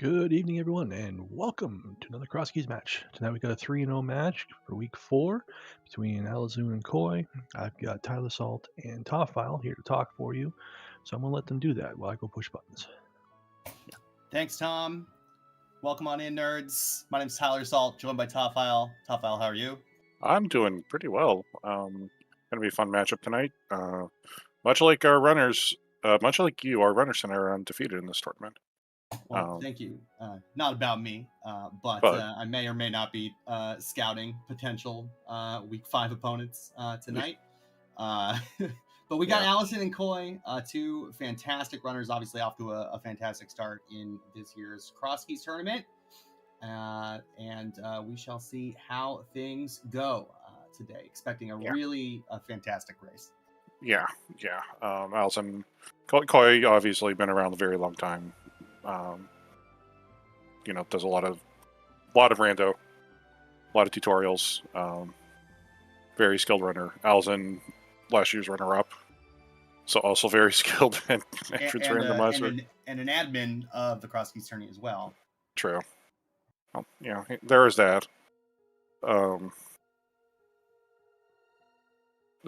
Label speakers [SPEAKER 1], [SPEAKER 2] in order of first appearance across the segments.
[SPEAKER 1] Good evening, everyone, and welcome to another Crosskeys match. Tonight we got a 3-0 match for week 4 between Alaszun and Koi. I've got Tyler Salt and Toffile here to talk for you, so I'm going to let them do that while I go push buttons.
[SPEAKER 2] Thanks, Tom. Welcome on in, nerds. My name's Tyler Salt, joined by Toffile. Toffile, how are you?
[SPEAKER 3] I'm doing pretty well. Gonna be a fun matchup tonight. Much like our runners, much like you, our runners are undefeated in this tournament.
[SPEAKER 2] Well, thank you. Not about me, but I may or may not be scouting potential week 5 opponents tonight. But we got Alaszun and Koi, two fantastic runners, obviously off to a fantastic start in this year's Crosskeys tournament. And we shall see how things go today. Expecting a really fantastic race.
[SPEAKER 3] Yeah. Alaszun, Koi obviously been around a very long time. Does a lot of rando, a lot of tutorials. Very skilled runner. Alaszun, last year's runner-up, so also very skilled in entrance randomizer.
[SPEAKER 2] And an admin of the Crosskeys tourney as well.
[SPEAKER 3] True. Well, there is that.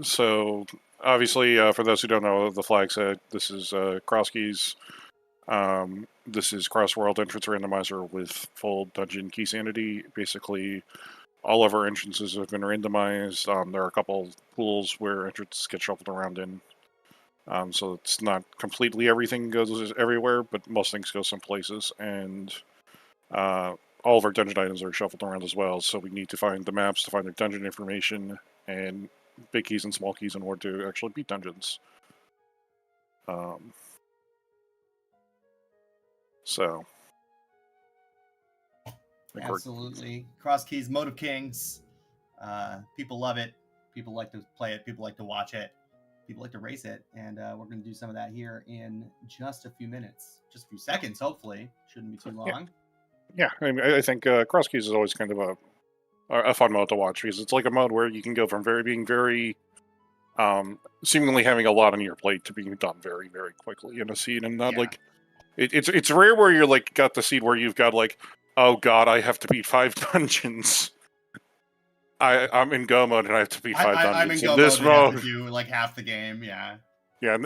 [SPEAKER 3] So obviously, for those who don't know, the flag said this is Crosskeys. This is cross-world entrance randomizer with full dungeon key sanity. Basically, all of our entrances have been randomized. There are a couple pools where entrances get shuffled around in. So it's not completely everything goes everywhere, but most things go some places. And all of our dungeon items are shuffled around as well. So we need to find the maps to find their dungeon information and big keys and small keys in order to actually beat dungeons. So
[SPEAKER 2] absolutely, Crosskeys, Mode of Kings. People love it. People like to play it. People like to watch it. People like to race it, and we're going to do some of that here in just a few minutes, just a few seconds. Hopefully, shouldn't be too long.
[SPEAKER 3] Yeah, I think Crosskeys is always kind of a fun mode to watch because it's like a mode where you can go from being very seemingly having a lot on your plate to being done very, very quickly in a seed, and not like it's rare where you're like got the seed where you've got like, oh god, I have to beat 5 dungeons. I'm in go mode and I have to beat 5 dungeons.
[SPEAKER 2] I'm in go
[SPEAKER 3] this
[SPEAKER 2] mode. I have to do like half the game. Yeah.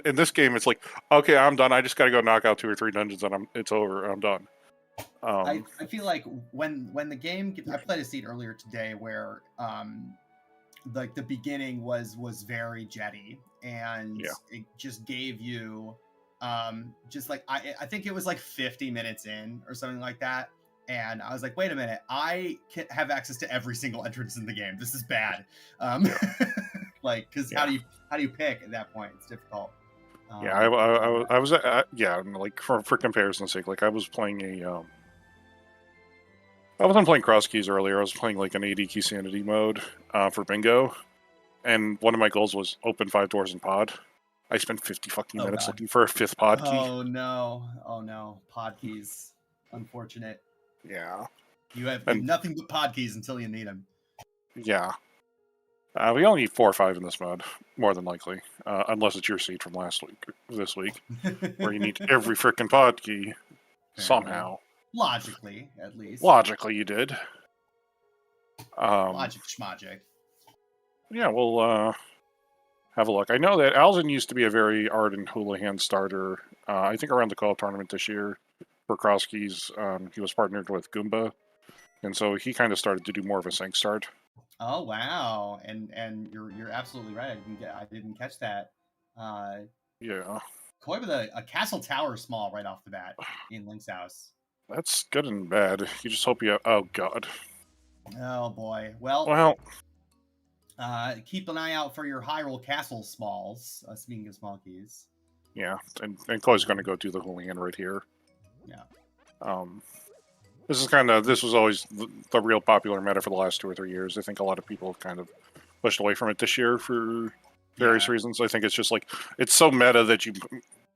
[SPEAKER 3] In this game, it's like, okay, I'm done. I just got to go knock out 2 or 3 dungeons and it's over. I'm done.
[SPEAKER 2] I feel like when the game I played a seed earlier today where like the beginning was very jetty and it just gave you just like I think it was like 50 minutes in or something like that, and I was like, wait a minute, I can have access to every single entrance in the game. This is bad. Like, because how do you pick at that point? It's difficult.
[SPEAKER 3] I was like for comparison's sake, like I was playing I wasn't playing Crosskeys earlier. I was playing like an AD key sanity mode for bingo, and one of my goals was open 5 doors in pod. I spent 50 fucking minutes looking for a 5th pod key.
[SPEAKER 2] Oh no, pod keys. Unfortunate.
[SPEAKER 3] Yeah.
[SPEAKER 2] You have nothing but pod keys until you need them.
[SPEAKER 3] Yeah. We only need 4 or 5 in this mode, more than likely, unless it's your seed from this week, where you need every freaking pod key somehow.
[SPEAKER 2] Logically, at least.
[SPEAKER 3] Logically, you did.
[SPEAKER 2] Logic schmagic.
[SPEAKER 3] Yeah, we'll have a look. I know that Alaszun used to be a very ardent Houlihan starter. I think around the co-op tournament this year for Crosskeys, he was partnered with Goomba, and so he kind of started to do more of a sync start.
[SPEAKER 2] Oh wow, and you're absolutely right. I didn't catch that.
[SPEAKER 3] Yeah.
[SPEAKER 2] Koi with a castle tower small right off the bat in Link's house.
[SPEAKER 3] That's good and bad. You just hope you have... Oh, God.
[SPEAKER 2] Oh, boy. Well, keep an eye out for your Hyrule Castle smalls, speaking of small keys.
[SPEAKER 3] Yeah, and Koi's going to go do the Houlihan right here.
[SPEAKER 2] Yeah.
[SPEAKER 3] This was always the real popular meta for the last 2 or 3 years. I think a lot of people have kind of pushed away from it this year for various reasons. I think it's just like, it's so meta that you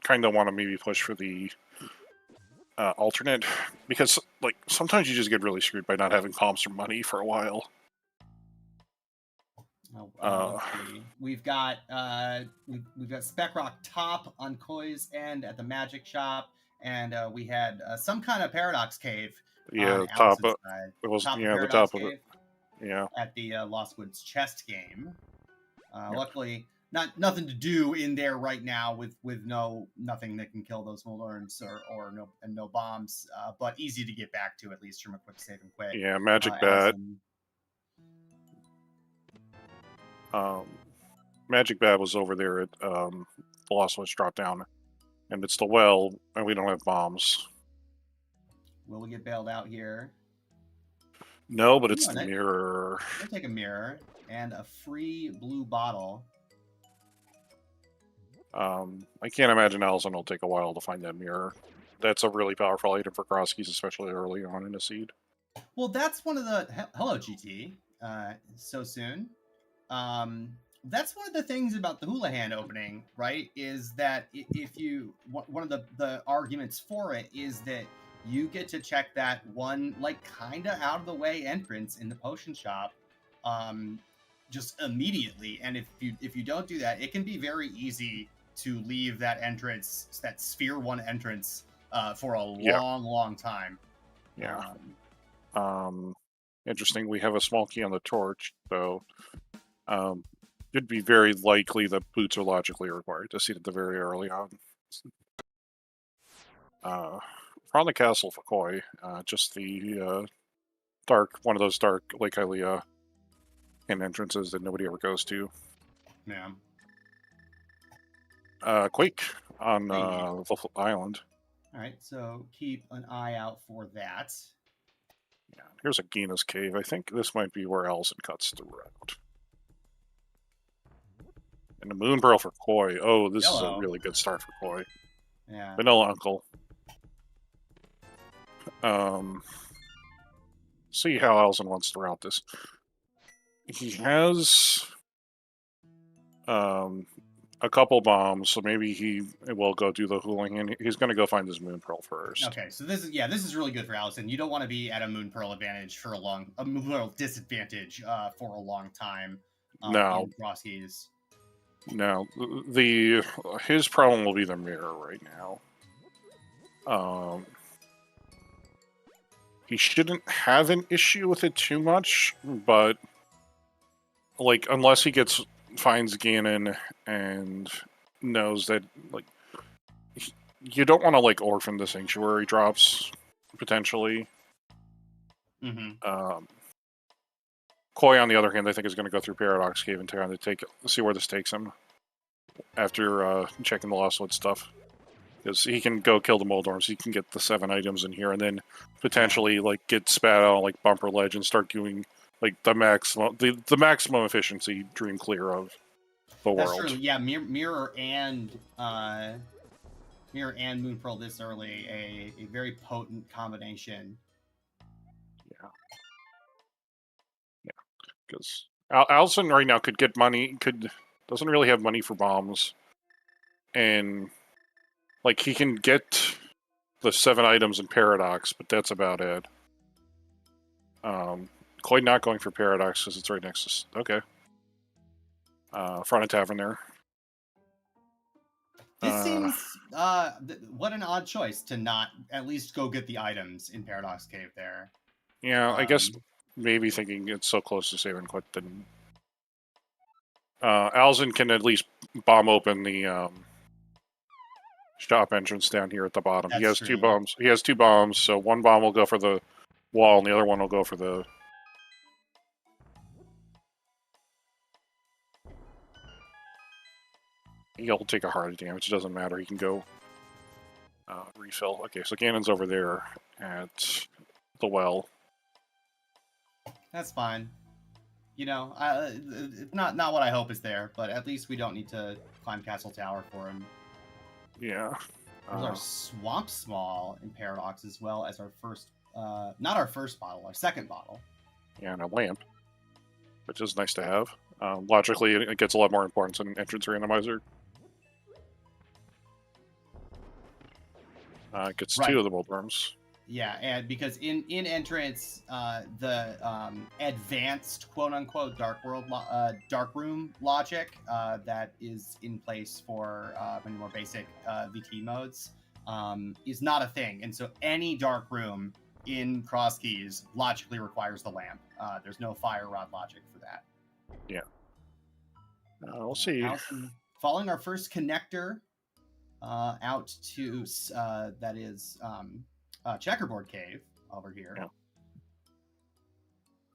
[SPEAKER 3] kind of want to maybe push for the alternate, because like sometimes you just get really screwed by not having comps or money for a while.
[SPEAKER 2] We've got Spec Rock top on Koi's end at the Magic Shop, and we had some kind of paradox cave
[SPEAKER 3] Yeah,
[SPEAKER 2] on
[SPEAKER 3] top
[SPEAKER 2] Alassun's
[SPEAKER 3] of
[SPEAKER 2] side.
[SPEAKER 3] it was
[SPEAKER 2] Top of
[SPEAKER 3] yeah the
[SPEAKER 2] paradox
[SPEAKER 3] top of it.
[SPEAKER 2] cave
[SPEAKER 3] Yeah.
[SPEAKER 2] at the Lost Woods chest game. Luckily, nothing to do in there right now with nothing that can kill those Molorns or no bombs, but easy to get back to, at least from a quick save and quit.
[SPEAKER 3] Yeah, magic bat. Magic bat was over there at the Lost Woods drop down, and it's the well, and we don't have bombs.
[SPEAKER 2] Will we get bailed out here?
[SPEAKER 3] No, but it's the mirror.
[SPEAKER 2] We'll take a mirror and a free blue bottle.
[SPEAKER 3] I can't imagine Alaszun will take a while to find that mirror. That's a really powerful item for Crosskeys, especially early on in a seed.
[SPEAKER 2] Well, that's one of the... Hello, GT. So soon. That's one of the things about the Houlihan opening, right? Is that if you... One of the arguments for it is that you get to check that one, like, kind of out-of-the-way entrance in the potion shop just immediately. And if you don't do that, it can be very easy to leave that entrance, that Sphere 1 entrance, for a long time.
[SPEAKER 3] Yeah. Interesting. We have a small key on the torch, so it'd be very likely that boots are logically required to see it at the very early on. From the castle for Koi, just the one of those dark Lake Hylia and entrances that nobody ever goes to.
[SPEAKER 2] Yeah.
[SPEAKER 3] Quake on the island.
[SPEAKER 2] All right, so keep an eye out for that.
[SPEAKER 3] Yeah, here's a Gina's cave. I think this might be where Alaszun cuts the route. And the moon pearl for Koi. Oh, this is a really good start for Koi.
[SPEAKER 2] Yeah.
[SPEAKER 3] Vanilla Uncle. See how Alaszun wants to route this. He has a couple bombs, so maybe he will go do the Houlihan. He's going to go find his moon pearl first.
[SPEAKER 2] Okay, so this is really good for Alaszun. You don't want to be at a moon pearl advantage for a moon pearl disadvantage for a long time.
[SPEAKER 3] No.
[SPEAKER 2] In Crosskeys.
[SPEAKER 3] No, his problem will be the mirror right now. He shouldn't have an issue with it too much, but like unless he finds Ganon and knows that like you don't want to like orphan the sanctuary drops potentially.
[SPEAKER 2] Mm-hmm.
[SPEAKER 3] Koi, on the other hand, I think is going to go through Paradox Cave and try to see where this takes him after checking the Lost Woods stuff. Because he can go kill the Moldorms, he can get the 7 items in here, and then potentially like get spat out on like Bumper Ledge and start doing like the maximum efficiency Dream Clear of the world.
[SPEAKER 2] That's true. Yeah, Mirror and Moon Pearl this early, a very potent combination.
[SPEAKER 3] Yeah, because Alaszun right now could get money, doesn't really have money for bombs, and like he can get the 7 items in Paradox, but that's about it. Koi not going for Paradox because it's right next to okay. Front of Tavern there.
[SPEAKER 2] This seems what an odd choice to not at least go get the items in Paradox Cave there.
[SPEAKER 3] Yeah, I guess maybe thinking it's so close to save and quit, then Alaszun can at least bomb open the shop entrance down here at the bottom.
[SPEAKER 2] That's
[SPEAKER 3] he has
[SPEAKER 2] true.
[SPEAKER 3] 2 bombs. He has 2 bombs, so one bomb will go for the wall, and the other one will go for the. He'll take a heart damage. It doesn't matter. He can go refill. Okay, so Ganon's over there at the well.
[SPEAKER 2] That's fine. You know, not what I hope is there, but at least we don't need to climb Castle Tower for him.
[SPEAKER 3] Yeah.
[SPEAKER 2] There's our Swamp Small in Paradox as well as our first, not our first bottle, our second bottle.
[SPEAKER 3] Yeah, and a lamp, which is nice to have. Logically, it gets a lot more importance in entrance randomizer. It gets 2 of the Moldworms.
[SPEAKER 2] Yeah, and because in entrance, the advanced quote-unquote dark room logic that is in place for many more basic VT modes is not a thing. And so any dark room in Crosskeys logically requires the lamp. There's no fire rod logic for that.
[SPEAKER 3] Yeah. We'll see.
[SPEAKER 2] Alaszun, following our first connector out to that is Checkerboard Cave over here.
[SPEAKER 3] Yeah.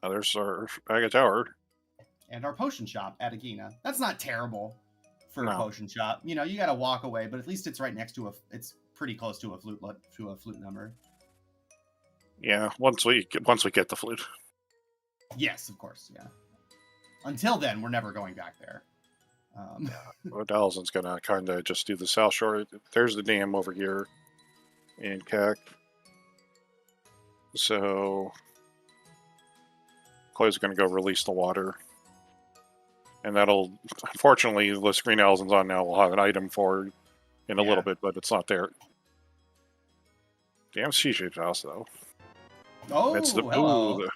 [SPEAKER 3] There's our Agate Tower.
[SPEAKER 2] And our potion shop at Agina. That's not terrible for a potion shop. You know, you got to walk away, but at least it's right next to it's pretty close to a flute number.
[SPEAKER 3] Yeah, once we get the flute.
[SPEAKER 2] Yes, of course. Yeah. Until then, we're never going back there.
[SPEAKER 3] Alaszun's gonna kind of just do the South Shore. There's the dam over here in CAC. So Chloe's gonna go release the water. And that'll, unfortunately, the screen Alaszun's on now will have an item for in a little bit, but it's not there. Damn C-shaped house, though.
[SPEAKER 2] Oh, hello.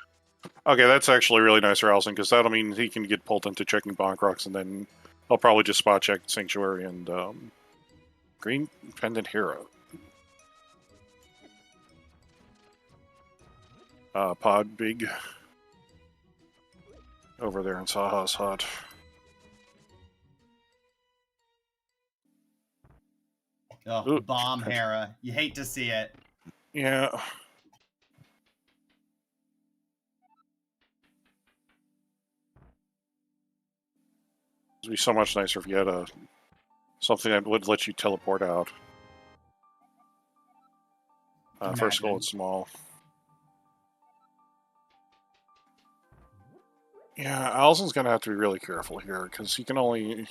[SPEAKER 3] Okay, that's actually really nice for Alaszun, because that'll mean he can get pulled into checking bonk rocks, and then I'll probably just spot check Sanctuary and Green Pendant Hero. Pod Big over there in Saha's hut.
[SPEAKER 2] Oh, ooh, bomb Hera. You hate to see it.
[SPEAKER 3] Yeah. It'd be so much nicer if you had something that would let you teleport out. First goal, it's small. Yeah, Alaszun's gonna have to be really careful here because he can only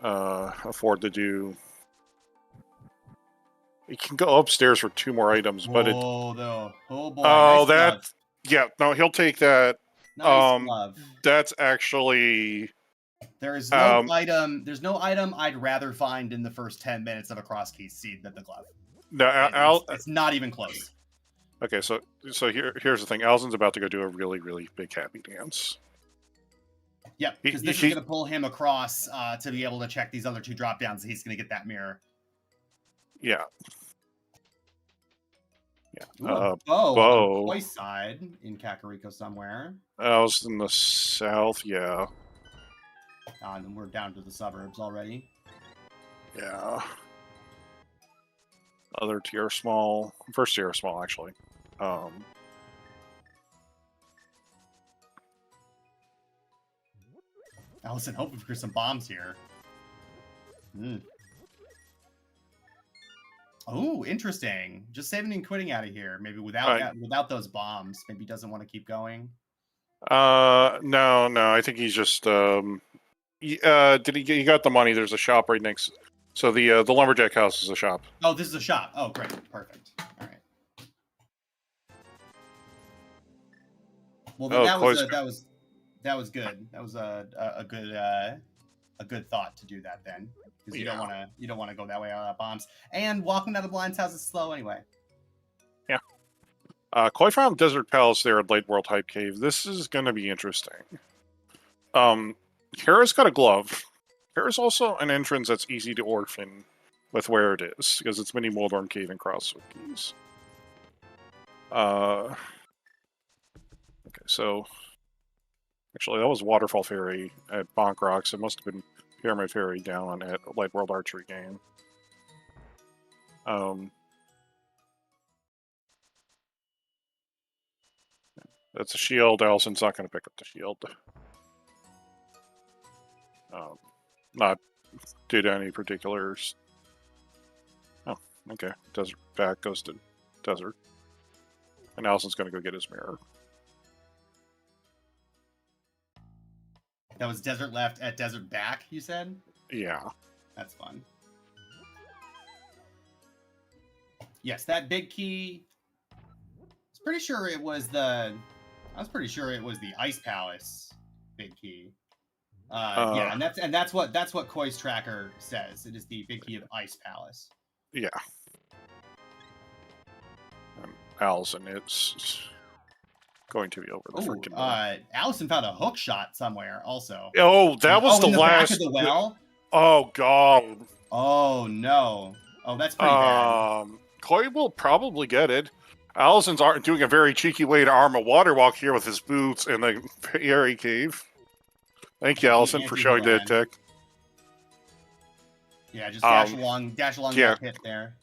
[SPEAKER 3] afford to do. He can go upstairs for 2 more items, but
[SPEAKER 2] oh boy!
[SPEAKER 3] Oh, nice that glove. Yeah, no, he'll take that.
[SPEAKER 2] Nice glove.
[SPEAKER 3] That's actually.
[SPEAKER 2] There is no item. There's no item I'd rather find in the first 10 minutes of a Crosskeys seed than the glove.
[SPEAKER 3] No,
[SPEAKER 2] it's not even close.
[SPEAKER 3] Okay, so here's the thing. Alaszun's about to go do a really, really big happy dance.
[SPEAKER 2] Yep, because this is going to pull him across to be able to check these other 2 drop downs. He's going to get that mirror.
[SPEAKER 3] Yeah.
[SPEAKER 2] Yeah. Ooh, bow. On the voice side in Kakariko somewhere.
[SPEAKER 3] I was in the south, yeah.
[SPEAKER 2] And then we're down to the suburbs already.
[SPEAKER 3] Yeah. Other tier small. First tier small, actually.
[SPEAKER 2] Alaszun, hoping for some bombs here. Oh, interesting. Just saving and quitting out of here. Maybe without those bombs. Maybe he doesn't want to keep going.
[SPEAKER 3] No. I think he's just he got the money. There's a shop right next. So the lumberjack house is a shop.
[SPEAKER 2] Oh, this is a shop. Oh, great. Perfect. All right. Well, that was good. That was a good thought to do that then, because you don't want to go that way without bombs. And walking out of Blind's house is slow anyway.
[SPEAKER 3] Yeah. Koi found Desert Palace there at Light World Hype Cave. This is going to be interesting. Hera's got a glove. There's also an entrance that's easy to orphan with where it is, because it's Mini Moldorm Cave and Crosskeys. Okay, so actually that was Waterfall Ferry at Bonk Rocks. It must have been Pyramid Ferry down at Light World Archery Game. That's a shield. Alaszun's not going to pick up the shield. Not due to any particulars. Oh, okay. Desert back goes to desert. And Alaszun's going to go get his mirror.
[SPEAKER 2] That was desert left at desert back, you said?
[SPEAKER 3] Yeah.
[SPEAKER 2] That's fun. Yes, that big key. I was pretty sure it was the Ice Palace big key. Yeah, and that's what Koi's tracker says. It is the big key of Ice Palace.
[SPEAKER 3] Yeah. Alaszun, it's going to be over the freaking
[SPEAKER 2] Alaszun found a hook shot somewhere also.
[SPEAKER 3] Oh, that was the last.
[SPEAKER 2] Back of the well?
[SPEAKER 3] Oh god.
[SPEAKER 2] Oh no. Oh, that's pretty bad.
[SPEAKER 3] Koi will probably get it. Alaszun's doing a very cheeky way to arm a water walk here with his boots in the fairy cave. Thank you, Alaszun, for showing that tech.
[SPEAKER 2] Yeah, just dash along that pit there.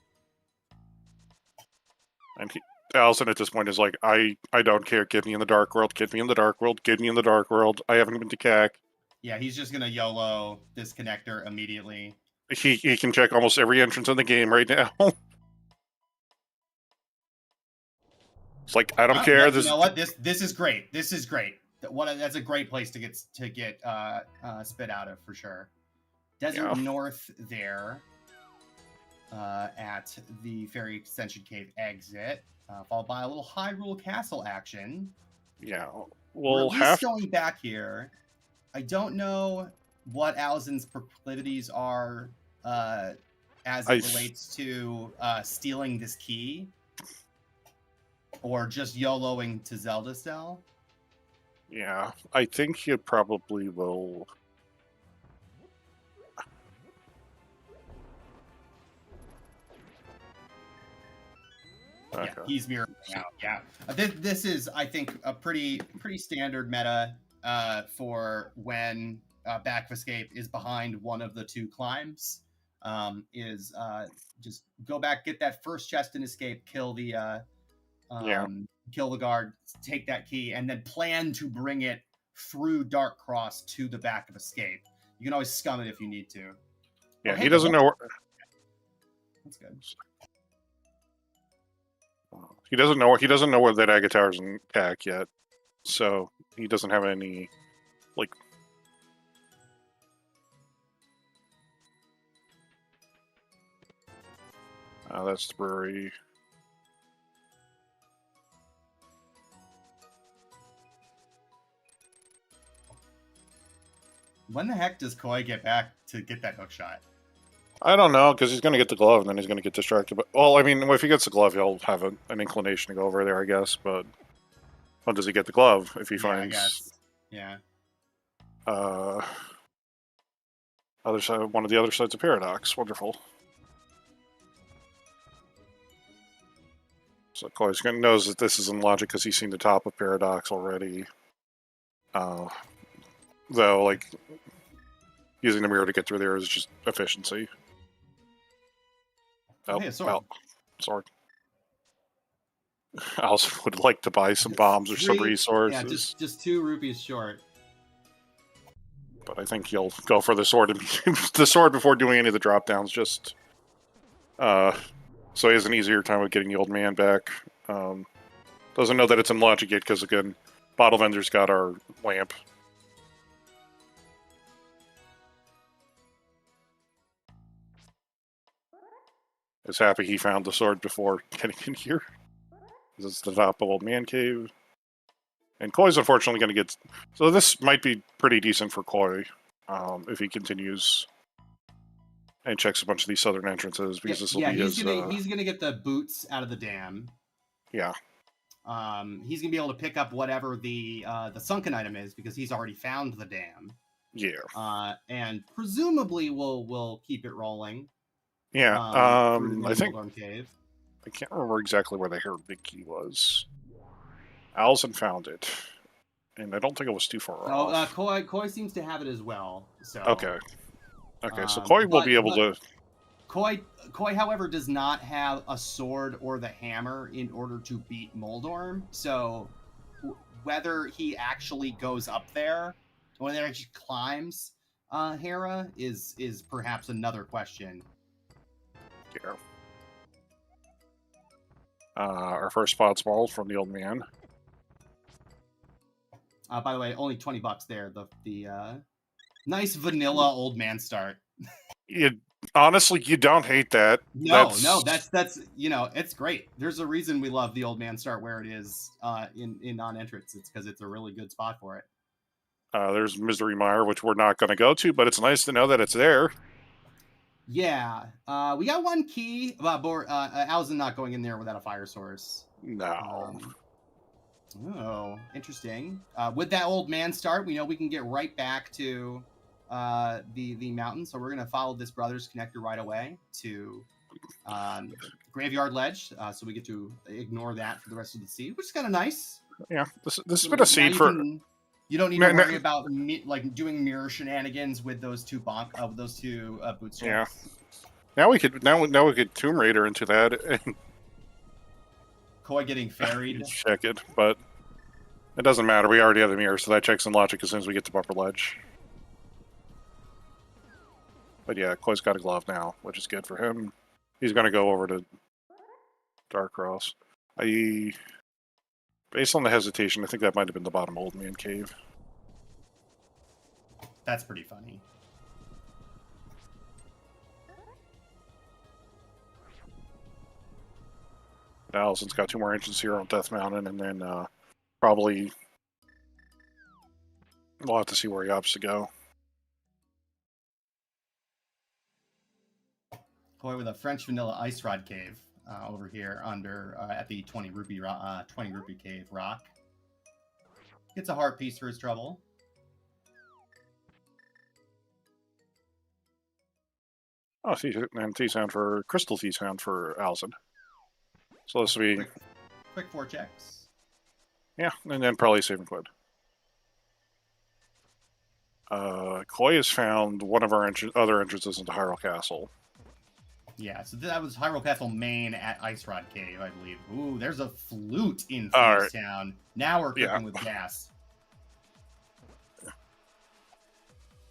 [SPEAKER 3] And Alaszun at this point is like, I don't care. Get me in the dark world. Get me in the dark world. Get me in the dark world. I haven't been to CAC.
[SPEAKER 2] Yeah, he's just gonna YOLO this connector immediately.
[SPEAKER 3] He can check almost every entrance in the game right now. It's like, I don't care.
[SPEAKER 2] You know what? This is great. This is great. That's a great place to get spit out of for sure. Desert North there at the Fairy Extension Cave exit, followed by a little Hyrule Castle action.
[SPEAKER 3] Yeah,
[SPEAKER 2] we'll have going back here. I don't know what Alaszun's proclivities are as it relates to stealing this key, or just YOLOing to Zelda Cell.
[SPEAKER 3] Yeah, I think he probably will.
[SPEAKER 2] Okay. Yeah, he's mirroring out. Yeah, this is, I think, a pretty standard meta for when Back of Escape is behind one of the two climbs. Just go back, get that first chest in Escape, kill the guard, take that key, and then plan to bring it through Dark Cross to the Back of Escape. You can always scum it if you need to.
[SPEAKER 3] Yeah, he doesn't know.
[SPEAKER 2] That's good.
[SPEAKER 3] He doesn't know where that Agataur's in CAC yet, so he doesn't have any like. That's the brewery.
[SPEAKER 2] When the heck does Koi get back to get that hook shot?
[SPEAKER 3] I don't know, because he's going to get the glove and then he's going to get distracted. But, well, I mean, if he gets the glove, he'll have an inclination to go over there, I guess. But when does he get the glove if he finds?
[SPEAKER 2] I guess. Yeah.
[SPEAKER 3] Other side, one of the other sides of Paradox. Wonderful. So Koi's knows that this is in logic because he's seen the top of Paradox already. Though, like, using the mirror to get through there is just efficiency.
[SPEAKER 2] Oh, hey, sword.
[SPEAKER 3] Sword. I also would like to buy some bombs or some resources.
[SPEAKER 2] Yeah, just 2 rupees short.
[SPEAKER 3] But I think he'll go for the sword and the sword before doing any of the drop downs, just so he has an easier time of getting the old man back. Doesn't know that it's in logic yet because, again, Bottle Vendor's got our lamp. Is happy he found the sword before getting in here. This is the top of Old Man Cave. And Koi's unfortunately going to get... So this might be pretty decent for Koi if he continues and checks a bunch of these southern entrances. Because this will be
[SPEAKER 2] he's going to get the boots out of the dam.
[SPEAKER 3] Yeah.
[SPEAKER 2] He's going to be able to pick up whatever the sunken item is because he's already found the dam.
[SPEAKER 3] Yeah.
[SPEAKER 2] And presumably we'll keep it rolling.
[SPEAKER 3] Yeah, I think
[SPEAKER 2] Cave.
[SPEAKER 3] I can't remember exactly where the Herald Key was. Alaszun found it, and I don't think it was too far off.
[SPEAKER 2] Koi seems to have it as well. So
[SPEAKER 3] okay, so Koi will be able to.
[SPEAKER 2] Koi, however, does not have a sword or the hammer in order to beat Moldorm. So whether he actually goes up there, or whether he actually climbs Hera, is perhaps another question.
[SPEAKER 3] Yeah. Our first spot's ball from the old man.
[SPEAKER 2] By the way, only $20 there. The nice vanilla old man start.
[SPEAKER 3] Honestly, you don't hate that.
[SPEAKER 2] No, that's it's great. There's a reason we love the old man start where it is in non-entrance. It's because it's a really good spot for it.
[SPEAKER 3] There's Misery Mire, which we're not going to go to, but it's nice to know that it's there.
[SPEAKER 2] Yeah, we got 1 key. Alaszun not going in there without a fire source.
[SPEAKER 3] No.
[SPEAKER 2] Interesting. With that old man start, we know we can get right back to the mountain. So we're gonna follow this brothers connector right away to Graveyard Ledge, so we get to ignore that for the rest of the seed, which is kind of nice.
[SPEAKER 3] Yeah, this has been a seed for.
[SPEAKER 2] You don't need to worry about like doing mirror shenanigans with those two bootstraps.
[SPEAKER 3] Yeah. Now we could Tomb Raider into that and
[SPEAKER 2] Koi getting ferried.
[SPEAKER 3] Check it, but it doesn't matter. We already have the mirror, so that checks in logic as soon as we get to Bumper Ledge. But yeah, Koi's got a glove now, which is good for him. He's going to go over to Dark Cross. Based on the hesitation, I think that might have been the bottom Old Man Cave.
[SPEAKER 2] That's pretty funny.
[SPEAKER 3] Alaszun's got 2 more engines here on Death Mountain, and then probably we'll have to see where he opts to go.
[SPEAKER 2] Koi with a French vanilla ice rod cave over here under at the 20 rupee cave rock. Gets a heart piece for his trouble.
[SPEAKER 3] Oh, and T-Sound for Crystal T-Sound for Alaszun. So this will be
[SPEAKER 2] quick 4 checks.
[SPEAKER 3] Yeah, and then probably save and quit. Koi has found one of our other entrances into Hyrule Castle.
[SPEAKER 2] Yeah, so that was Hyrule Castle main at Ice Rod Cave, I believe. Ooh, there's a flute in Thieves Town. Now we're cooking with gas.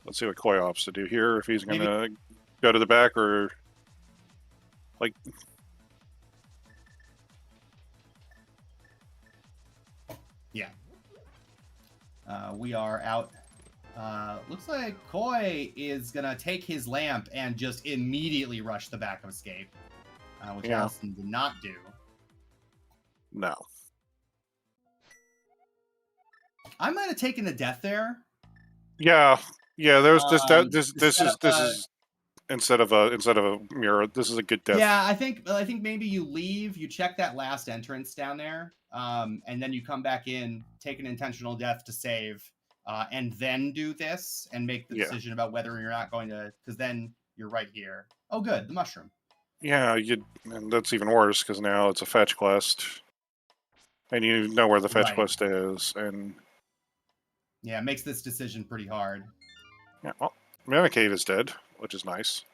[SPEAKER 3] Let's see what Koi opts to do here. If he's going to go to the back or... like...
[SPEAKER 2] Yeah. We are out. Looks like Koi is going to take his lamp and just immediately rush the back of Escape, which Alaszun did not do.
[SPEAKER 3] No.
[SPEAKER 2] I might have taken a death there.
[SPEAKER 3] Yeah. Yeah, there's this is instead of a mirror, this is a good death.
[SPEAKER 2] Yeah, I think maybe you leave, you check that last entrance down there, and then you come back in, take an intentional death to save. And then do this and make the decision about whether you're not going to, because then you're right here. Oh, good, the mushroom.
[SPEAKER 3] Yeah, and that's even worse because now it's a fetch quest, and you know where the fetch quest is, and
[SPEAKER 2] yeah, it makes this decision pretty hard.
[SPEAKER 3] Yeah, well, Mimic Cave is dead, which is nice.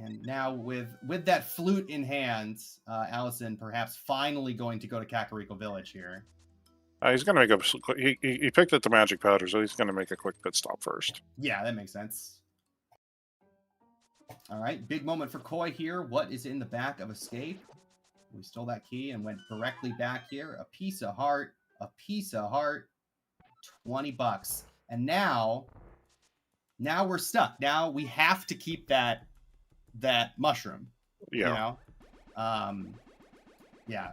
[SPEAKER 2] And now with that flute in hand, Alaszun perhaps finally going to go to Kakariko Village here.
[SPEAKER 3] He's going to make he picked up the magic powder, so he's going to make a quick pit stop first.
[SPEAKER 2] Yeah, that makes sense. All right, big moment for Koi here. What is in the back of Escape? We stole that key and went directly back here. A piece of heart, 20 bucks. And now we're stuck. Now we have to keep that mushroom.
[SPEAKER 3] Yeah.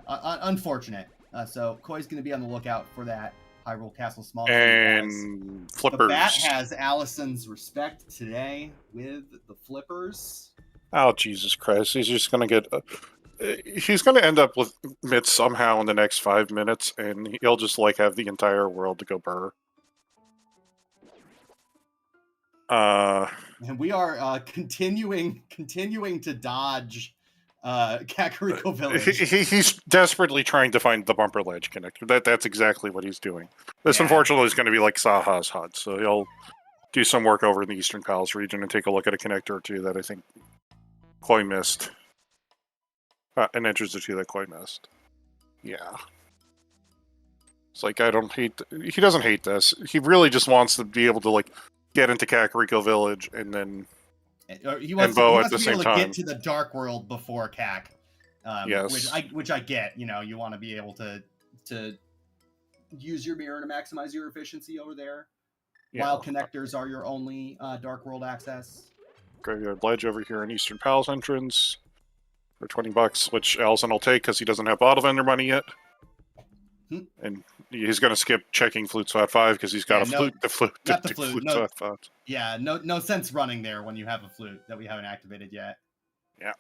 [SPEAKER 2] Unfortunate. So Koi's going to be on the lookout for that Hyrule Castle small.
[SPEAKER 3] And flippers.
[SPEAKER 2] The bat has Alasun's respect today with the flippers.
[SPEAKER 3] Oh, Jesus Christ. He's just going to get... he's going to end up with Mitz somehow in the next 5 minutes, and he'll just, have the entire world to go burr.
[SPEAKER 2] And we are continuing to dodge Kakariko Village.
[SPEAKER 3] He's desperately trying to find the bumper ledge connector. That's exactly what he's doing. This, unfortunately, is going to be like Saha's HUD, so he'll do some work over in the Eastern Palace region and take a look at a connector or two that I think Koi missed. An entrance or two that Koi missed. Yeah. It's like, he doesn't hate this. He really just wants to be able to, get into Kakariko Village and then...
[SPEAKER 2] He wants to be able to get to the Dark World before CAC.
[SPEAKER 3] Yes.
[SPEAKER 2] Which I get. You want to be able to use your mirror to maximize your efficiency over there. Yeah. While connectors are your only Dark World access.
[SPEAKER 3] Graveyard Ledge over here in Eastern Palace entrance for 20 bucks, which Alaszun will take because he doesn't have bottle vendor money yet. And he's going to skip checking Flute Swat 5 because he's got a flute.
[SPEAKER 2] Not the flute.
[SPEAKER 3] Swat 5.
[SPEAKER 2] Yeah, no sense running there when you have a flute that we haven't activated yet.
[SPEAKER 3] Yeah.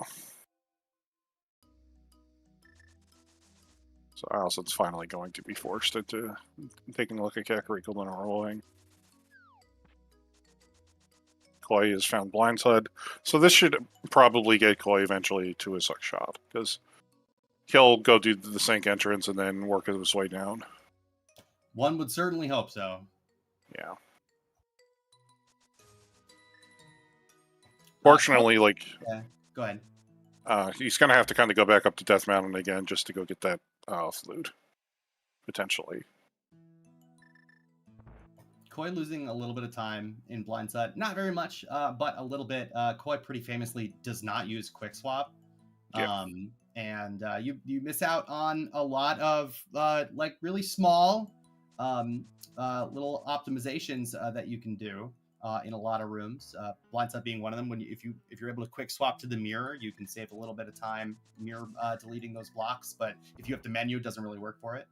[SPEAKER 3] So Alaszun's finally going to be forced into taking a look at Kakariko and rolling. Koi has found Blindside. So this should probably get Koi eventually to his suck shot, because he'll go do the sink entrance and then work his way down.
[SPEAKER 2] One would certainly hope so.
[SPEAKER 3] Yeah. Fortunately, like...
[SPEAKER 2] Yeah, go ahead.
[SPEAKER 3] He's going to have to kind of go back up to Death Mountain again just to go get that flute, potentially.
[SPEAKER 2] Koi losing a little bit of time in Blindside. Not very much, but a little bit. Koi pretty famously does not use Quick Swap.
[SPEAKER 3] Yeah.
[SPEAKER 2] And you miss out on a lot of like really small little optimizations that you can do in a lot of rooms. Blindside being one of them. If you're able to quick swap to the mirror, you can save a little bit of time mirror deleting those blocks. But if you have to menu, it doesn't really work for it.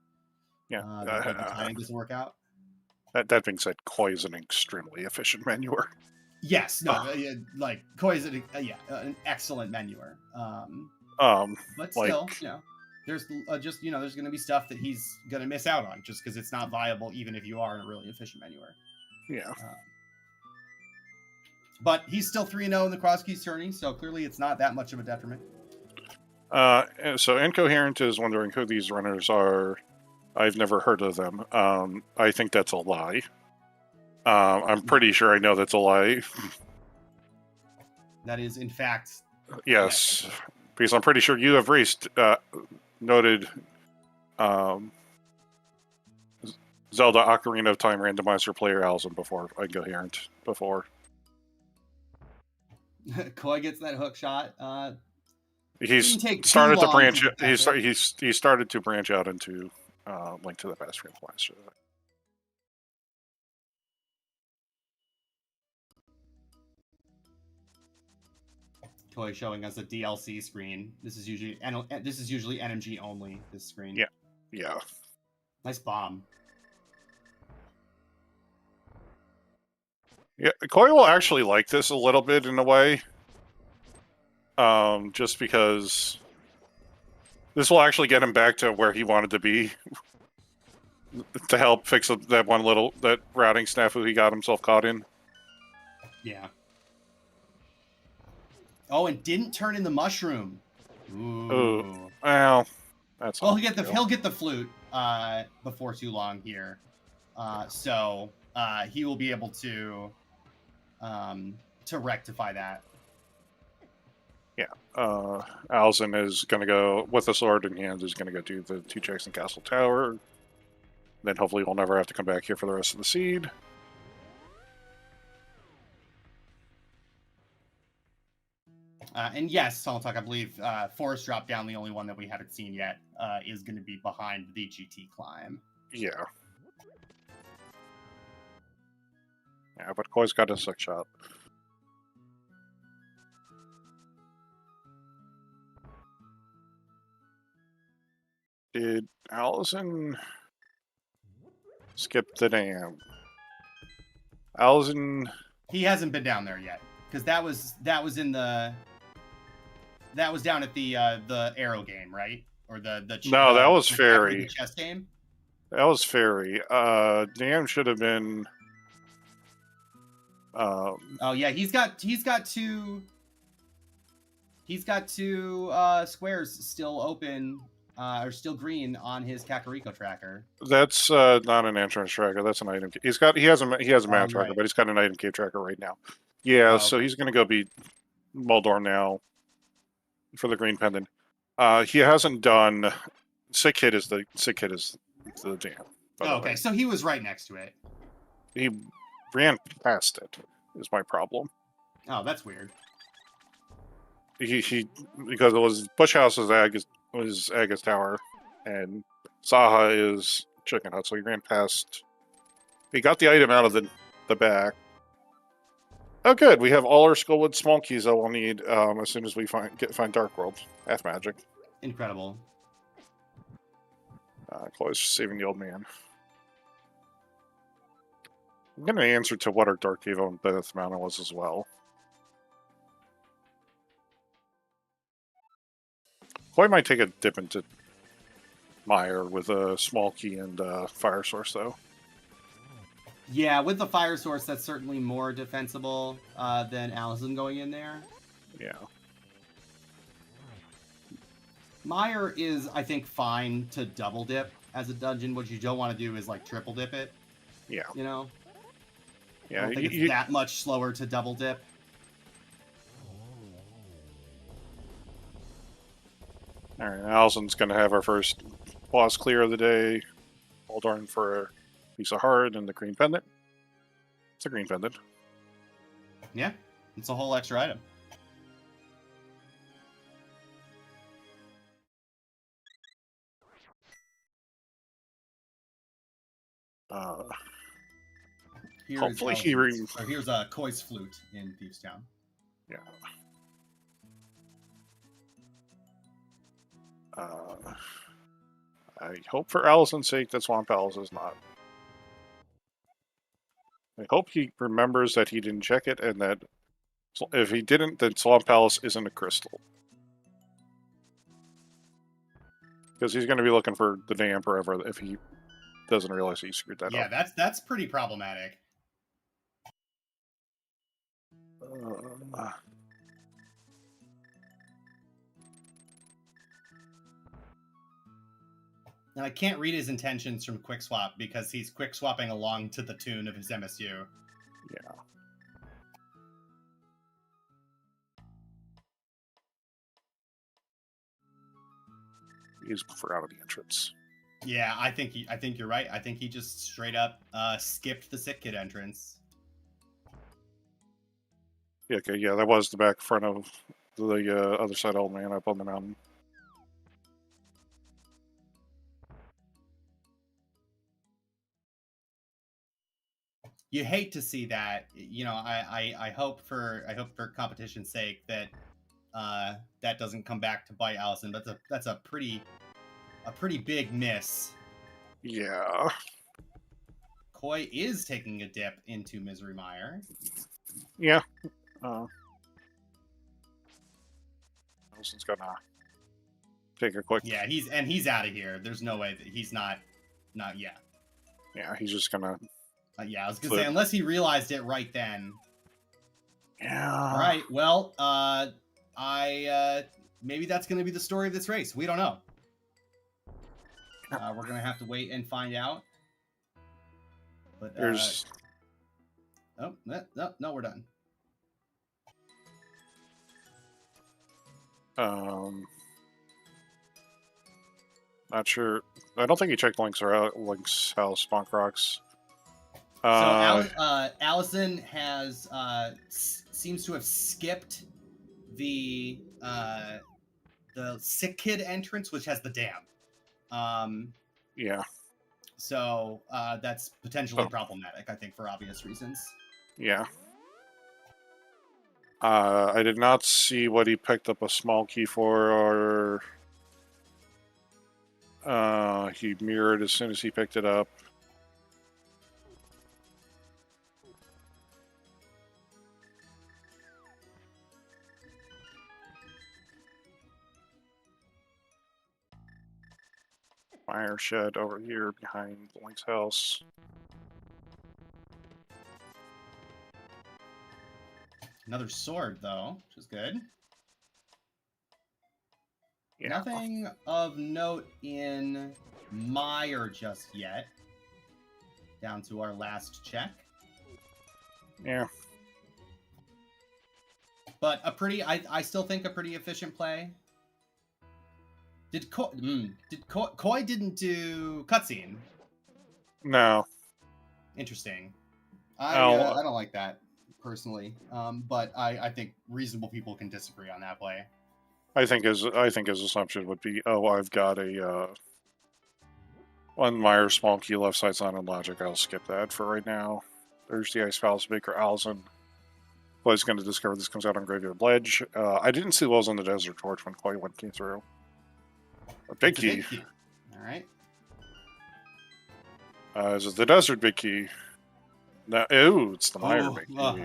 [SPEAKER 3] Yeah,
[SPEAKER 2] the timing doesn't work out.
[SPEAKER 3] That being said, Koi is an extremely efficient menuer.
[SPEAKER 2] Yes, no, like Koi is an excellent menuer. But still,
[SPEAKER 3] like,
[SPEAKER 2] there's just there's going to be stuff that he's going to miss out on just because it's not viable, even if you are a really efficient menuer.
[SPEAKER 3] Yeah.
[SPEAKER 2] But he's still 3-0 in the Crosskeys tourney, so clearly it's not that much of a detriment.
[SPEAKER 3] So Incoherent is wondering who these runners are. I've never heard of them. I think that's a lie. I'm pretty sure I know that's a lie.
[SPEAKER 2] That is, in fact...
[SPEAKER 3] Yes. Because I'm pretty sure you have raced noted Zelda Ocarina of Time randomizer player Alaszun before. Incoherent before.
[SPEAKER 2] Koi gets that hook shot.
[SPEAKER 3] He's started to branch. He started to branch out into Link to the Past randomizer.
[SPEAKER 2] Koi showing us a DLC screen. This is usually NMG only. This screen.
[SPEAKER 3] Yeah. Yeah.
[SPEAKER 2] Nice bomb.
[SPEAKER 3] Yeah, Koi will actually like this a little bit in a way. Just because this will actually get him back to where he wanted to be. To help fix that routing snafu he got himself caught in.
[SPEAKER 2] Yeah. Oh, and didn't turn in the mushroom.
[SPEAKER 3] Ooh. Well, that's
[SPEAKER 2] well. He'll get the flute before too long here, so he will be able to rectify that.
[SPEAKER 3] Yeah. Alaszun is going to go with the sword in hand. Is going to go do the 2 checks in Castle Tower. Then hopefully we'll never have to come back here for the rest of the seed.
[SPEAKER 2] And yes, Soltalk, I believe Forest Drop Down, the only one that we haven't seen yet, is going to be behind the GT climb.
[SPEAKER 3] Yeah. Yeah, but Koi's got a suck shot. Did Alaszun skip the dam? Alaszun...
[SPEAKER 2] He hasn't been down there yet, because that was down at the arrow game, right? Or the
[SPEAKER 3] no, that was Fairy.
[SPEAKER 2] Chess game.
[SPEAKER 3] That was Fairy. Dam should have been.
[SPEAKER 2] Oh yeah, he's got two squares still open. Or still green on his Kakariko tracker.
[SPEAKER 3] That's not an entrance tracker. That's an item. He has a map tracker,
[SPEAKER 2] right.
[SPEAKER 3] But he's got an item cave tracker right now. Yeah, so he's gonna go beat Moldor now for the green pendant. He hasn't done Sick Hit is the jam.
[SPEAKER 2] Oh, okay, so he was right next to it.
[SPEAKER 3] He ran past it. Is my problem.
[SPEAKER 2] Oh, that's weird.
[SPEAKER 3] He because it was Bush House's was Aga's Tower, and Saha is Chicken Hut, so he ran past. He got the item out of the back. Oh, good. We have all our Skullwood small keys that we'll need as soon as we find Dark World. F magic.
[SPEAKER 2] Incredible.
[SPEAKER 3] Chloe's saving the old man. I'm going to answer to what our Dark Evo and Death Mountain was as well. Chloe might take a dip into Mire with a small key and fire source, though.
[SPEAKER 2] Yeah, with the fire source, that's certainly more defensible than Alaszun going in there.
[SPEAKER 3] Yeah.
[SPEAKER 2] Meyer is, I think, fine to double dip as a dungeon. What you don't want to do is like triple dip it.
[SPEAKER 3] Yeah.
[SPEAKER 2] You know?
[SPEAKER 3] Yeah.
[SPEAKER 2] I don't think it's that much slower to double dip.
[SPEAKER 3] All right, Alaszun's going to have our first boss clear of the day. Hold on for a piece of heart and the green pendant. It's a green pendant.
[SPEAKER 2] Yeah, it's a whole extra item.
[SPEAKER 3] Hopefully
[SPEAKER 2] here's a Koi's flute in Thieves Town.
[SPEAKER 3] Yeah. I hope for Alaszun's sake that Swamp Palace is not. I hope he remembers that he didn't check it, and that if he didn't, then Swamp Palace isn't a crystal. Because he's going to be looking for the dam forever if he doesn't realize he screwed that up.
[SPEAKER 2] Yeah, that's pretty problematic. And I can't read his intentions from Quick Swap because he's quick swapping along to the tune of his MSU.
[SPEAKER 3] Yeah. He's forgot the entrance.
[SPEAKER 2] Yeah, I think you're right. I think he just straight up skipped the sick kid entrance.
[SPEAKER 3] Yeah, okay, yeah, that was the back front of the other side old man up on the mountain.
[SPEAKER 2] You hate to see that. You know, I hope for competition's sake that that doesn't come back to bite Alaszun. But that's a pretty big miss.
[SPEAKER 3] Yeah.
[SPEAKER 2] Koi is taking a dip into Misery Mire.
[SPEAKER 3] Yeah. Alaszun's gonna take a quick.
[SPEAKER 2] Yeah, he's out of here. There's no way that he's not yet.
[SPEAKER 3] Yeah, he's just gonna.
[SPEAKER 2] Yeah, I was gonna say unless he realized it right then.
[SPEAKER 3] Yeah.
[SPEAKER 2] All right. Well, maybe that's gonna be the story of this race. We don't know. We're gonna have to wait and find out. But
[SPEAKER 3] there's.
[SPEAKER 2] Oh no, we're done.
[SPEAKER 3] Not sure. I don't think he checked Link's house, Spunk Rocks.
[SPEAKER 2] So Alaszun has seems to have skipped the sick kid entrance, which has the dam.
[SPEAKER 3] Yeah.
[SPEAKER 2] So that's potentially problematic, I think, for obvious reasons.
[SPEAKER 3] Yeah. I did not see what he picked up a small key for, or he mirrored as soon as he picked it up. Fire shed over here behind Link's house.
[SPEAKER 2] Another sword, though, which is good.
[SPEAKER 3] Yeah.
[SPEAKER 2] Nothing of note in Meyer just yet. Down to our last check.
[SPEAKER 3] Yeah.
[SPEAKER 2] But I still think a pretty efficient play. Did Koi didn't do cutscene?
[SPEAKER 3] No.
[SPEAKER 2] Interesting. I don't like that personally, but I think reasonable people can disagree on that play.
[SPEAKER 3] I think his assumption would be, oh, I've got a one Meyer small key left side sign on logic. I'll skip that for right now. There's the Ice Palace Baker Alaszun. Klei's going to discover this comes out on Graveyard Ledge. I didn't see Wells on the Desert Torch when Klei came through. A big key.
[SPEAKER 2] All right.
[SPEAKER 3] This is the Desert Big Key. Now, it's the Meyer Big Key.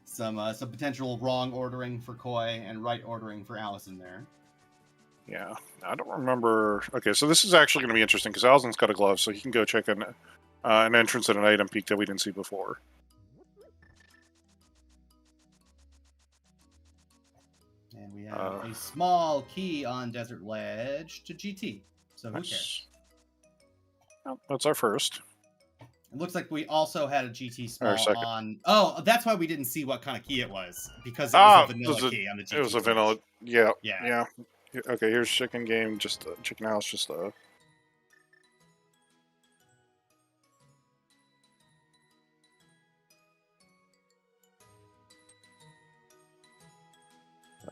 [SPEAKER 2] Some potential wrong ordering for Koi and right ordering for Alaszun there.
[SPEAKER 3] Yeah, I don't remember. Okay, so this is actually going to be interesting because Alaszun's got a glove, so he can go check in An entrance and an item peak that we didn't see before.
[SPEAKER 2] And we have a small key on Desert Ledge to GT. So who cares?
[SPEAKER 3] Well, that's our first.
[SPEAKER 2] It looks like we also had a GT small on. Oh, that's why we didn't see what kind of key it was, because it was a vanilla key on the GT.
[SPEAKER 3] It was a vanilla. Yeah. Okay, here's chicken game. Just chicken house. Just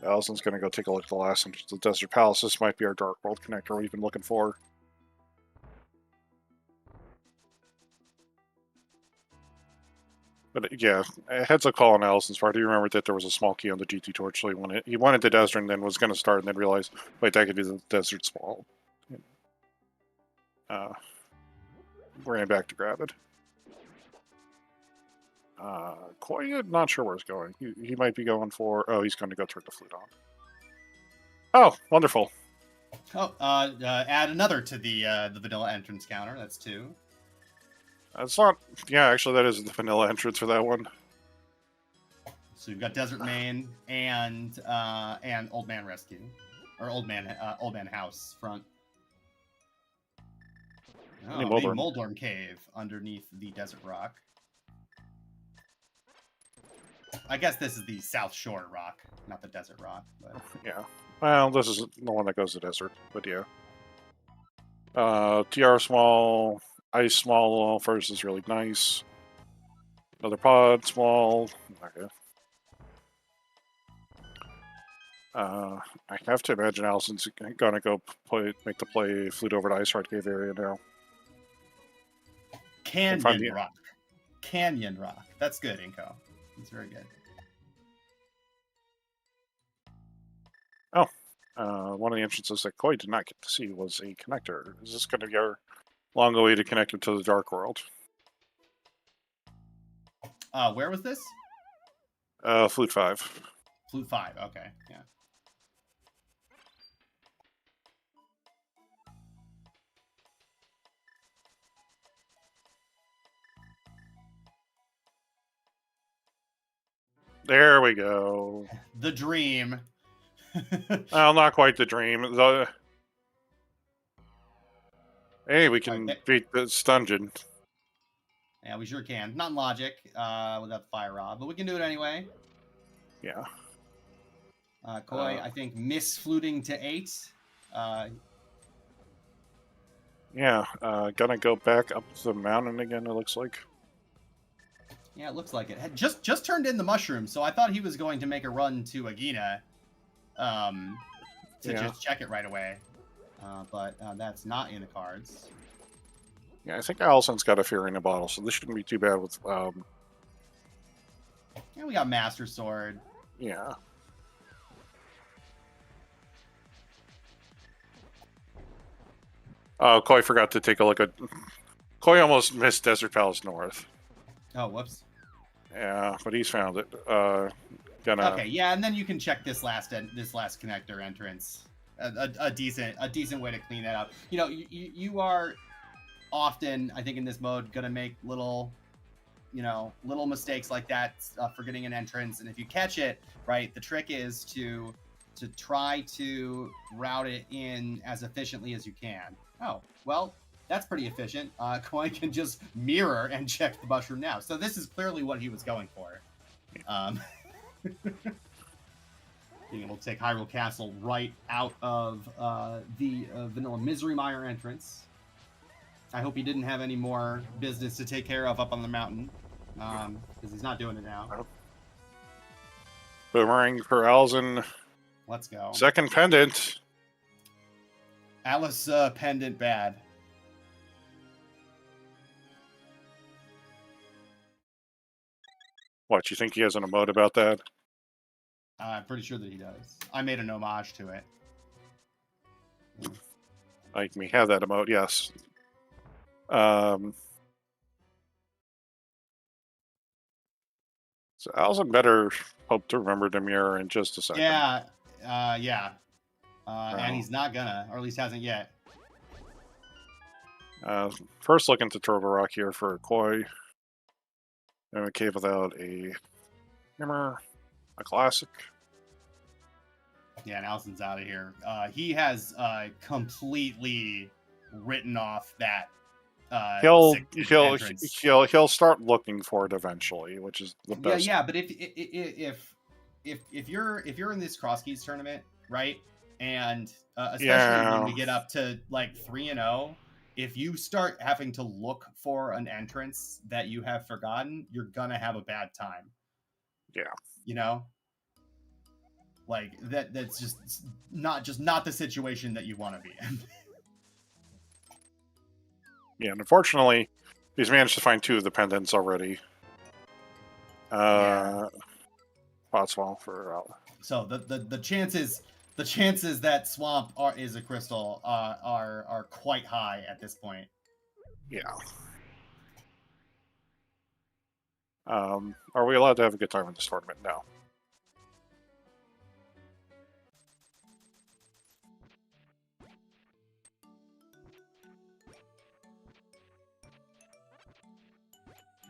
[SPEAKER 3] Alassun's gonna go take a look at the last entrance to the Desert Palace. This might be our Dark World connector we've been looking for. But yeah, heads up call on Alassun's part. He remembered that there was a small key on the GT torch, so he wanted the desert and then was going to start and then realized, wait, that could be the desert small. Ran back to grab it. Koi, not sure where he's going. He might be going for... Oh, he's going to go turn the flute on. Oh, wonderful.
[SPEAKER 2] Oh, add another to the vanilla entrance counter. That's 2.
[SPEAKER 3] It's not... Yeah, actually, that is the vanilla entrance for that one.
[SPEAKER 2] So you've got Desert Main and Old Man Rescue, or Old Man House front. Oh, the Moldorm Cave underneath the Desert Rock. I guess this is the South Shore Rock, not the Desert Rock. But...
[SPEAKER 3] Yeah. Well, this is the one that goes to desert, but yeah. TR small... Ice small first is really nice. Another pod small. Okay. I have to imagine Alassun's gonna go make the play flute over to Ice Ride Cave area now.
[SPEAKER 2] Canyon Rock. Canyon Rock. That's good, Inko. That's very good.
[SPEAKER 3] Oh. One of the entrances that Koi did not get to see was a connector. Is this going to be our long way to connect him to the Dark World?
[SPEAKER 2] Where was this?
[SPEAKER 3] Flute 5.
[SPEAKER 2] Flute 5, okay, yeah.
[SPEAKER 3] There we go.
[SPEAKER 2] The dream.
[SPEAKER 3] Well, not quite the dream. Hey, we can beat this dungeon.
[SPEAKER 2] Yeah, we sure can. Not in logic without the fire rod, but we can do it anyway.
[SPEAKER 3] Yeah.
[SPEAKER 2] Koi, I think, misfluting to 8.
[SPEAKER 3] Yeah, gonna go back up the mountain again, it looks like.
[SPEAKER 2] Yeah, it looks like it. Had just turned in the mushroom, so I thought he was going to make a run to Agina to just check it right away. But that's not in the cards.
[SPEAKER 3] Yeah, I think Alassun's got a Fury in a bottle, so this shouldn't be too bad with...
[SPEAKER 2] Yeah, we got Master Sword.
[SPEAKER 3] Yeah. Oh, Koi forgot to take a look at... Koi almost missed Desert Palace North.
[SPEAKER 2] Oh, whoops.
[SPEAKER 3] Yeah, but he's found it.
[SPEAKER 2] Okay, yeah, and then you can check this last connector entrance. A decent way to clean that up. You know, you are often, I think, in this mode, gonna make little mistakes like that, forgetting an entrance, and if you catch it, right, the trick is to try to route it in as efficiently as you can. Oh, well, that's pretty efficient. Koi can just mirror and check the mushroom now. So this is clearly what he was going for. Being able to take Hyrule Castle right out of the Vanilla Misery Mire entrance. I hope he didn't have any more business to take care of up on the mountain, because he's not doing it now.
[SPEAKER 3] Boomerang for Alaszun.
[SPEAKER 2] Let's go.
[SPEAKER 3] Second pendant.
[SPEAKER 2] Alice pendant bad.
[SPEAKER 3] What, you think he has an emote about that?
[SPEAKER 2] I'm pretty sure that he does. I made an homage to it.
[SPEAKER 3] Like me have that emote, yes. So Alaszun better hope to remember the mirror in just a second.
[SPEAKER 2] Yeah, yeah. And he's not gonna, or at least hasn't yet.
[SPEAKER 3] First look into Turtle Rock here for Koi. And a cave without a hammer, a classic.
[SPEAKER 2] Yeah, and Alaszun's out of here. He has completely written off that.
[SPEAKER 3] He'll
[SPEAKER 2] entrance.
[SPEAKER 3] start looking for it eventually, which is the best.
[SPEAKER 2] Yeah. But if you're in this Crosskeys tournament, right, and especially when we get up to like 3-0, if you start having to look for an entrance that you have forgotten, you're gonna have a bad time.
[SPEAKER 3] Yeah.
[SPEAKER 2] You know. Like that's just not the situation that you want to be in.
[SPEAKER 3] Yeah, and unfortunately, he's managed to find 2 of the pendants already. Potswell for
[SPEAKER 2] So the chances that Swamp is a crystal are quite high at this point.
[SPEAKER 3] Yeah. Are we allowed to have a good time in this tournament? No.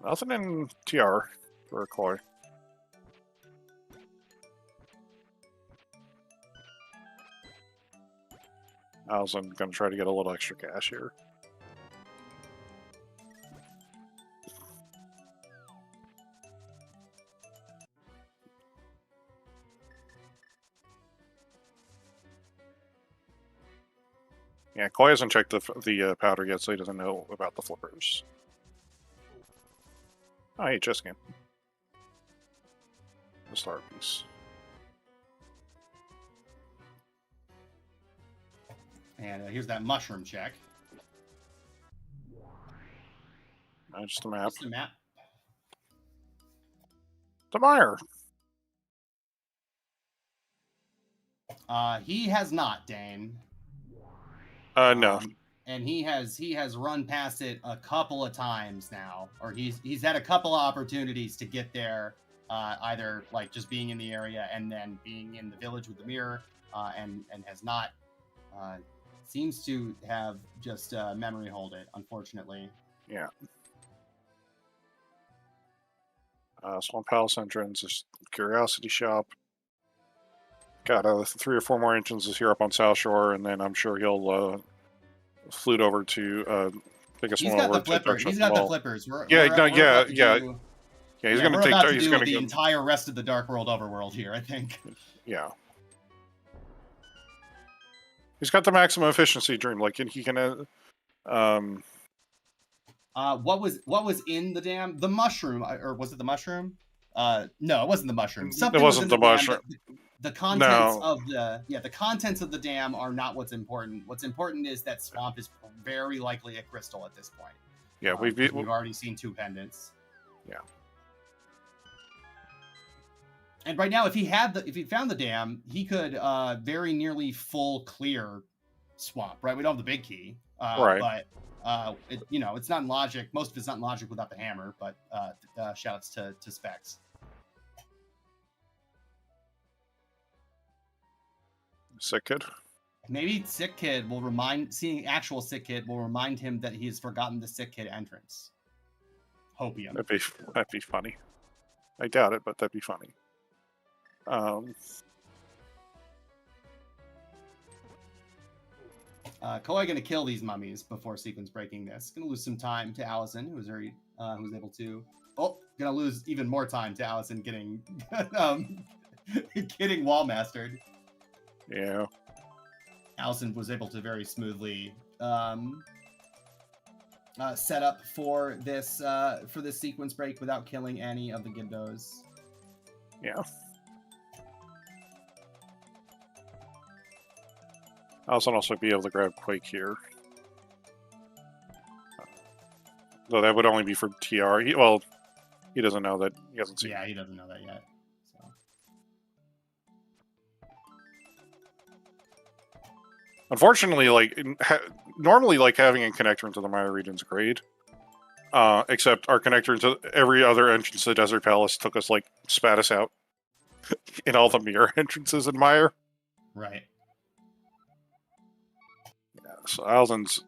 [SPEAKER 3] Nothing in TR for Koi. I'm going to try to get a little extra cash here. Yeah, Koi hasn't checked the powder yet, so he doesn't know about the flippers. Oh, hey, chess game. The star piece.
[SPEAKER 2] And here's that mushroom check.
[SPEAKER 3] Just a map.
[SPEAKER 2] Just a map.
[SPEAKER 3] Demire.
[SPEAKER 2] He has not, Dane.
[SPEAKER 3] No.
[SPEAKER 2] And he has run past it a couple of times now, or he's had a couple of opportunities to get there, either like just being in the area and then being in the village with the mirror, and has not. Seems to have just memory hold it, unfortunately.
[SPEAKER 3] Yeah. Swamp Palace entrance is Curiosity Shop. Got 3 or 4 more entrances here up on South Shore, and then I'm sure he'll flute over to take us one over to Dark Shop.
[SPEAKER 2] He's got the flippers.
[SPEAKER 3] Yeah. He's going to take.
[SPEAKER 2] He's going to the entire rest of the Dark World overworld here, I think.
[SPEAKER 3] Yeah. He's got the maximum efficiency dream. Like he can.
[SPEAKER 2] What was in the dam? The mushroom, or was it the mushroom? No, it wasn't the mushroom. Something
[SPEAKER 3] it wasn't the mushroom.
[SPEAKER 2] The contents of the contents of the dam are not what's important. What's important is that Swamp is very likely a crystal at this point.
[SPEAKER 3] Yeah, we've
[SPEAKER 2] already seen 2 pendants.
[SPEAKER 3] Yeah.
[SPEAKER 2] And right now, if he found the dam, he could very nearly full clear Swamp. Right, we don't have the big key.
[SPEAKER 3] Right.
[SPEAKER 2] But it's not in logic. Most of it's not in logic without the hammer. But shoutouts to Specs.
[SPEAKER 3] Sick Kid.
[SPEAKER 2] Maybe Sick Kid will seeing actual Sick Kid will remind him that he's forgotten the Sick Kid entrance. Hopium.
[SPEAKER 3] That'd be funny. I doubt it, but that'd be funny.
[SPEAKER 2] Koi gonna kill these mummies before sequence breaking this. Gonna lose some time to Alaszun, who was able to. Oh, gonna lose even more time to Alaszun getting getting wall mastered.
[SPEAKER 3] Yeah.
[SPEAKER 2] Alaszun was able to very smoothly set up for this sequence break without killing any of the Gibdos.
[SPEAKER 3] Yeah. Alaszun also be able to grab Quake here. Though that would only be for TR. He doesn't know that. He hasn't seen.
[SPEAKER 2] Yeah, he doesn't know that yet. So.
[SPEAKER 3] Unfortunately, normally, having a connector into the Maya region is great. Except our connector into every other entrance to the Desert Palace spat us out in all the mirror entrances in Maya.
[SPEAKER 2] Right.
[SPEAKER 3] Yeah, so Alaszun's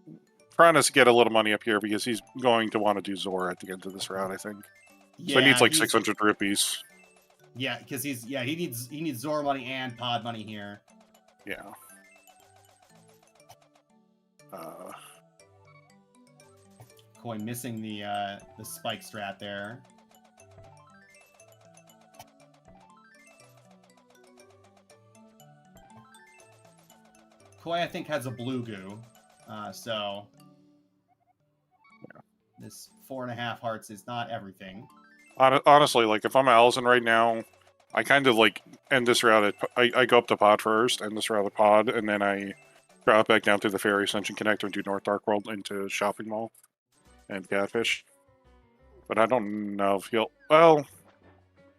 [SPEAKER 3] trying to get a little money up here because he's going to want to do Zor at the end of this round, I think.
[SPEAKER 2] Yeah,
[SPEAKER 3] so he needs like 600 rupees.
[SPEAKER 2] Yeah, because he needs Zor money and pod money here.
[SPEAKER 3] Yeah.
[SPEAKER 2] Koi missing the spike strat there. Koi, I think, has a blue goo, so this 4.5 hearts is not everything.
[SPEAKER 3] Honestly, like if I'm Alaszun right now, I kind of like end this route. I go up to pod first, end this route at pod, and then I drop back down through the Fairy Ascension Connector and do North Dark World into Shopping Mall and Catfish. But I don't know if he'll. Well,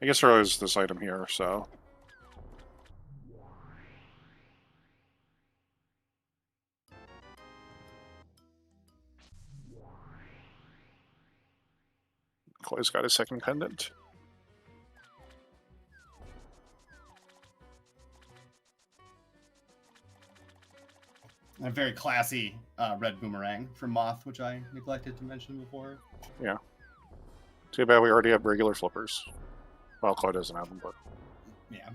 [SPEAKER 3] I guess there is this item here, so. Koi's got his second pendant.
[SPEAKER 2] A very classy red boomerang from Moth, which I neglected to mention before.
[SPEAKER 3] Yeah. Too bad we already have regular flippers. Well, Koi doesn't have them, but...
[SPEAKER 2] Yeah.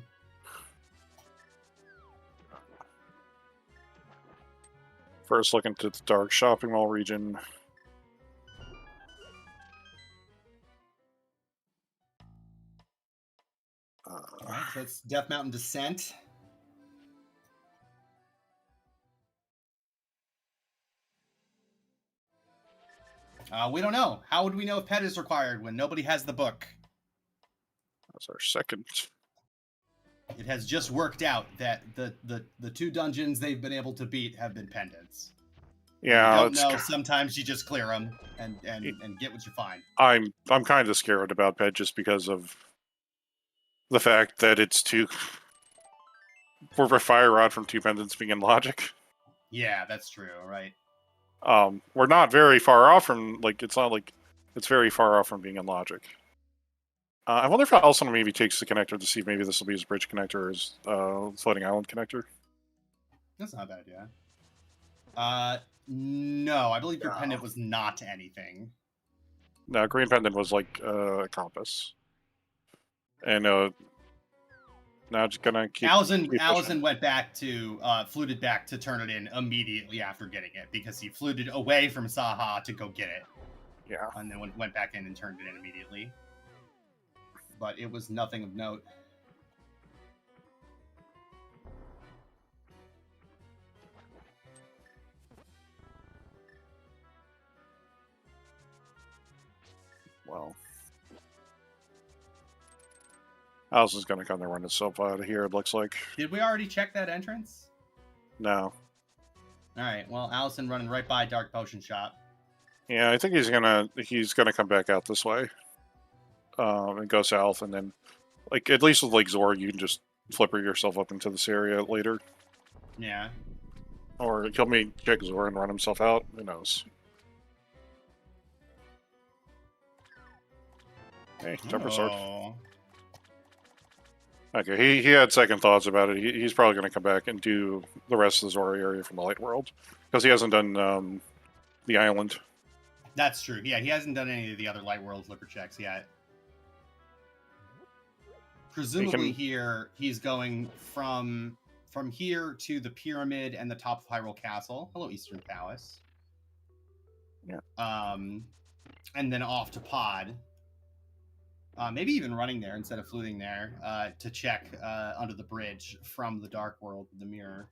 [SPEAKER 3] First, look into the dark shopping mall region.
[SPEAKER 2] Alright, so it's Death Mountain Descent. We don't know. How would we know if pet is required when nobody has the book?
[SPEAKER 3] That's our second.
[SPEAKER 2] It has just worked out that the 2 dungeons they've been able to beat have been pendants.
[SPEAKER 3] Yeah,
[SPEAKER 2] you don't know. Sometimes you just clear them and get what you find.
[SPEAKER 3] I'm kind of scared about pet just because of the fact that it's 2 for a fire rod from 2 pendants being in logic.
[SPEAKER 2] Yeah, that's true. Right.
[SPEAKER 3] We're not very far off from it's not like it's very far off from being in logic. I wonder if Alaszun maybe takes the connector to see if maybe this will be his bridge connector or his floating island connector.
[SPEAKER 2] That's not a bad idea. No, I believe your pendant was not anything.
[SPEAKER 3] No, green pendant was like a compass. And now just gonna keep.
[SPEAKER 2] Alaszun went back to fluted back to turn it in immediately after getting it because he fluted away from Saha to go get it.
[SPEAKER 3] Yeah.
[SPEAKER 2] And then went back in and turned it in immediately. But it was nothing of note.
[SPEAKER 3] Well, Alaszun's gonna come to run himself out of here, it looks like.
[SPEAKER 2] Did we already check that entrance?
[SPEAKER 3] No.
[SPEAKER 2] Alright, well, Alaszun running right by Dark Potion Shop.
[SPEAKER 3] Yeah, I think he's gonna come back out this way. And go south, and then at least with Zor, you can just flipper yourself up into this area later.
[SPEAKER 2] Yeah.
[SPEAKER 3] Or he'll check Zor and run himself out. Who knows? Hey, Jumper Sword. Okay, he had second thoughts about it. He's probably going to come back and do the rest of the Zor area from the Light World. Because he hasn't done the island.
[SPEAKER 2] That's true. Yeah, he hasn't done any of the other Light World flipper checks yet. Presumably here, he's going from here to the Pyramid and the top of Hyrule Castle. Hello, Eastern Palace.
[SPEAKER 3] Yeah.
[SPEAKER 2] And then off to Pod. Maybe even running there instead of fluting there to check under the bridge from the Dark World with the mirror.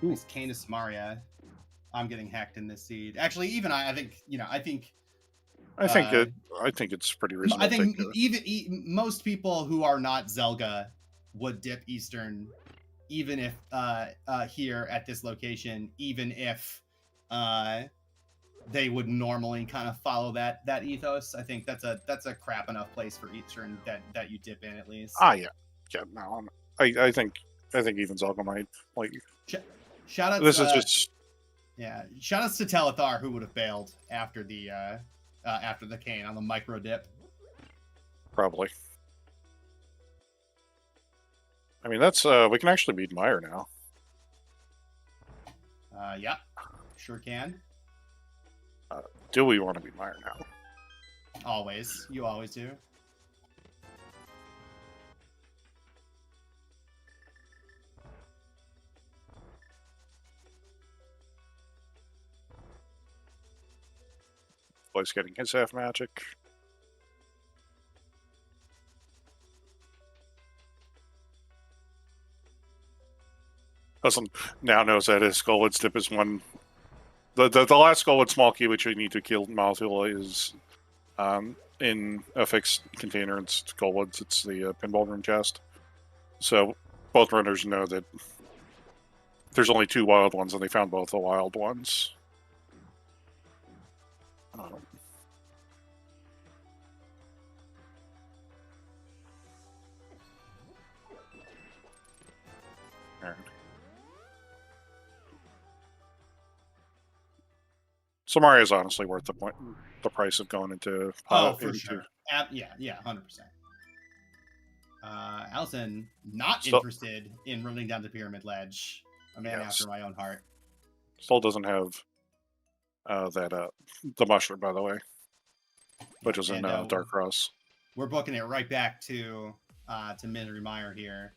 [SPEAKER 2] Nice Canis Maria. I'm getting hacked in this seed. Actually, even I think
[SPEAKER 3] it's pretty reasonable.
[SPEAKER 2] I think most people who are not Zelga would dip Eastern, even if here at this location, even if they would normally kind of follow that ethos. I think that's a crap enough place for Eastern that you dip in at least.
[SPEAKER 3] Yeah. No, I think even Zelga might
[SPEAKER 2] Shout out.
[SPEAKER 3] This is just.
[SPEAKER 2] Yeah, shout outs to Telethar, who would have bailed after the cane on the micro dip.
[SPEAKER 3] Probably. I mean, that's we can actually beat Meyer now.
[SPEAKER 2] Yeah, sure can.
[SPEAKER 3] Do we want to beat Meyer now?
[SPEAKER 2] Always. You always do.
[SPEAKER 3] Boy's getting his half magic. Alaszun now knows that his Skullwood Stip is one. The last Skullwood small key which you need to kill Malthula is in a fixed container in Skullwoods. It's the pinball room chest. So both runners know that there's only 2 wild ones, and they found both the wild ones. So Mario is honestly worth the price of going into.
[SPEAKER 2] For sure. Yeah, 100%. Alaszun not interested in running down the pyramid ledge. A man after my own heart.
[SPEAKER 3] Still doesn't have the mushroom, by the way, which is in Dark Cross.
[SPEAKER 2] We're booking it right back to Misery Meyer here.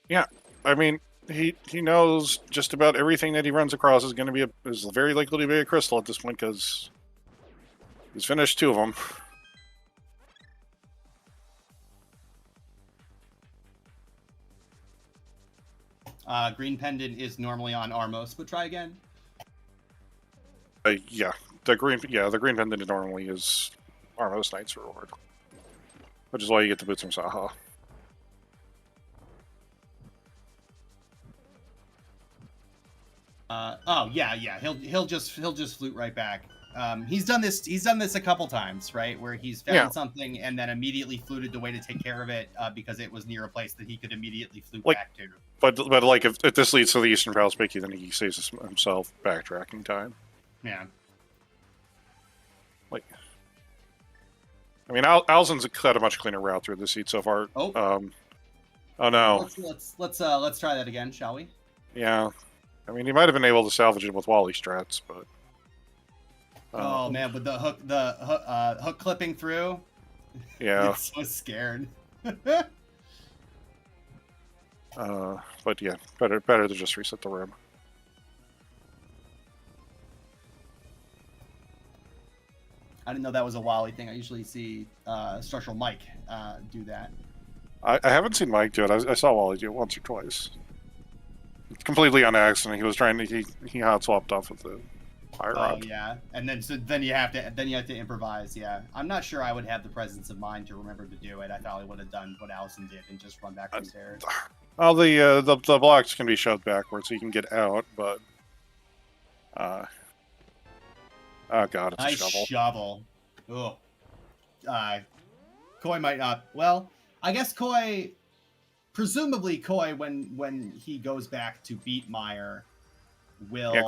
[SPEAKER 3] Yeah, I mean, he knows just about everything that he runs across is going to be is very likely to be a crystal at this point because he's finished 2 of them.
[SPEAKER 2] Green Pendant is normally on Armos, but try again.
[SPEAKER 3] Yeah, the green pendant normally is Armos Knight's reward, which is why you get the boots from Saha.
[SPEAKER 2] Yeah. He'll just flute right back. He's done this a couple times, right? Where he's found something and then immediately fluted the way to take care of it because it was near a place that he could immediately flute back to.
[SPEAKER 3] But like if this leads to the Eastern Palace Picky, then he saves himself backtracking time.
[SPEAKER 2] Yeah.
[SPEAKER 3] Like, I mean, Alaszun's cut a much cleaner route through the seat so far. Oh no.
[SPEAKER 2] Let's try that again, shall we?
[SPEAKER 3] Yeah. I mean, he might have been able to salvage it with Wally strats, but.
[SPEAKER 2] Oh man, with the hook clipping through.
[SPEAKER 3] Yeah.
[SPEAKER 2] I'm so scared.
[SPEAKER 3] But yeah, better to just reset the room.
[SPEAKER 2] I didn't know that was a Wally thing. I usually see Structural Mike do that.
[SPEAKER 3] I haven't seen Mike do it. I saw Wally do it once or twice. Completely on accident. He was trying to he hot swapped off with the fire rod.
[SPEAKER 2] Oh yeah, and then you have to improvise. Yeah, I'm not sure I would have the presence of mind to remember to do it. I probably would have done what Alaszun did and just run back from there.
[SPEAKER 3] Well, the blocks can be shoved backwards so you can get out, but oh god, it's
[SPEAKER 2] nice
[SPEAKER 3] a
[SPEAKER 2] shovel. Oh, Koi might not. Well, I guess Koi. Presumably, Koi, when he goes back to beat Meyer, will.
[SPEAKER 3] Yeah,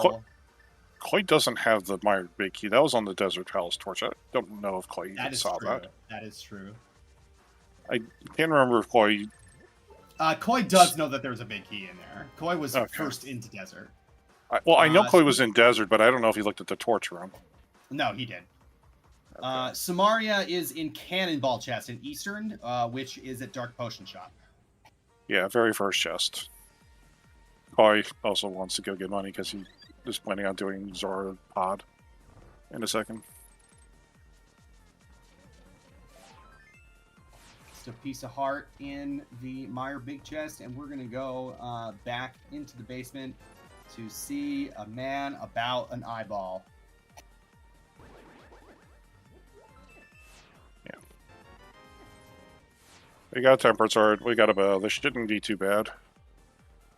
[SPEAKER 3] Koi doesn't have the Meyer big key. That was on the Desert Palace torch. I don't know if Koi even saw that.
[SPEAKER 2] That is true.
[SPEAKER 3] I can't remember if Koi.
[SPEAKER 2] Koi does know that there's a big key in there. Koi was first into Desert.
[SPEAKER 3] I know Koi was in Desert, but I don't know if he looked at the torch room.
[SPEAKER 2] No, he did. Okay. Samaria is in Cannonball Chest in Eastern, which is at Dark Potion Shop.
[SPEAKER 3] Yeah, very first chest. Koi also wants to go get money because he is planning on doing Zora Pod in a second.
[SPEAKER 2] Just a piece of heart in the Meyer big chest, and we're going to go back into the basement to see a man about an eyeball.
[SPEAKER 3] We got a Temperate Sword. We got a bow. This shouldn't be too bad.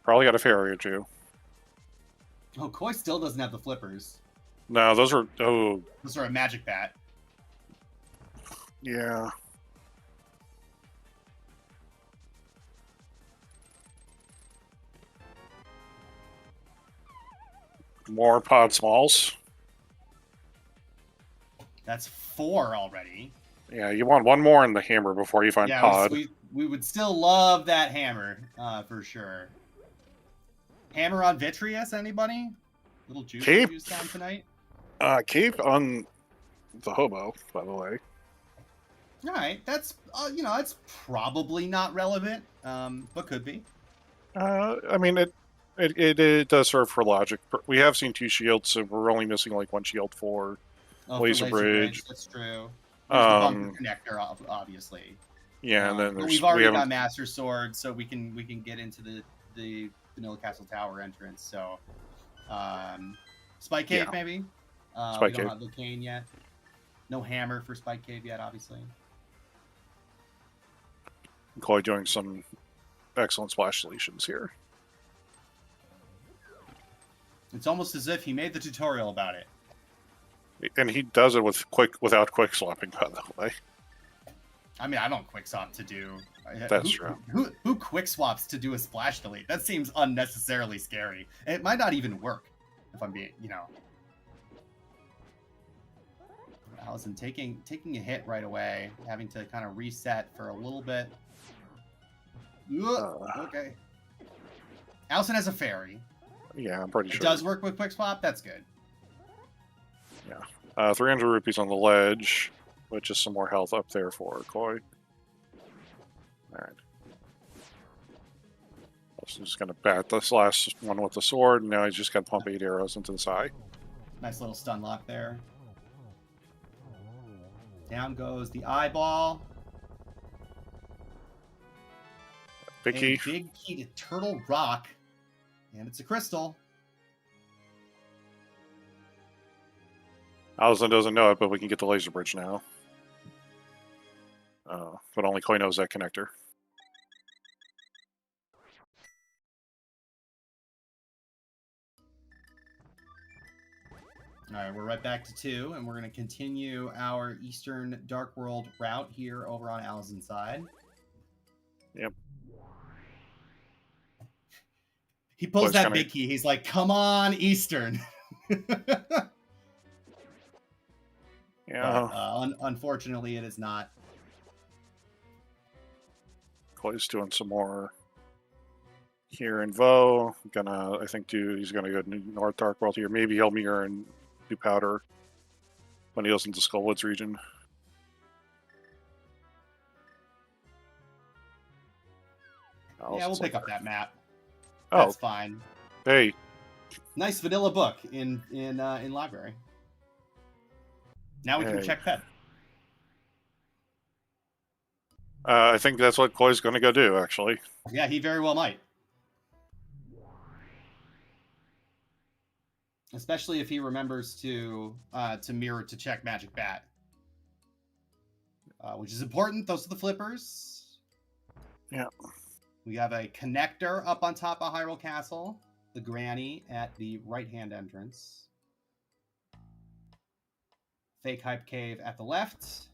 [SPEAKER 3] Probably got a fairy or two.
[SPEAKER 2] Oh, Koi still doesn't have the flippers.
[SPEAKER 3] No, those are... Oh.
[SPEAKER 2] Those are a magic bat.
[SPEAKER 3] Yeah. More pod smalls.
[SPEAKER 2] That's 4 already.
[SPEAKER 3] Yeah, you want one more in the hammer before you find Pod.
[SPEAKER 2] We would still love that hammer, for sure. Hammer on Vitreous, anybody? Little juice juice on tonight?
[SPEAKER 3] Cape on the hobo, by the way.
[SPEAKER 2] All right, that's it's probably not relevant, but could be.
[SPEAKER 3] I mean, it does serve for logic. We have seen 2 shields, so we're only missing like 1 shield for laser bridge.
[SPEAKER 2] That's true. There's the bunker connector, obviously.
[SPEAKER 3] Yeah, and then
[SPEAKER 2] we've already got Master Sword, so we can get into the Vanilla Castle Tower entrance. So, Spike Cave maybe.
[SPEAKER 3] Spike Cave.
[SPEAKER 2] Don't have Lucane yet. No hammer for Spike Cave yet, obviously.
[SPEAKER 3] Koi doing some excellent splash solutions here.
[SPEAKER 2] It's almost as if he made the tutorial about it.
[SPEAKER 3] And he does it without quick swapping, by the way.
[SPEAKER 2] I mean, I don't quick swap to do.
[SPEAKER 3] That's true.
[SPEAKER 2] Who quick swaps to do a splash delete? That seems unnecessarily scary. It might not even work, if I'm being, Alaszun taking a hit right away, having to kind of reset for a little bit. Okay. Alaszun has a fairy.
[SPEAKER 3] Yeah, I'm pretty sure.
[SPEAKER 2] It does work with quick swap. That's good.
[SPEAKER 3] Yeah. 300 rupees on the ledge, with just some more health up there for Koi. Alright. So just going to bat this last one with the sword, and now he's just got to pump 8 arrows into the side.
[SPEAKER 2] Nice little stun lock there. Down goes the eyeball.
[SPEAKER 3] Big key.
[SPEAKER 2] Big key to Turtle Rock. And it's a crystal.
[SPEAKER 3] Alaszun doesn't know it, but we can get the laser bridge now. But only Koi knows that connector.
[SPEAKER 2] Alright, we're right back to 2, and we're going to continue our Eastern Dark World route here over on Alaszun's side.
[SPEAKER 3] Yep.
[SPEAKER 2] He pulls that big key. He's like, come on, Eastern.
[SPEAKER 3] Yeah.
[SPEAKER 2] But, unfortunately, it is not.
[SPEAKER 3] Koi's doing some more here in Vo. I think he's gonna go to North Dark World here. Maybe he'll mirror and do powder when he goes into Skullwoods region.
[SPEAKER 2] Yeah, we'll pick up that map.
[SPEAKER 3] Oh,
[SPEAKER 2] that's fine.
[SPEAKER 3] Hey,
[SPEAKER 2] nice vanilla book in library. Now we can check pet.
[SPEAKER 3] I think that's what Koi's going to go do, actually.
[SPEAKER 2] Yeah, he very well might. Especially if he remembers to mirror to check Magic Bat. Which is important. Those are the flippers.
[SPEAKER 3] Yeah.
[SPEAKER 2] We have a connector up on top of Hyrule Castle. The granny at the right-hand entrance. Fake Hype Cave at the left.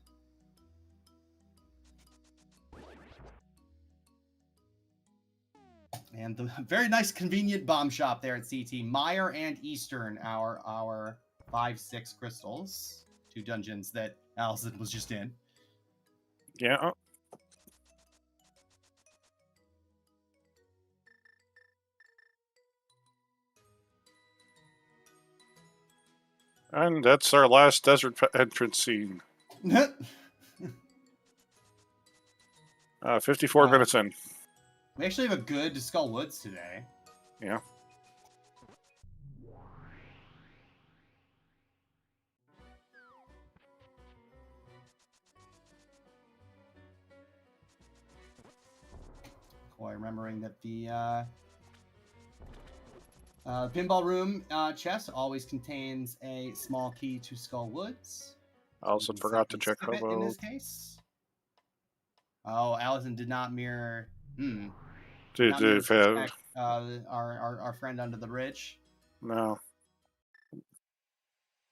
[SPEAKER 2] And the very nice convenient bomb shop there at CT. Meyer and Eastern, our 5-6 crystals. 2 dungeons that Alaszun was just in.
[SPEAKER 3] Yeah. And that's our last desert entrance scene. 54 minutes in.
[SPEAKER 2] We actually have a good Skull Woods today.
[SPEAKER 3] Yeah.
[SPEAKER 2] Boy, remembering that the pinball room chest always contains a small key to Skull Woods.
[SPEAKER 3] I also forgot to check Hobo.
[SPEAKER 2] In this case. Oh, Alaszun did not mirror. Our friend under the bridge.
[SPEAKER 3] No.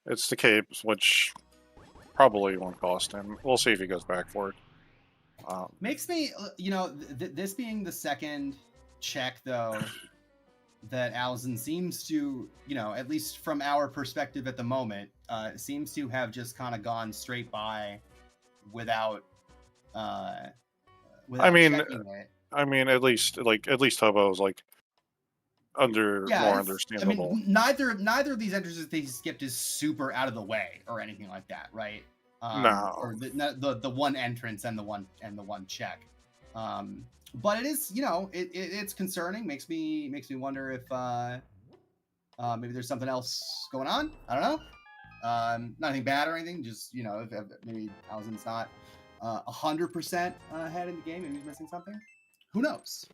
[SPEAKER 3] It's the capes, which probably won't cost him. We'll see if he goes back for it.
[SPEAKER 2] Makes me, this being the second check, though, that Alaszun seems to, at least from our perspective at the moment, seems to have just kind of gone straight by without
[SPEAKER 3] I mean,
[SPEAKER 2] checking it.
[SPEAKER 3] I mean, at least Hobo's like more
[SPEAKER 2] I mean,
[SPEAKER 3] understandable.
[SPEAKER 2] neither of these entrances they skipped is super out of the way or anything like that, right?
[SPEAKER 3] No.
[SPEAKER 2] Or the one entrance and the one check. But it is, it's concerning. Makes me wonder if maybe there's something else going on. I don't know. Not anything bad or anything. Just if maybe Alaszun's not 100% ahead in the game. Maybe he's missing something. Who knows?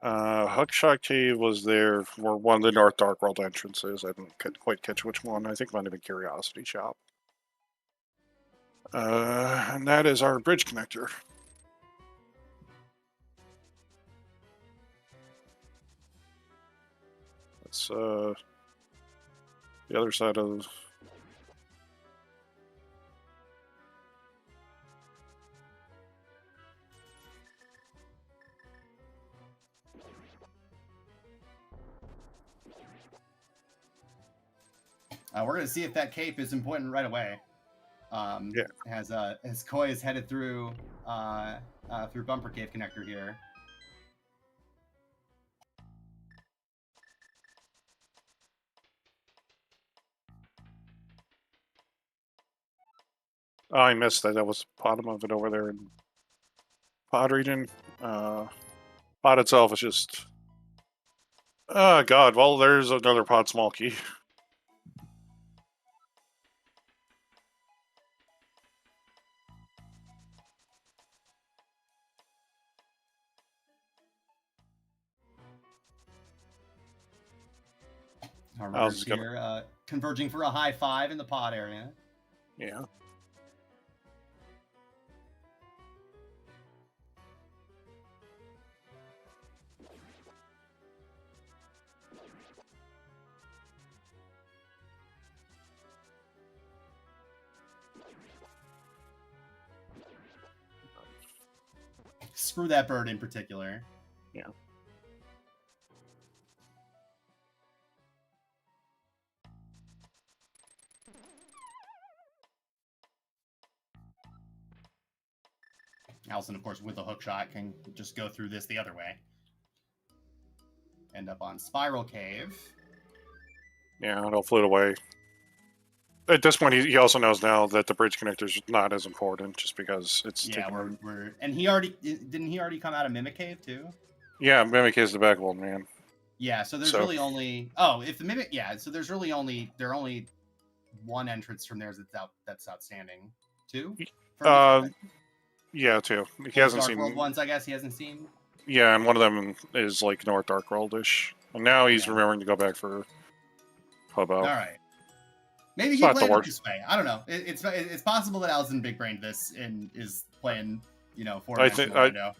[SPEAKER 3] Hookshot Cave was there for one of the North Dark World entrances. I didn't quite catch which one. I think it might have been Curiosity Shop. And that is our bridge connector. That's the other side of.
[SPEAKER 2] We're gonna see if that cape is important right away.
[SPEAKER 3] Yeah.
[SPEAKER 2] As Koi is headed through Bumper Cave connector here.
[SPEAKER 3] Oh, I missed that. That was the bottom of it over there in Pod region. Pod itself is just. Oh god. Well, there's another Pod small key.
[SPEAKER 2] Our runners here converging for a high five in the pod area.
[SPEAKER 3] Yeah.
[SPEAKER 2] Screw that bird in particular.
[SPEAKER 3] Yeah.
[SPEAKER 2] Alaszun, of course, with the hook shot, can just go through this the other way. End up on Spiral Cave.
[SPEAKER 3] Yeah, it'll float away. At this point, he also knows now that the bridge connector is not as important, just because it's.
[SPEAKER 2] Yeah, and he already come out of Mimic Cave too?
[SPEAKER 3] Yeah, Mimic is the backbone, man.
[SPEAKER 2] Yeah, so there's really only if the Mimic so there's really only one entrance from there that's outstanding. Two?
[SPEAKER 3] Yeah, two. He hasn't seen
[SPEAKER 2] World ones, I guess he hasn't seen.
[SPEAKER 3] Yeah, and one of them is like North Dark World-ish. And now he's remembering to go back for Hobo.
[SPEAKER 2] All right. Maybe he played it this way. I don't know. It's possible that Alaszun big brained this and is playing, four-dimensional window.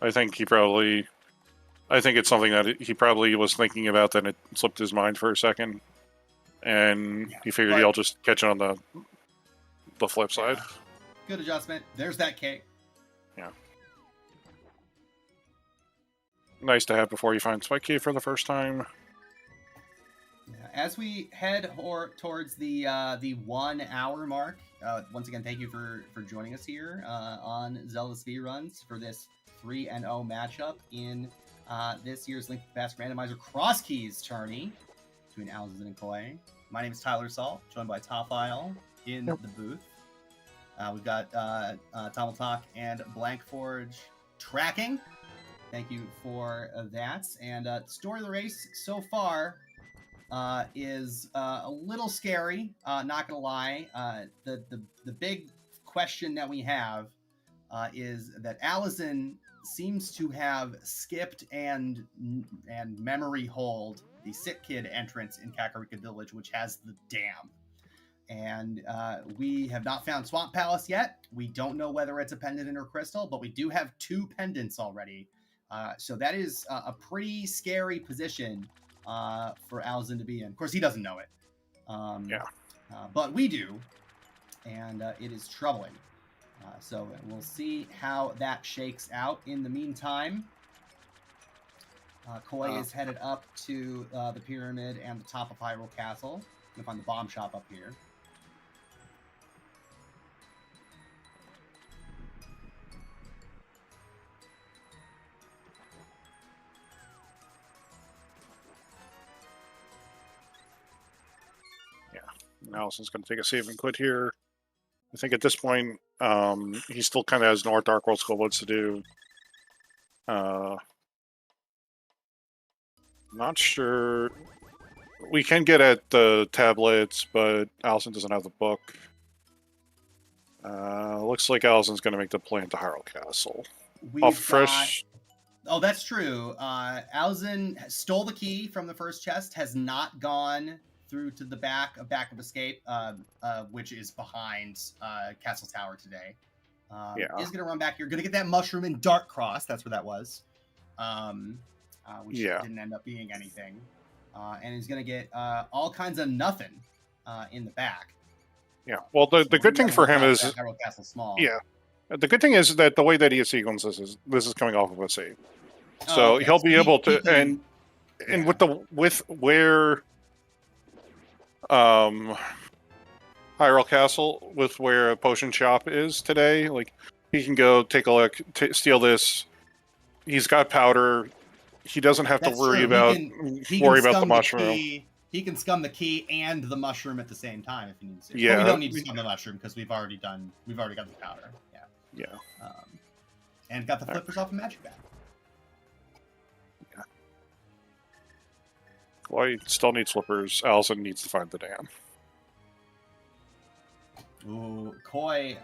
[SPEAKER 3] I think it's something that he probably was thinking about, then it slipped his mind for a second. And he figured he'll just catch it on the flip side.
[SPEAKER 2] Good adjustment. There's that cake.
[SPEAKER 3] Yeah. Nice to have before you find Spike Cave for the first time.
[SPEAKER 2] As we head towards the 1 hour mark, once again, thank you for joining us here on Zelda Speedruns for this 3-0 matchup in this year's Link Pass Randomizer Crosskeys tourney between Alaszun and Koi. My name is Tyler Salt, joined by Tofile in the booth. We've got Tom Talk and Blank Forge tracking. Thank you for that. And the story of the race so far is a little scary, not gonna lie. The big question that we have is that Alaszun seems to have skipped and memory hold the Sick Kid entrance in Kakarika Village, which has the dam. And we have not found Swamp Palace yet. We don't know whether it's a pendant or crystal, but we do have 2 pendants already. So that is a pretty scary position for Alaszun to be in. Of course, he doesn't know it. But we do. And it is troubling. So we'll see how that shakes out. In the meantime, Koi is headed up to the pyramid and the top of Hyrule Castle. You'll find the bomb shop up here.
[SPEAKER 3] Alassun's going to take a save and quit here. I think at this point, he still kind of has North Dark World School Woods to do. Not sure. We can get at the tablets, but Alaszun doesn't have the book. Looks like Alassun's going to make the play into Hyrule Castle.
[SPEAKER 2] Oh, that's true. Alaszun stole the key from the first chest, has not gone through to the back of Escape, which is behind Castle Tower today. Is going to run back here. Going to get that mushroom in Dark Cross. That's where that was. Which didn't end up being anything. And he's going to get all kinds of nothing in the back.
[SPEAKER 3] Yeah, well, the good thing for him is...
[SPEAKER 2] Hyrule Castle small.
[SPEAKER 3] Yeah. The good thing is that the way that he sequences is this is coming off of a save. So he'll be able to... And with where... Hyrule Castle, with where a potion shop is today, like, he can go take a look, steal this. He's got powder. He doesn't have to worry about the mushroom.
[SPEAKER 2] He can scum the key and the mushroom at the same time if he needs to.
[SPEAKER 3] Yeah,
[SPEAKER 2] but we don't need to scum the mushroom because we've already got the powder.
[SPEAKER 3] Yeah.
[SPEAKER 2] And got the flippers off of Magic Bag.
[SPEAKER 3] Yeah. Well, he still needs flippers. Alaszun needs to find the dam.
[SPEAKER 2] Ooh, Koi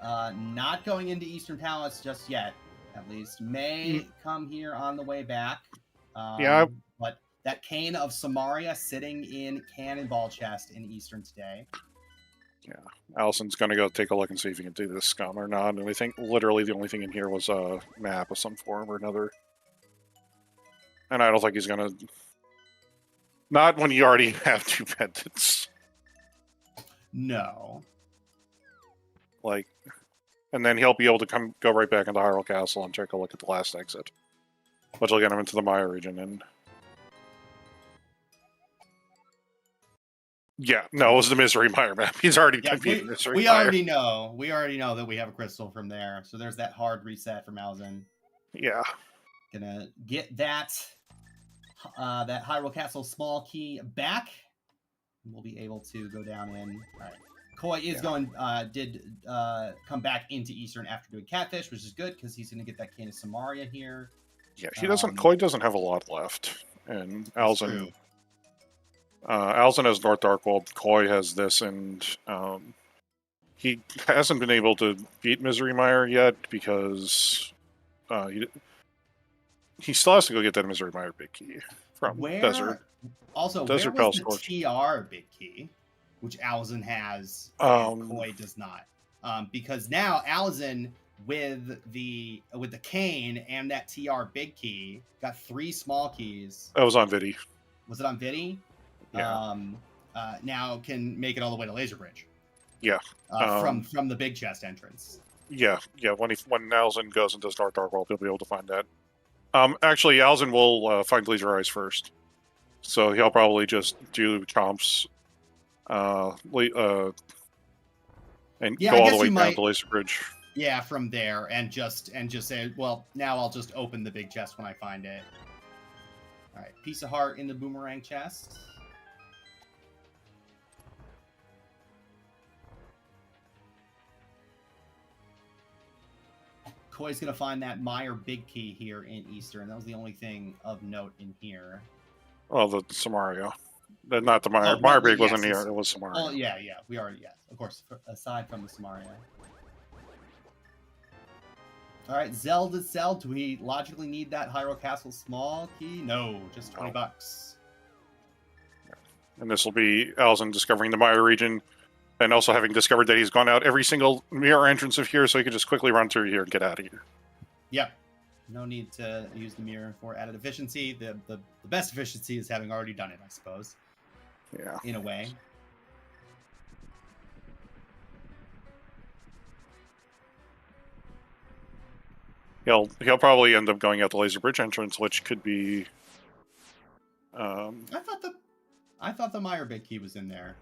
[SPEAKER 2] not going into Eastern Palace just yet, at least. May come here on the way back. But that Cane of Samaria sitting in Cannonball Chest in Eastern today.
[SPEAKER 3] Yeah, Alassun's going to go take a look and see if he can do this scum or not. And I think literally the only thing in here was a map of some form or another. And I don't think he's going to... Not when you already have 2 pendants.
[SPEAKER 2] No.
[SPEAKER 3] Like, and then he'll be able to go right back into Hyrule Castle and take a look at the last exit. Which will get him into the Maya region. And yeah, no, it was the Misery Mire map. He's already beat the Misery Mire.
[SPEAKER 2] We already know that we have a crystal from there. So there's that hard reset from Alaszun.
[SPEAKER 3] Yeah.
[SPEAKER 2] Gonna get that Hyrule Castle small key back. We'll be able to go down in. All right. Koi is did come back into Eastern after doing Catfish, which is good because he's going to get that Cane of Samaria here.
[SPEAKER 3] Yeah, he doesn't. Koi doesn't have a lot left, and Alaszun. Alaszun has North Dark World. Koi has this, and he hasn't been able to beat Misery Mire yet because he still has to go get that Misery Mire big key from Desert.
[SPEAKER 2] Also,
[SPEAKER 3] Desert
[SPEAKER 2] where was
[SPEAKER 3] Palace
[SPEAKER 2] the TR big key, which Alaszun has, and Koi does not? Because now Alaszun, with the cane and that TR big key, got 3 small keys.
[SPEAKER 3] That was on Vidi.
[SPEAKER 2] Was it on Vidi?
[SPEAKER 3] Yeah.
[SPEAKER 2] Now can make it all the way to Laser Bridge.
[SPEAKER 3] Yeah.
[SPEAKER 2] From the big chest entrance.
[SPEAKER 3] Yeah. When Alaszun goes and does North Dark World, he'll be able to find that. Actually, Alaszun will find Laser Eyes first, so he'll probably just do chomps, and go all the way down to Laser Bridge.
[SPEAKER 2] Yeah, from there, and just say, well, now I'll just open the big chest when I find it. All right, piece of heart in the boomerang chest. Koi's gonna find that Mire big key here in Eastern. That was the only thing of note in here.
[SPEAKER 3] Oh, the Samaria. Not the Mire. Mire big wasn't here. It was Samaria.
[SPEAKER 2] Oh, yeah. We already, of course, aside from the Samaria. All right, Zelda Cell. Do we logically need that Hyrule Castle small key? No, just $20.
[SPEAKER 3] And this will be Alaszun discovering the Maya region, and also having discovered that he's gone out every single mirror entrance of here, so he can just quickly run through here and get out of here.
[SPEAKER 2] Yep. No need to use the mirror for added efficiency. The best efficiency is having already done it, I suppose.
[SPEAKER 3] Yeah.
[SPEAKER 2] In a way.
[SPEAKER 3] He'll probably end up going out the Laser Bridge entrance, which could be.
[SPEAKER 2] I thought the Mire big key was in there.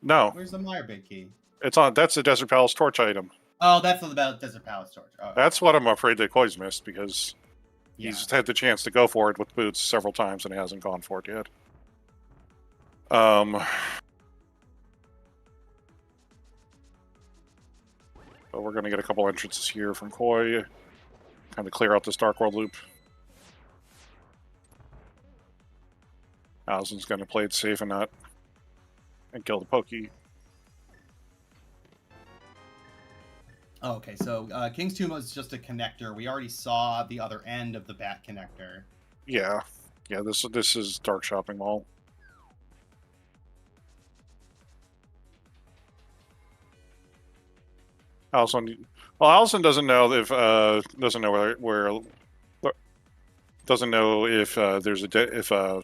[SPEAKER 3] No.
[SPEAKER 2] Where's the Mire big key?
[SPEAKER 3] It's on. That's the Desert Palace torch item.
[SPEAKER 2] Oh, that's about Desert Palace torch. Oh,
[SPEAKER 3] that's what I'm afraid that Koi's missed because he's had the chance to go for it with boots several times and he hasn't gone for it yet. So we're going to get a couple entrances here from Koi. Kind of clear out this Dark World loop. Alaszun's going to play it safe and not... and kill the Pokey.
[SPEAKER 2] Oh, okay, so King's Tomb was just a connector. We already saw the other end of the bat connector.
[SPEAKER 3] Yeah. Yeah, this is Dark Shopping Mall. Alaszun, well, Alaszun doesn't know if doesn't know where doesn't know if there's a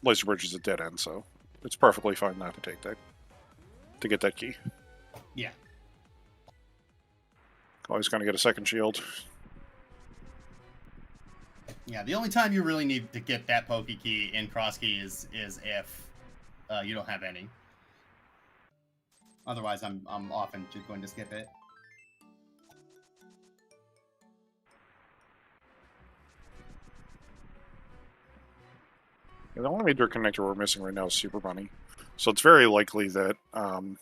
[SPEAKER 3] Laser Bridge is a dead end, so it's perfectly fine not to take that to get that key.
[SPEAKER 2] Yeah.
[SPEAKER 3] Always going to get a second shield.
[SPEAKER 2] Yeah, the only time you really need to get that Poke Key in Crosskeys is if you don't have any. Otherwise, I'm often just going to skip it.
[SPEAKER 3] The only major connector we're missing right now is Super Bunny. So it's very likely that one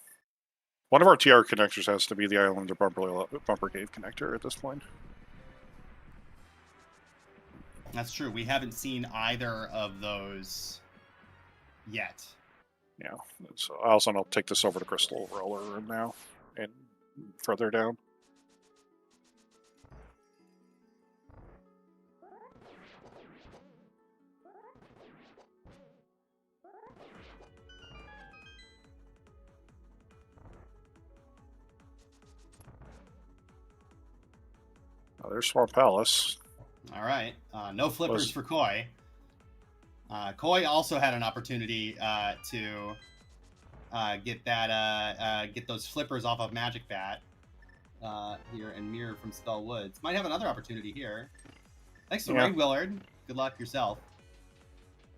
[SPEAKER 3] of our TR connectors has to be the Island or Bumper Cave connector at this point.
[SPEAKER 2] That's true. We haven't seen either of those yet.
[SPEAKER 3] Yeah. So Alaszun, I'll take this over to Crystal Roller Room now and further down. Oh, there's Swamp Palace.
[SPEAKER 2] All right. No flippers for Koi. Koi also had an opportunity to get those flippers off of Magic Bat here, and Mirror from Spell Woods. Might have another opportunity here. Thanks to Rain Willard. Good luck yourself.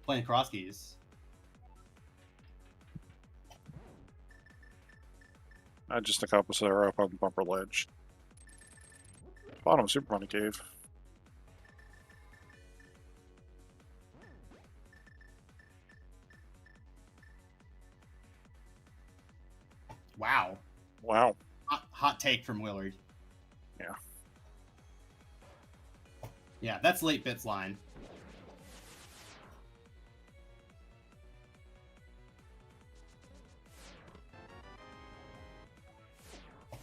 [SPEAKER 2] Playing Crosskeys.
[SPEAKER 3] Just a couple that are up on Bumper Ledge. Bottom Super Bunny Cave.
[SPEAKER 2] Wow.
[SPEAKER 3] Wow.
[SPEAKER 2] Hot take from Willard.
[SPEAKER 3] Yeah.
[SPEAKER 2] Yeah, that's late bits line.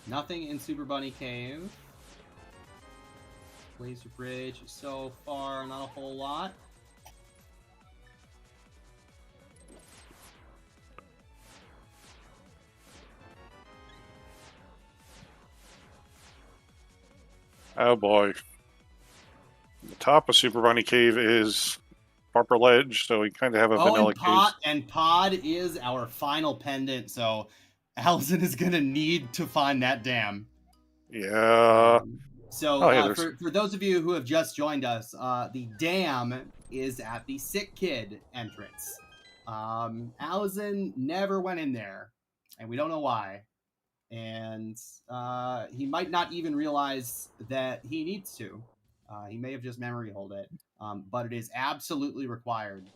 [SPEAKER 2] Nothing in Super Bunny Cave. Laser Bridge so far, not a whole lot.
[SPEAKER 3] Oh boy. The top of Super Bunny Cave is Bumper Ledge, so we kind of have a vanilla case.
[SPEAKER 2] And Pod is our final pendant, so Alaszun is going to need to find that dam.
[SPEAKER 3] Yeah.
[SPEAKER 2] For those of you who have just joined us, the dam is at the Sick Kid entrance. Alaszun never went in there, and we don't know why. And he might not even realize that he needs to. He may have just memory hold it, but it is absolutely required.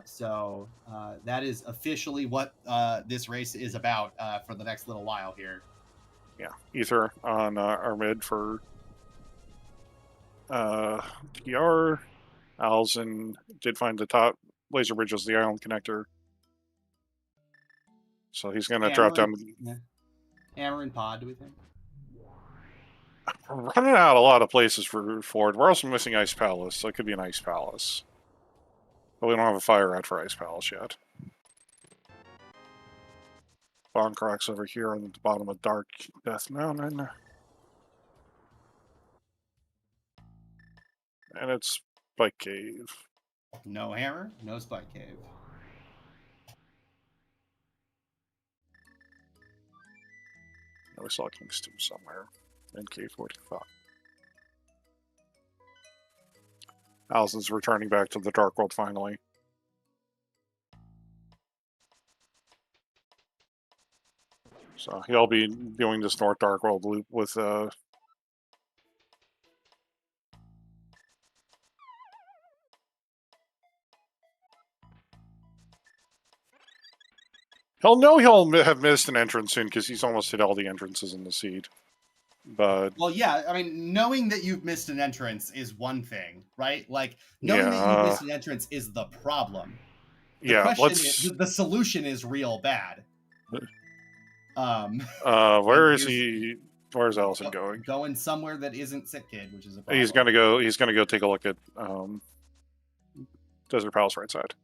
[SPEAKER 2] So that is officially what this race is about for the next little while here.
[SPEAKER 3] Yeah, Ether on our mid for TR. Alaszun did find the top Laser Bridge as the island connector. So he's going to drop down.
[SPEAKER 2] Yeah. Hammer and Pod, do we think?
[SPEAKER 3] We're running out a lot of places for Ford. We're also missing Ice Palace, so it could be an Ice Palace. But we don't have a fire rod for Ice Palace yet. Boncrocs over here on the bottom of Dark Death Mountain. And it's Spike Cave.
[SPEAKER 2] No Hammer, no Spike Cave.
[SPEAKER 3] We saw King's Tomb somewhere in K45. Alaszun's returning back to the Dark World finally. So he'll be doing this North Dark World loop with he'll know he'll have missed an entrance soon because he's almost hit all the entrances in the seed. But
[SPEAKER 2] well, yeah, I mean, knowing that you've missed an entrance is one thing, right? Like knowing that you've missed an entrance is the problem. The question is, the solution is real bad.
[SPEAKER 3] Where is he? Where's Alaszun going?
[SPEAKER 2] Going somewhere that isn't Sick Kid, which is a problem.
[SPEAKER 3] He's gonna go take a look at Desert Palace right side.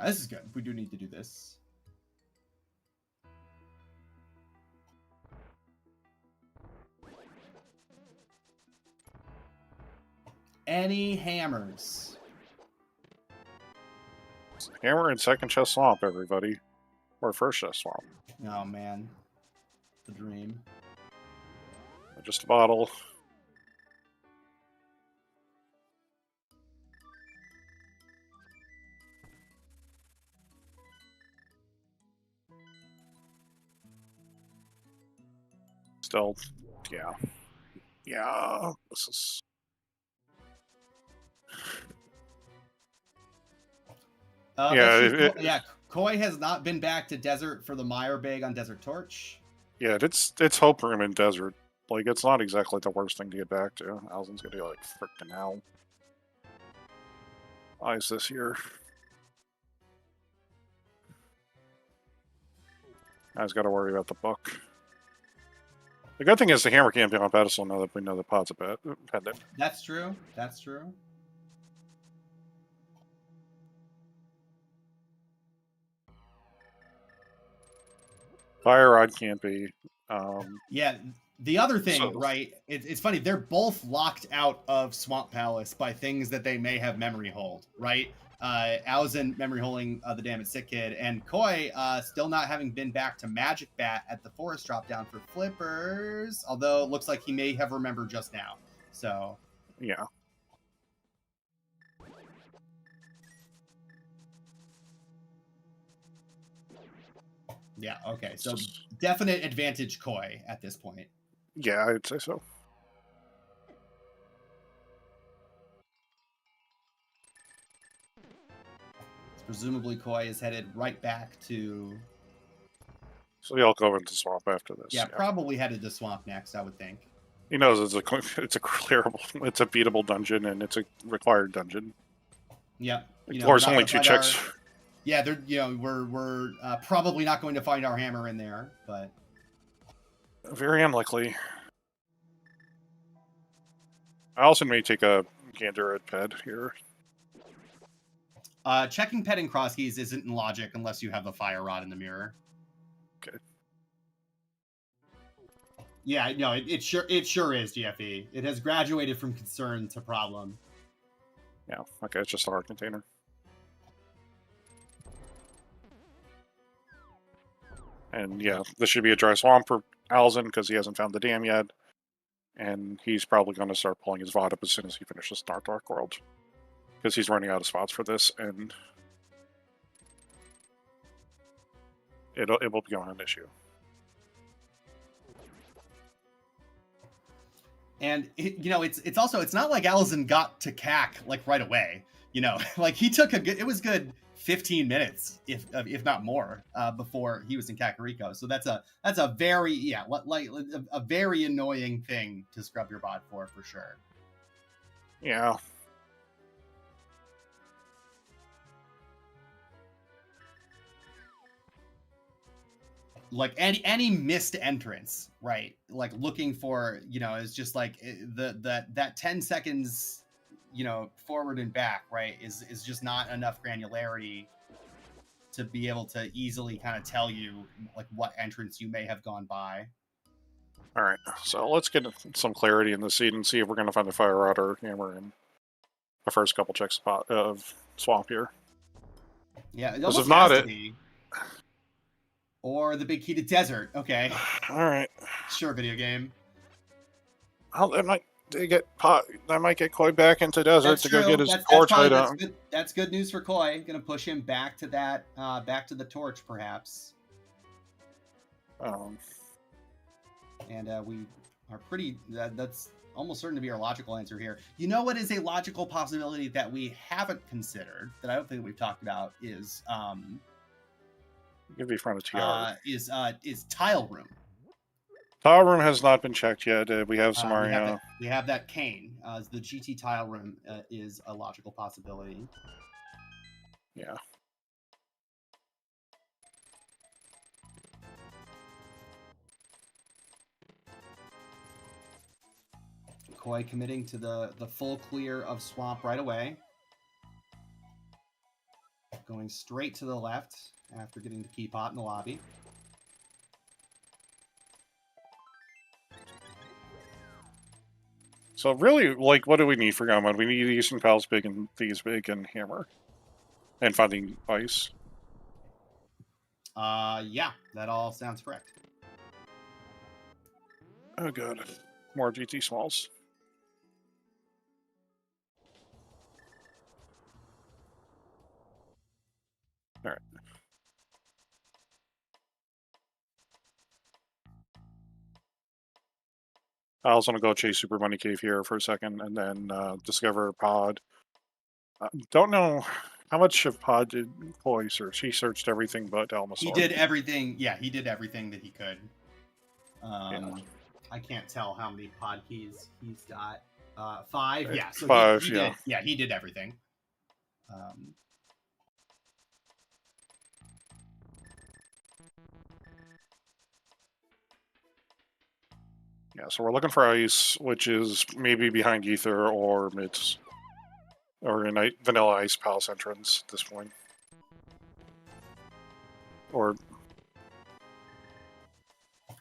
[SPEAKER 2] This is good. We do need to do this. Any hammers?
[SPEAKER 3] Hammer in second chest swamp, everybody. Or first chest swamp.
[SPEAKER 2] Oh man. The dream.
[SPEAKER 3] Just a bottle. Still, yeah. Yeah, this is...
[SPEAKER 2] Koi has not been back to Desert for the Mire Bag on Desert Torch.
[SPEAKER 3] Yeah, it's Hope Room in Desert. Like, it's not exactly the worst thing to get back to. Alaszun's gonna be like, frickin' hell. Why is this here? I just gotta worry about the book. The good thing is the hammer can't be on pedestal now that we know the pod's a pendant.
[SPEAKER 2] That's true. That's true.
[SPEAKER 3] Fire rod can't be.
[SPEAKER 2] Yeah, the other thing, right? It's funny. They're both locked out of Swamp Palace by things that they may have memory hold, right? Alaszun memory holding the damaged Sick Kid, and Koi still not having been back to Magic Bat at the forest drop down for flippers. Although it looks like he may have remembered just now. So
[SPEAKER 3] yeah.
[SPEAKER 2] Yeah, okay. So definite advantage Koi at this point.
[SPEAKER 3] Yeah, I'd say so.
[SPEAKER 2] Presumably Koi is headed right back to...
[SPEAKER 3] So y'all go into Swamp after this.
[SPEAKER 2] Yeah, probably headed to Swamp next, I would think.
[SPEAKER 3] He knows it's a clearable, it's a beatable dungeon, and it's a required dungeon.
[SPEAKER 2] Yeah.
[SPEAKER 3] Of course, only 2 checks.
[SPEAKER 2] Yeah, we're probably not going to find our hammer in there, but
[SPEAKER 3] very unlikely. Alaszun may take a gander at Ped here.
[SPEAKER 2] Checking Ped and Crosskeys isn't in logic unless you have a fire rod in the mirror.
[SPEAKER 3] Okay.
[SPEAKER 2] Yeah, no, it sure is, GFE. It has graduated from concern to problem.
[SPEAKER 3] Yeah, okay, it's just a heart container. And yeah, this should be a dry swamp for Alaszun because he hasn't found the dam yet. And he's probably going to start pulling his VOD up as soon as he finishes Dark World. Because he's running out of spots for this, and it will be an issue.
[SPEAKER 2] And it's also, it's not like Alaszun got to CAC like right away. Like he took it was good 15 minutes, if not more, before he was in Kakariko. So that's a very a very annoying thing to scrub your bot for sure.
[SPEAKER 3] Yeah.
[SPEAKER 2] Like any missed entrance, right? Like looking for, is just like that 10 seconds, forward and back, right? Is just not enough granularity to be able to easily kind of tell you like what entrance you may have gone by.
[SPEAKER 3] All right, so let's get some clarity in the seed and see if we're going to find the fire rod or hammer in the first couple checks of Swamp here.
[SPEAKER 2] Yeah, it almost has to be. Or the big key to Desert. Okay.
[SPEAKER 3] All right.
[SPEAKER 2] Sure, video game.
[SPEAKER 3] That might get Koi back into Desert to go get his torch item.
[SPEAKER 2] That's good news for Koi. Going to push him back to back to the torch, perhaps. And we are pretty. That's almost certain to be our logical answer here. You know what is a logical possibility that we haven't considered that I don't think we've talked about is.
[SPEAKER 3] Give me front of TR.
[SPEAKER 2] Is Tile Room.
[SPEAKER 3] Tile room has not been checked yet. We have some
[SPEAKER 2] we have that cane. The GT tile room is a logical possibility.
[SPEAKER 3] Yeah.
[SPEAKER 2] Koi committing to the full clear of swamp right away. Going straight to the left after getting the key pot in the lobby.
[SPEAKER 3] So really, like, what do we need for Gamma? We need using Pals Big and Thieves Big and Hammer. And finding ice.
[SPEAKER 2] Yeah, that all sounds correct.
[SPEAKER 3] Oh, good. More GT Smalls. All right. I also want to go chase Super Money Cave here for a second, and then discover Pod. Don't know how much of Pod did Koi search. He searched everything but Almasaur.
[SPEAKER 2] He did everything. Yeah, he did everything that he could.
[SPEAKER 3] Yeah.
[SPEAKER 2] I can't tell how many pod keys he's got. 5. Yeah, so
[SPEAKER 3] 5.
[SPEAKER 2] he
[SPEAKER 3] yeah.
[SPEAKER 2] did. Yeah, he did everything.
[SPEAKER 3] Yeah, so we're looking for ice, which is maybe behind Ether or or in Vanilla Ice Palace entrance at this point. Or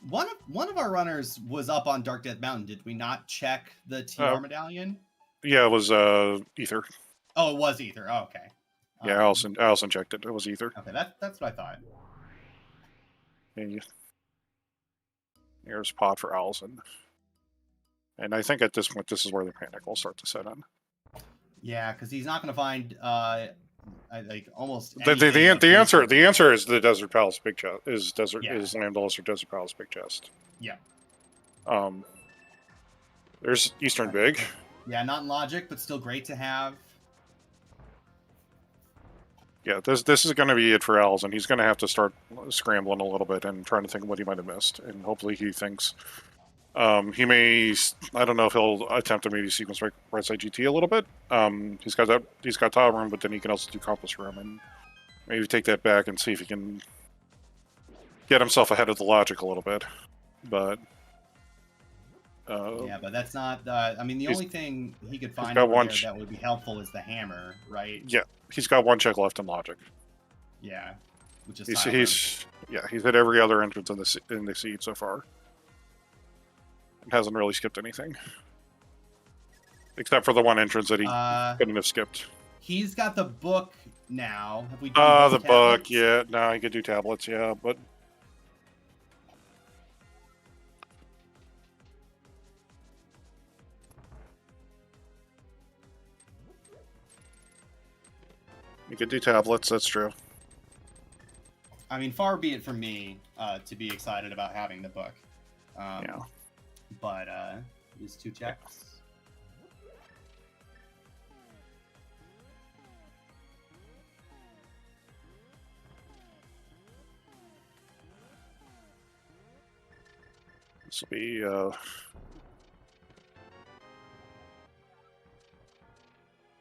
[SPEAKER 2] one of our runners was up on Dark Death Mountain. Did we not check the TR medallion?
[SPEAKER 3] Yeah, it was Ether.
[SPEAKER 2] Oh, it was Ether. Oh, okay.
[SPEAKER 3] Yeah, Alaszun checked it. It was Ether.
[SPEAKER 2] Okay, that's what I thought.
[SPEAKER 3] And here's Pod for Alaszun. And I think at this point, this is where the panic will start to set in.
[SPEAKER 2] Yeah, because he's not going to find like almost
[SPEAKER 3] the answer is the Desert Palace Big Chest is Landless or Desert Palace Big Chest.
[SPEAKER 2] Yeah.
[SPEAKER 3] There's Eastern Big.
[SPEAKER 2] Yeah, not in logic, but still great to have.
[SPEAKER 3] Yeah, this is going to be it for Els, and he's going to have to start scrambling a little bit and trying to think of what he might have missed, and hopefully he thinks. He may. I don't know if he'll attempt to maybe sequence right side GT a little bit. He's got tile room, but then he can also do compass room, and maybe take that back and see if he can get himself ahead of the logic a little bit. But
[SPEAKER 2] yeah, but that's not. I mean, the only thing he could find over there that would be helpful is the hammer, right?
[SPEAKER 3] Yeah, he's got one check left in logic.
[SPEAKER 2] Yeah, which is
[SPEAKER 3] he's hit every other entrance in the seed so far. Hasn't really skipped anything. Except for the one entrance that he couldn't have skipped.
[SPEAKER 2] He's got the book now. Have we
[SPEAKER 3] done the book, yeah. No, he could do tablets, yeah, but... You could do tablets, that's true.
[SPEAKER 2] I mean, far be it from me to be excited about having the book.
[SPEAKER 3] Yeah.
[SPEAKER 2] But these 2 checks.
[SPEAKER 3] This will be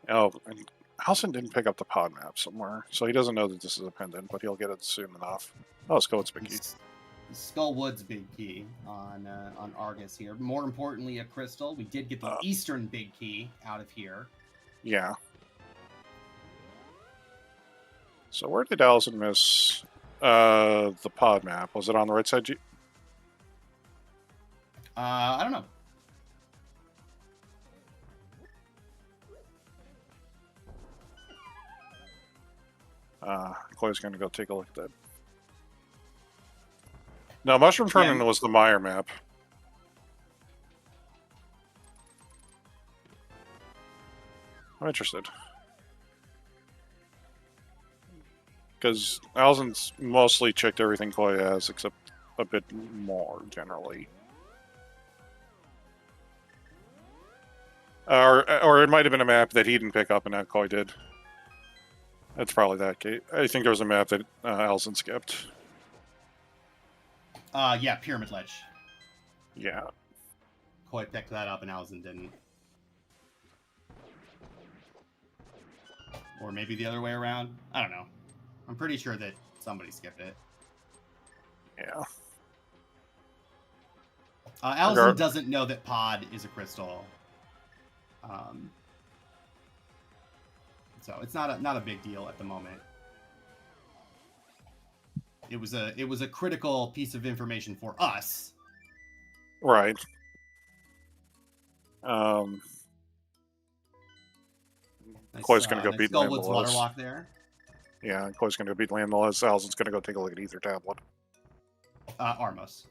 [SPEAKER 3] and Alaszun didn't pick up the pod map somewhere, so he doesn't know that this is a pendant, but he'll get it soon enough. Oh, let's go with Big Key.
[SPEAKER 2] Skullwood's Big Key on Argus here. More importantly, a crystal. We did get the Eastern Big Key out of here.
[SPEAKER 3] Yeah. So where did Alaszun miss the pod map? Was it on the right side?
[SPEAKER 2] I don't know.
[SPEAKER 3] Chloe's going to go take a look at that. No, Mushroom Tournament was the Meyer map. I'm interested. Because Alaszun's mostly checked everything Koi has, except a bit more, generally. Or it might have been a map that he didn't pick up and that Koi did. That's probably that case. I think there was a map that Alaszun skipped.
[SPEAKER 2] Yeah, Pyramid Ledge.
[SPEAKER 3] Yeah.
[SPEAKER 2] Koi picked that up and Alaszun didn't. Or maybe the other way around. I don't know. I'm pretty sure that somebody skipped it.
[SPEAKER 3] Yeah.
[SPEAKER 2] Alaszun doesn't know that pod is a crystal. So it's not a big deal at the moment. It was a critical piece of information for us.
[SPEAKER 3] Right. Koi's going to go beat
[SPEAKER 2] Skullwood's
[SPEAKER 3] Landless.
[SPEAKER 2] Waterwalk there.
[SPEAKER 3] Yeah, Koi's going to go beat Landless. Alaszun's going to go take a look at Ether Tablet.
[SPEAKER 2] Armos.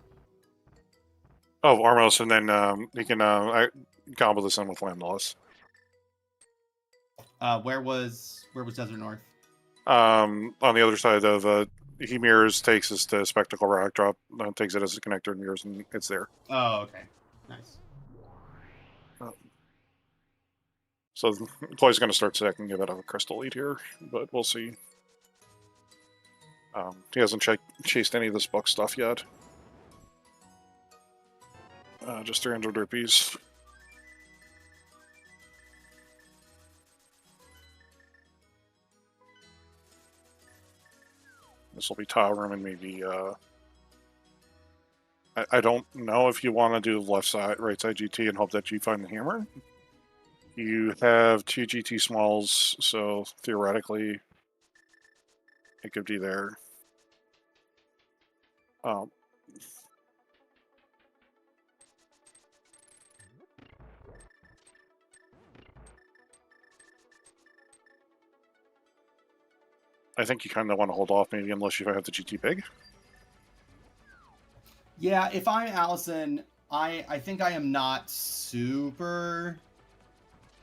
[SPEAKER 3] Oh, Armos, and then he can combo this in with Landless.
[SPEAKER 2] Where was Desert North?
[SPEAKER 3] On the other side of he mirrors, takes us to Spectacle Rock Drop, takes it as a connector, and mirrors, and it's there.
[SPEAKER 2] Oh, okay. Nice.
[SPEAKER 3] So Koi's going to start stacking a bit of a crystal lead here, but we'll see. He hasn't chased any of this book stuff yet. Just 300 rupees. This will be top room and maybe... I don't know if you want to do left side, right side GT and hope that you find the hammer. You have 2 GT smalls, so theoretically it could be there. I think you kind of want to hold off maybe unless you have the GT Pig.
[SPEAKER 2] Yeah, if I'm Alaszun, I think I am not super...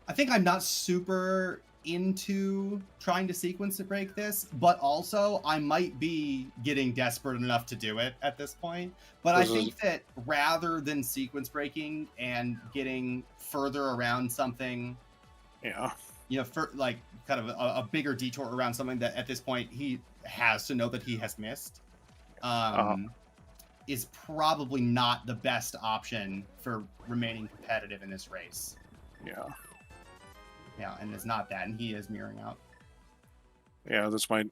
[SPEAKER 2] I think I'm not super into trying to sequence to break this, but also I might be getting desperate enough to do it at this point. But I think that rather than sequence breaking and getting further around something,
[SPEAKER 3] yeah,
[SPEAKER 2] you know, for like kind of a bigger detour around something that at this point he has to know that he has missed, is probably not the best option for remaining competitive in this race.
[SPEAKER 3] Yeah.
[SPEAKER 2] Yeah, and it's not that, and he is mirroring out.
[SPEAKER 3] Yeah, this might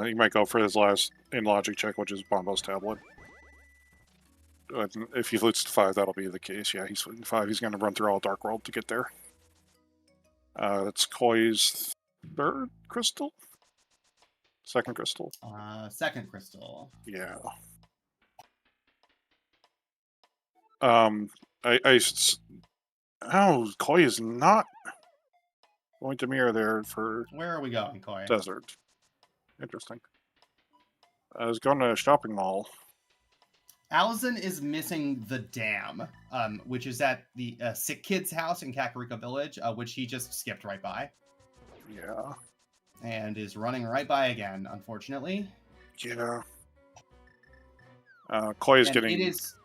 [SPEAKER 3] he might go for his last in logic check, which is Bombo's tablet. If he loots to 5, that'll be the case. Yeah, he's 5. He's going to run through all Dark World to get there. That's Koi's 3rd crystal? 2nd crystal?
[SPEAKER 2] 2nd crystal.
[SPEAKER 3] Yeah. Koi is not going to mirror there for...
[SPEAKER 2] Where are we going, Koi?
[SPEAKER 3] Desert. Interesting. I was going to a shopping mall.
[SPEAKER 2] Alaszun is missing the dam, which is at the Sick Kid's house in Kakariko Village, which he just skipped right by.
[SPEAKER 3] Yeah.
[SPEAKER 2] And is running right by again, unfortunately.
[SPEAKER 3] Yeah. Koi is getting...
[SPEAKER 2] It is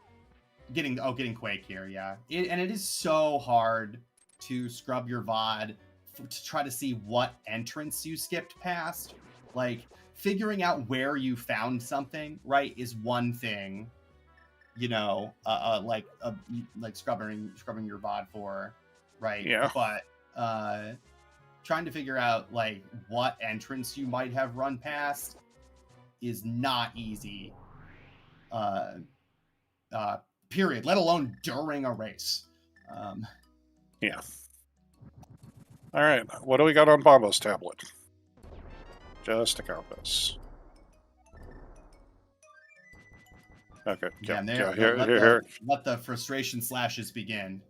[SPEAKER 2] getting Quake here, yeah. And it is so hard to scrub your VOD to try to see what entrance you skipped past. Like, figuring out where you found something, right, is one thing. You know, like scrubbing your VOD for, right?
[SPEAKER 3] Yeah.
[SPEAKER 2] But trying to figure out like what entrance you might have run past is not easy. Period. Let alone during a race.
[SPEAKER 3] Yeah. All right. What do we got on Bombo's tablet? Just a compass. Okay.
[SPEAKER 2] Yeah,
[SPEAKER 3] here.
[SPEAKER 2] Let the frustration slashes begin.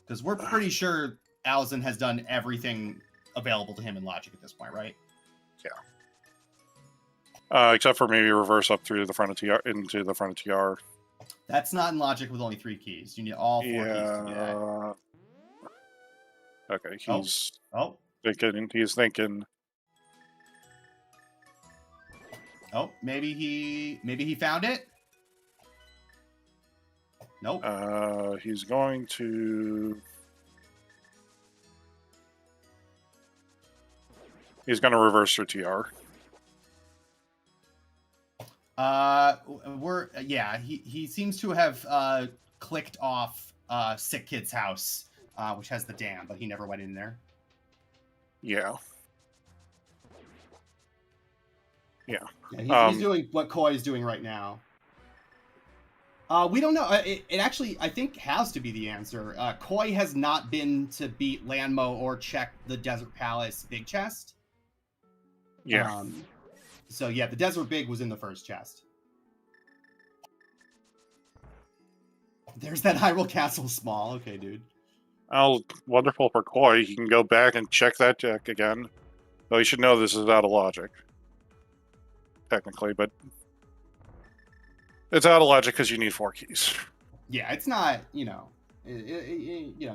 [SPEAKER 2] Because we're pretty sure Alaszun has done everything available to him in Logic at this point, right?
[SPEAKER 3] Yeah. Except for maybe reverse up through the front of TR into the front of TR.
[SPEAKER 2] That's not in Logic with only 3 keys. You need all 4 keys to do that.
[SPEAKER 3] Okay, he's
[SPEAKER 2] thinking.
[SPEAKER 3] He's thinking.
[SPEAKER 2] Oh, maybe he found it. Nope.
[SPEAKER 3] He's going to. He's going to reverse through TR.
[SPEAKER 2] He seems to have clicked off Sick Kid's house, which has the dam, but he never went in there.
[SPEAKER 3] Yeah.
[SPEAKER 2] He's doing what Koi is doing right now. We don't know. It actually, I think, has to be the answer. Koi has not been to beat Lanmo or check the Desert Palace big chest.
[SPEAKER 3] Yeah.
[SPEAKER 2] So yeah, the Desert Big was in the first chest. There's that Hyrule Castle small. Okay, dude.
[SPEAKER 3] Oh, wonderful for Koi. You can go back and check that deck again. Though you should know this is out of logic. Technically, but it's out of logic because you need 4 keys.
[SPEAKER 2] Yeah, it's not, you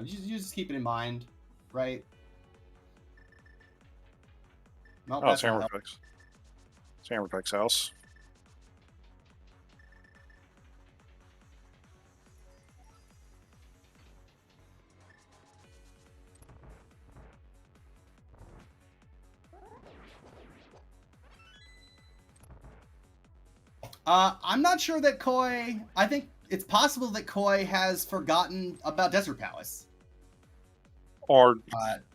[SPEAKER 2] just keep it in mind, right?
[SPEAKER 3] No, it's Hammerfix. It's Hammerfix's house.
[SPEAKER 2] I'm not sure that Koi. I think it's possible that Koi has forgotten about Desert Palace.
[SPEAKER 3] Or,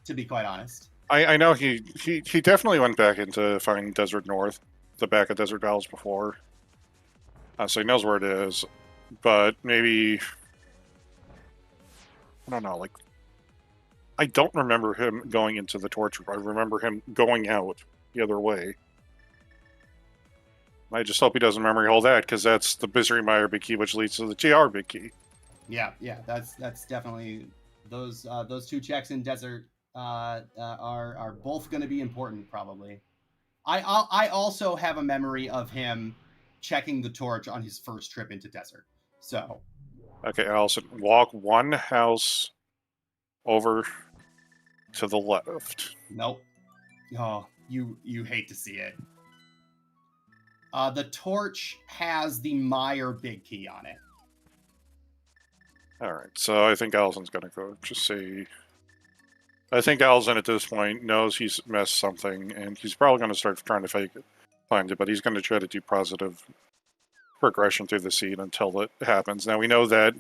[SPEAKER 2] to be quite honest,
[SPEAKER 3] I know he definitely went back into finding Desert North, the back of Desert Palace before, so he knows where it is. But maybe I don't know. Like, I don't remember him going into the torch room. I remember him going out the other way. I just hope he doesn't memory hold that, because that's the Misery Mire big key, which leads to the TR big key.
[SPEAKER 2] Yeah, that's definitely those 2 checks in Desert are both going to be important, probably. I also have a memory of him checking the torch on his first trip into Desert. So,
[SPEAKER 3] okay, Alaszun, walk 1 house over to the left.
[SPEAKER 2] Nope. Oh, you hate to see it. The torch has the Mire big key on it.
[SPEAKER 3] Alright, so I think Alaszun's gonna go just say... I think Alaszun at this point knows he's messed something, and he's probably gonna start trying to find it, but he's gonna try to do positive progression through the seed until it happens. Now we know that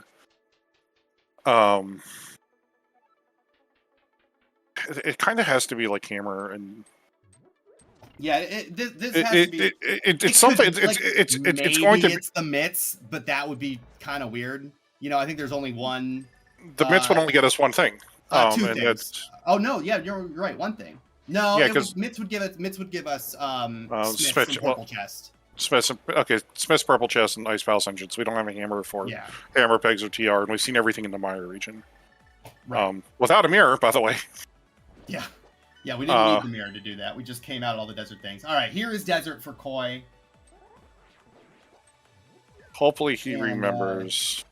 [SPEAKER 3] it kind of has to be like Hammer and...
[SPEAKER 2] Yeah, this has to be.
[SPEAKER 3] It's something. It's going to be.
[SPEAKER 2] It's the mitts, but that would be kind of weird. I think there's only one.
[SPEAKER 3] The mitts would only get us one thing.
[SPEAKER 2] 2 things. Oh no, yeah, you're right. One thing. No, yeah, because mitts would give us Smith's purple chest.
[SPEAKER 3] Smith's purple chest and Ice Palace engines. We don't have a hammer for hammer pegs or TR, and we've seen everything in the Mire region. Right. Without a mirror, by the way.
[SPEAKER 2] Yeah. Yeah, we didn't need the mirror to do that. We just came out all the desert things. All right, here is Desert for Koi.
[SPEAKER 3] Hopefully he remembers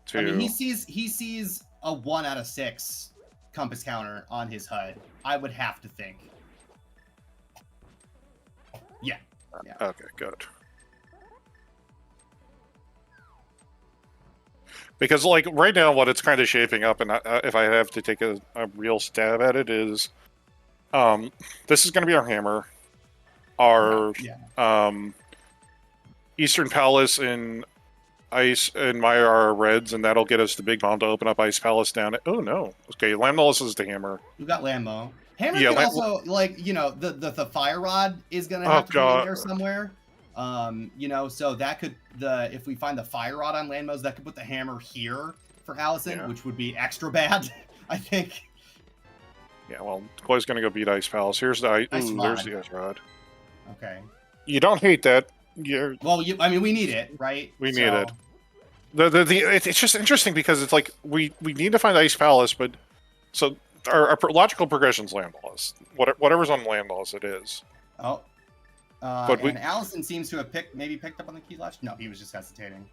[SPEAKER 3] to...
[SPEAKER 2] I mean, he sees a 1 out of 6 compass counter on his HUD. I would have to think. Yeah.
[SPEAKER 3] Okay, good. Because, like, right now, what it's kind of shaping up, and if I have to take a real stab at it, is this is going to be our hammer. Our Eastern Palace and Ice and Mire are our reds, and that'll get us the big bomb to open up Ice Palace down. Oh, no. Okay, Lamnolus is the hammer.
[SPEAKER 2] You got Lammo. Hammer can also, like, the Fire Rod is going to have to be in there somewhere. So that could if we find the Fire Rod on Landmos, that could put the hammer here for Alaszun, which would be extra bad, I think.
[SPEAKER 3] Yeah, well, Koi's gonna go beat Ice Palace. Here's the there's the Ice Rod.
[SPEAKER 2] Okay.
[SPEAKER 3] You don't hate that.
[SPEAKER 2] Well, I mean, we need it, right?
[SPEAKER 3] We need it. It's just interesting because it's like we need to find Ice Palace, but so our logical progression's Landless. Whatever's on Landless, it is.
[SPEAKER 2] Oh. And Alaszun seems to have picked up on the key latch. No, he was just hesitating.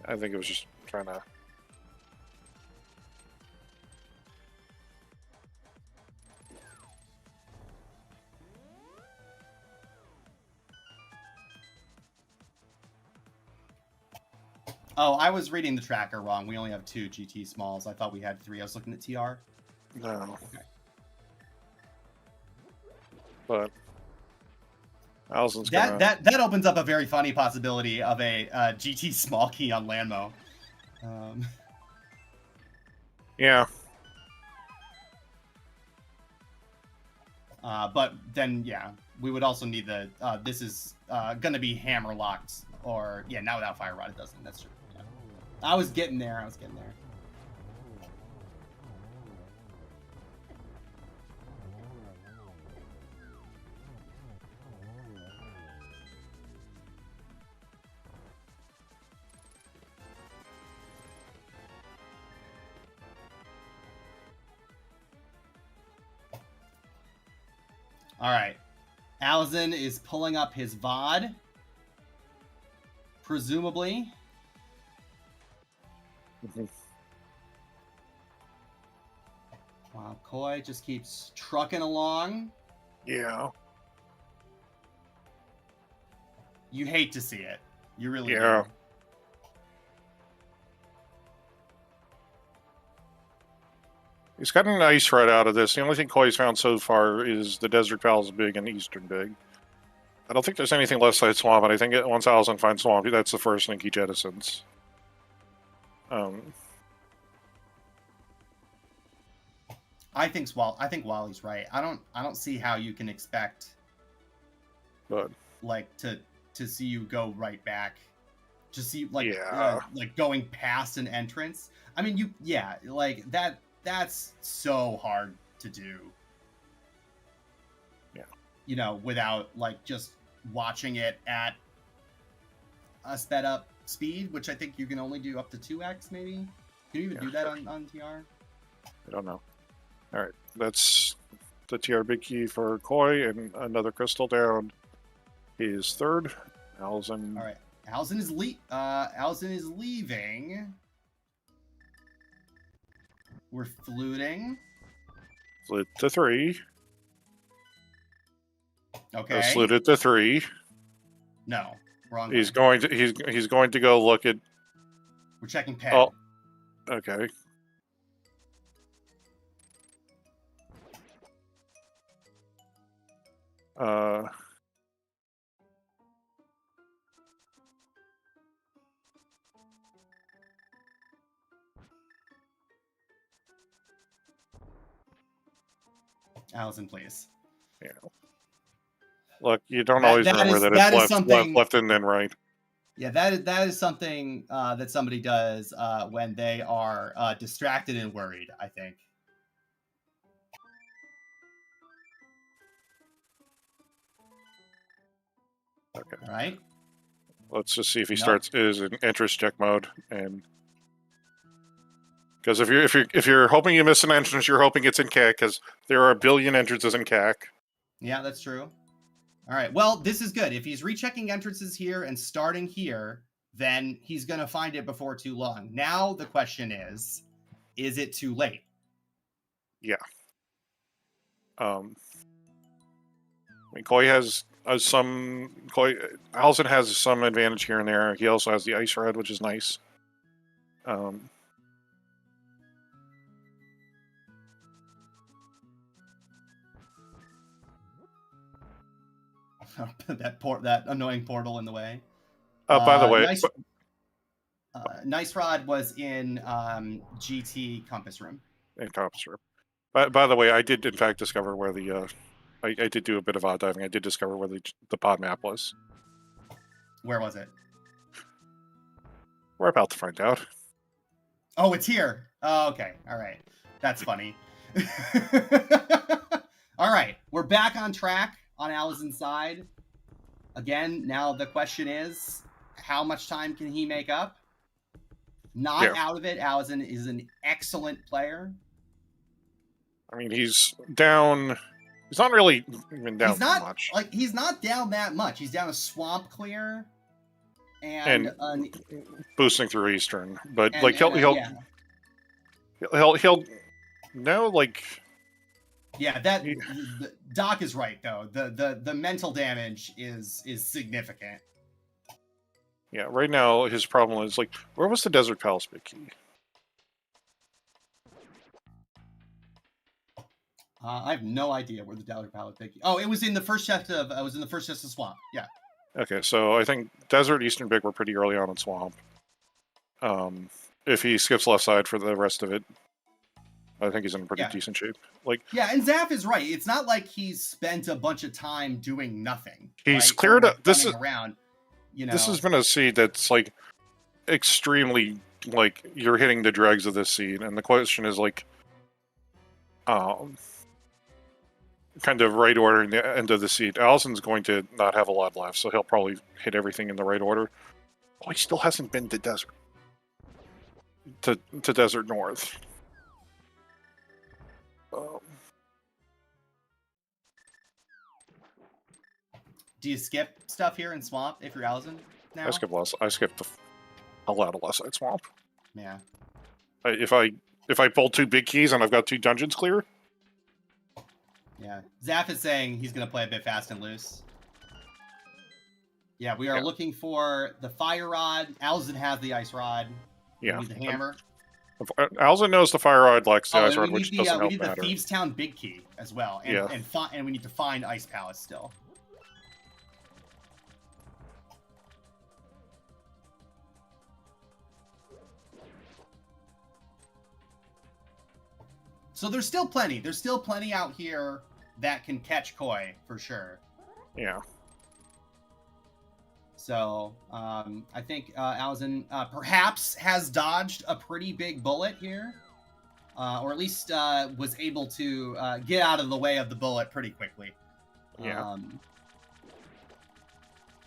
[SPEAKER 3] I think it was just trying to...
[SPEAKER 2] Oh, I was reading the tracker wrong. We only have 2 GT smalls. I thought we had 3. I was looking at TR.
[SPEAKER 3] No. Okay. But... Alaszun's
[SPEAKER 2] that opens up a very funny possibility of a GT small key on Landmo.
[SPEAKER 3] Yeah.
[SPEAKER 2] But then, yeah, we would also need the. This is going to be hammer locked, or yeah, now without fire rod it doesn't. That's true. Yeah. I was getting there. All right. Alaszun is pulling up his VOD. Presumably. Wow, Koi just keeps trucking along.
[SPEAKER 3] Yeah.
[SPEAKER 2] You hate to see it. You really
[SPEAKER 3] do. He's gotten an ice right out of this. The only thing Koi's found so far is the Desert Val's big and Eastern big. I don't think there's anything left side Swamp, and I think once Alaszun finds Swamp, that's the first thing he jettisons.
[SPEAKER 2] I think Wally's right. I don't see how you can expect like to see you go right back. To see like going past an entrance. I mean like that's so hard to do.
[SPEAKER 3] Yeah.
[SPEAKER 2] You know, without like just watching it at a sped up speed, which I think you can only do up to 2x maybe. Can you even do that on TR?
[SPEAKER 3] I don't know. All right, that's the TR big key for Koi, and another crystal down. He is third. Alaszun.
[SPEAKER 2] All right, Alaszun is leaving. We're fluting.
[SPEAKER 3] Flut to 3.
[SPEAKER 2] Okay.
[SPEAKER 3] Fluted to 3.
[SPEAKER 2] No, wrong.
[SPEAKER 3] He's going to go look at.
[SPEAKER 2] We're checking pen.
[SPEAKER 3] Oh, okay.
[SPEAKER 2] Alaszun, please.
[SPEAKER 3] Yeah. Look, you don't always remember that it's left and then right.
[SPEAKER 2] Yeah, that is something that somebody does when they are distracted and worried, I think.
[SPEAKER 3] Okay.
[SPEAKER 2] All right.
[SPEAKER 3] Let's just see if he is in entrance check mode, and because if you're hoping you miss an entrance, you're hoping it's in CAC, because there are a billion entrances in CAC.
[SPEAKER 2] Yeah, that's true. All right. Well, this is good. If he's rechecking entrances here and starting here, then he's going to find it before too long. Now the question is it too late?
[SPEAKER 3] Yeah. I mean, Alaszun has some advantage here and there. He also has the ice rod, which is nice.
[SPEAKER 2] that annoying portal in the way.
[SPEAKER 3] By the way,
[SPEAKER 2] Nice Rod was in GT Compass Room.
[SPEAKER 3] In Compass Room. By the way, I did in fact discover where the I did do a bit of odd diving. I did discover where the pod map was.
[SPEAKER 2] Where was it?
[SPEAKER 3] We're about to find out.
[SPEAKER 2] Oh, it's here. Oh, okay. All right. That's funny. All right. We're back on track on Alaszun's side. Again, now the question is, how much time can he make up? Not out of it. Alaszun is an excellent player.
[SPEAKER 3] I mean, he's down. He's not really even down that much.
[SPEAKER 2] Like, he's not down that much. He's down a swamp clear and
[SPEAKER 3] boosting through Eastern, but he'll no, like.
[SPEAKER 2] Yeah, Doc is right though. The mental damage is significant.
[SPEAKER 3] Yeah, right now his problem is like, where was the Desert Palace big key?
[SPEAKER 2] I have no idea where the Desert Palette Big Key. Oh, it was in the first chest of. I was in the first chest of Swamp. Yeah.
[SPEAKER 3] Okay, so I think Desert, Eastern Big were pretty early on in Swamp. If he skips left side for the rest of it, I think he's in pretty decent shape. Like,
[SPEAKER 2] yeah, and Zaf is right. It's not like he's spent a bunch of time doing nothing.
[SPEAKER 3] He's
[SPEAKER 2] right?
[SPEAKER 3] cleared up.
[SPEAKER 2] This is around. You know,
[SPEAKER 3] this has been a seed that's like extremely like you're hitting the dregs of this seed, and the question is like, kind of right ordering the end of the seed. Alaszun's going to not have a lot left, so he'll probably hit everything in the right order. Oh, he still hasn't been to Desert. To Desert North.
[SPEAKER 2] Do you skip stuff here in Swamp if you're Alaszun now?
[SPEAKER 3] I skipped a lot of left side Swamp.
[SPEAKER 2] Yeah.
[SPEAKER 3] If I pull 2 big keys and I've got 2 dungeons clear.
[SPEAKER 2] Yeah. Zaf is saying he's going to play a bit fast and loose. Yeah, we are looking for the Fire Rod. Alaszun has the Ice Rod.
[SPEAKER 3] Yeah.
[SPEAKER 2] We need the Hammer.
[SPEAKER 3] Alaszun knows the Fire Rod likes the Ice Rod, which doesn't help
[SPEAKER 2] we need
[SPEAKER 3] matter.
[SPEAKER 2] the Thieves Town Big Key as well. And, and we need to find Ice Palace still. So there's still plenty. There's still plenty out here that can catch Koi for sure.
[SPEAKER 3] Yeah.
[SPEAKER 2] So I think Alaszun perhaps has dodged a pretty big bullet here, or at least was able to get out of the way of the bullet pretty quickly.
[SPEAKER 3] Yeah.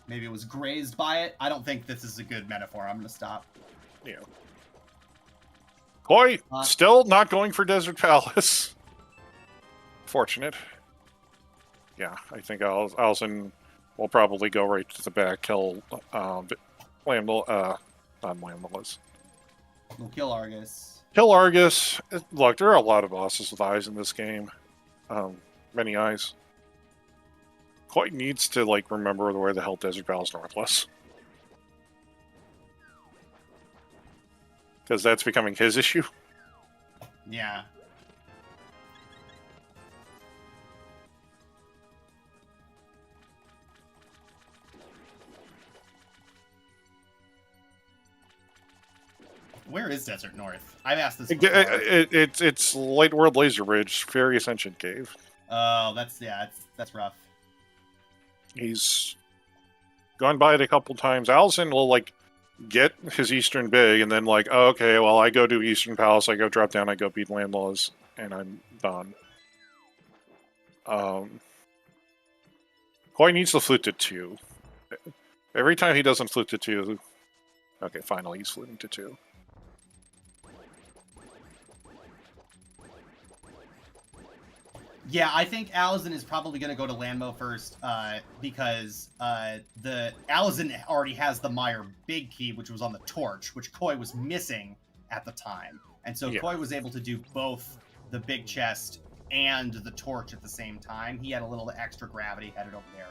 [SPEAKER 2] Maybe it was grazed by it. I don't think this is a good metaphor. I'm going to stop.
[SPEAKER 3] Yeah. Koi, still not going for Desert Palace. Fortunate. Yeah, I think Alaszun will probably go right to the back, kill Lambda, not Lambda's.
[SPEAKER 2] We'll kill Argus.
[SPEAKER 3] Kill Argus. Look, there are a lot of bosses with eyes in this game. Many eyes. Koi needs to, like, remember where the hell Desert Palace North was. Because that's becoming his issue.
[SPEAKER 2] Yeah. Where is Desert North? I've asked this before.
[SPEAKER 3] It's Light World Laser Bridge, Fairy Ascension Cave.
[SPEAKER 2] Oh, that's rough.
[SPEAKER 3] He's gone by it a couple times. Alaszun will, like, get his Eastern Big, and then, like, oh, okay, well, I go to Eastern Palace, I go drop down, I go beat Landlaws, and I'm done. Koi needs to flute to 2. Every time he doesn't flute to 2... Okay, finally he's fluting to 2.
[SPEAKER 2] Yeah, I think Alaszun is probably going to go to Landmo first because the Alaszun already has the Meyer Big Key, which was on the torch, which Koi was missing at the time. And so Koi was able to do both the big chest and the torch at the same time. He had a little extra gravity headed over there.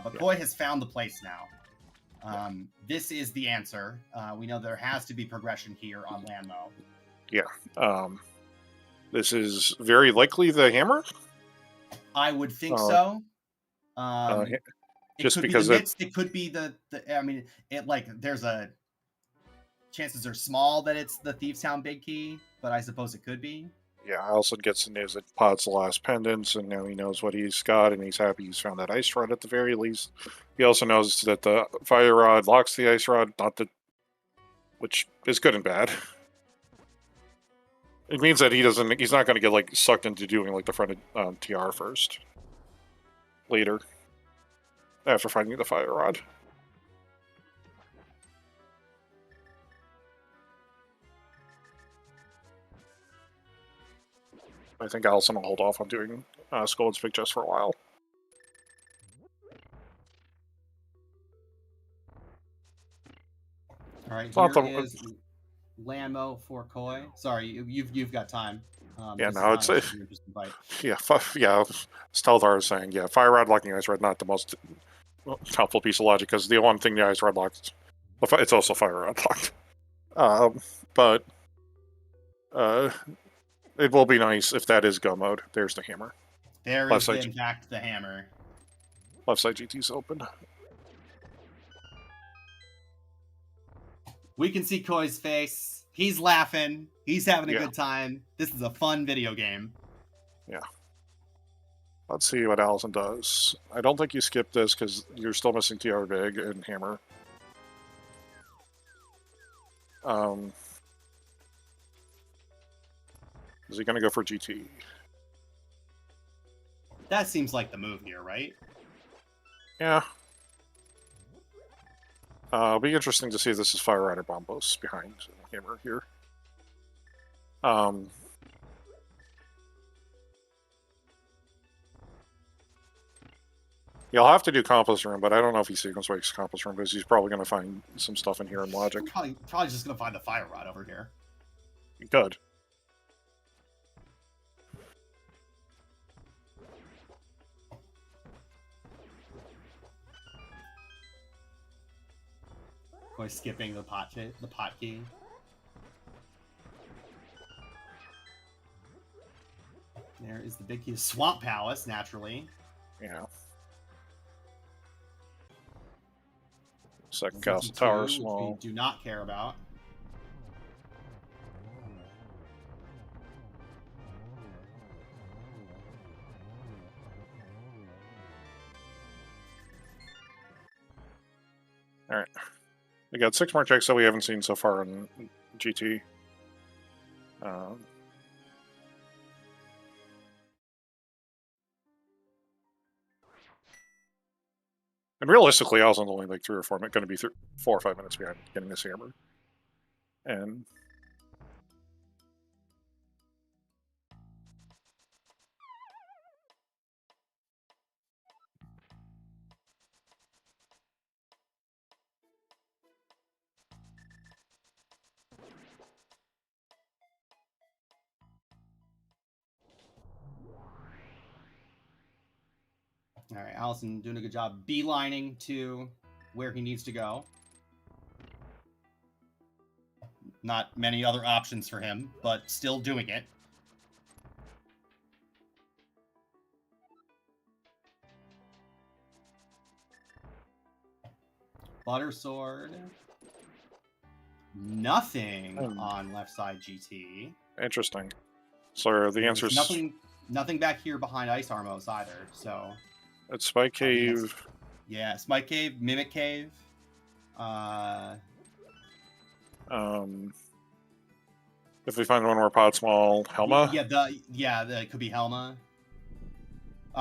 [SPEAKER 2] But Koi has found the place now. This is the answer. We know there has to be progression here on Landmo.
[SPEAKER 3] Yeah. This is very likely the hammer?
[SPEAKER 2] I would think so.
[SPEAKER 3] Just
[SPEAKER 2] could
[SPEAKER 3] because
[SPEAKER 2] be the midst, it could be the I mean, it like there's a chances are small that it's the Thieves Town Big Key, but I suppose it could be.
[SPEAKER 3] Yeah, Alaszun gets the news that Pod's the last pendants, and now he knows what he's got, and he's happy he's found that Ice Rod at the very least. He also knows that the Fire Rod locks the Ice Rod, which is good and bad. It means that he's not going to get, like, sucked into doing, like, the front TR first. Later. After finding the Fire Rod. I think Alaszun will hold off on doing Skull Big just for a while.
[SPEAKER 2] All right, here is Landmo for Koi. Sorry, you've got time.
[SPEAKER 3] Yeah, no, it's Stelthar is saying, yeah, Fire Rod locking Ice Rod, not the most helpful piece of logic, because the one thing the Ice Rod locks, it's also Fire Rod locked. But it will be nice if that is go mode. There's the hammer.
[SPEAKER 2] There is, in fact, the hammer.
[SPEAKER 3] Left side GT's open.
[SPEAKER 2] We can see Koi's face. He's laughing. He's having a good time. This is a fun video game.
[SPEAKER 3] Yeah. Let's see what Alaszun does. I don't think you skip this because you're still missing TR Big and Hammer. Is he going to go for GT?
[SPEAKER 2] That seems like the move here, right?
[SPEAKER 3] Yeah. It'll be interesting to see if this is Fire Rider Bombos behind Hammer here. You'll have to do Compass Room, but I don't know if he sequence breaks Compass Room because he's probably going to find some stuff in here in Logic.
[SPEAKER 2] Probably just going to find the Fire Rod over here.
[SPEAKER 3] He could.
[SPEAKER 2] By skipping the pot key. There is the big key. Swamp Palace, naturally.
[SPEAKER 3] Yeah. Second Castle Tower, small.
[SPEAKER 2] Which we do not care about.
[SPEAKER 3] All right. We got 6 more checks that we haven't seen so far in GT. And realistically, Alaszun's only like 3 or 4 minutes, going to be 4 or 5 minutes behind getting this hammer. And
[SPEAKER 2] all right, Alaszun doing a good job beelining to where he needs to go. Not many other options for him, but still doing it. Butter Sword. Nothing on left side GT.
[SPEAKER 3] interesting. So the answer is
[SPEAKER 2] nothing back here behind Ice Armos either. So
[SPEAKER 3] it's Spike Cave.
[SPEAKER 2] Yeah, Spike Cave, Mimic Cave.
[SPEAKER 3] If we find one more pod small, Helma.
[SPEAKER 2] Yeah, it could be Helma.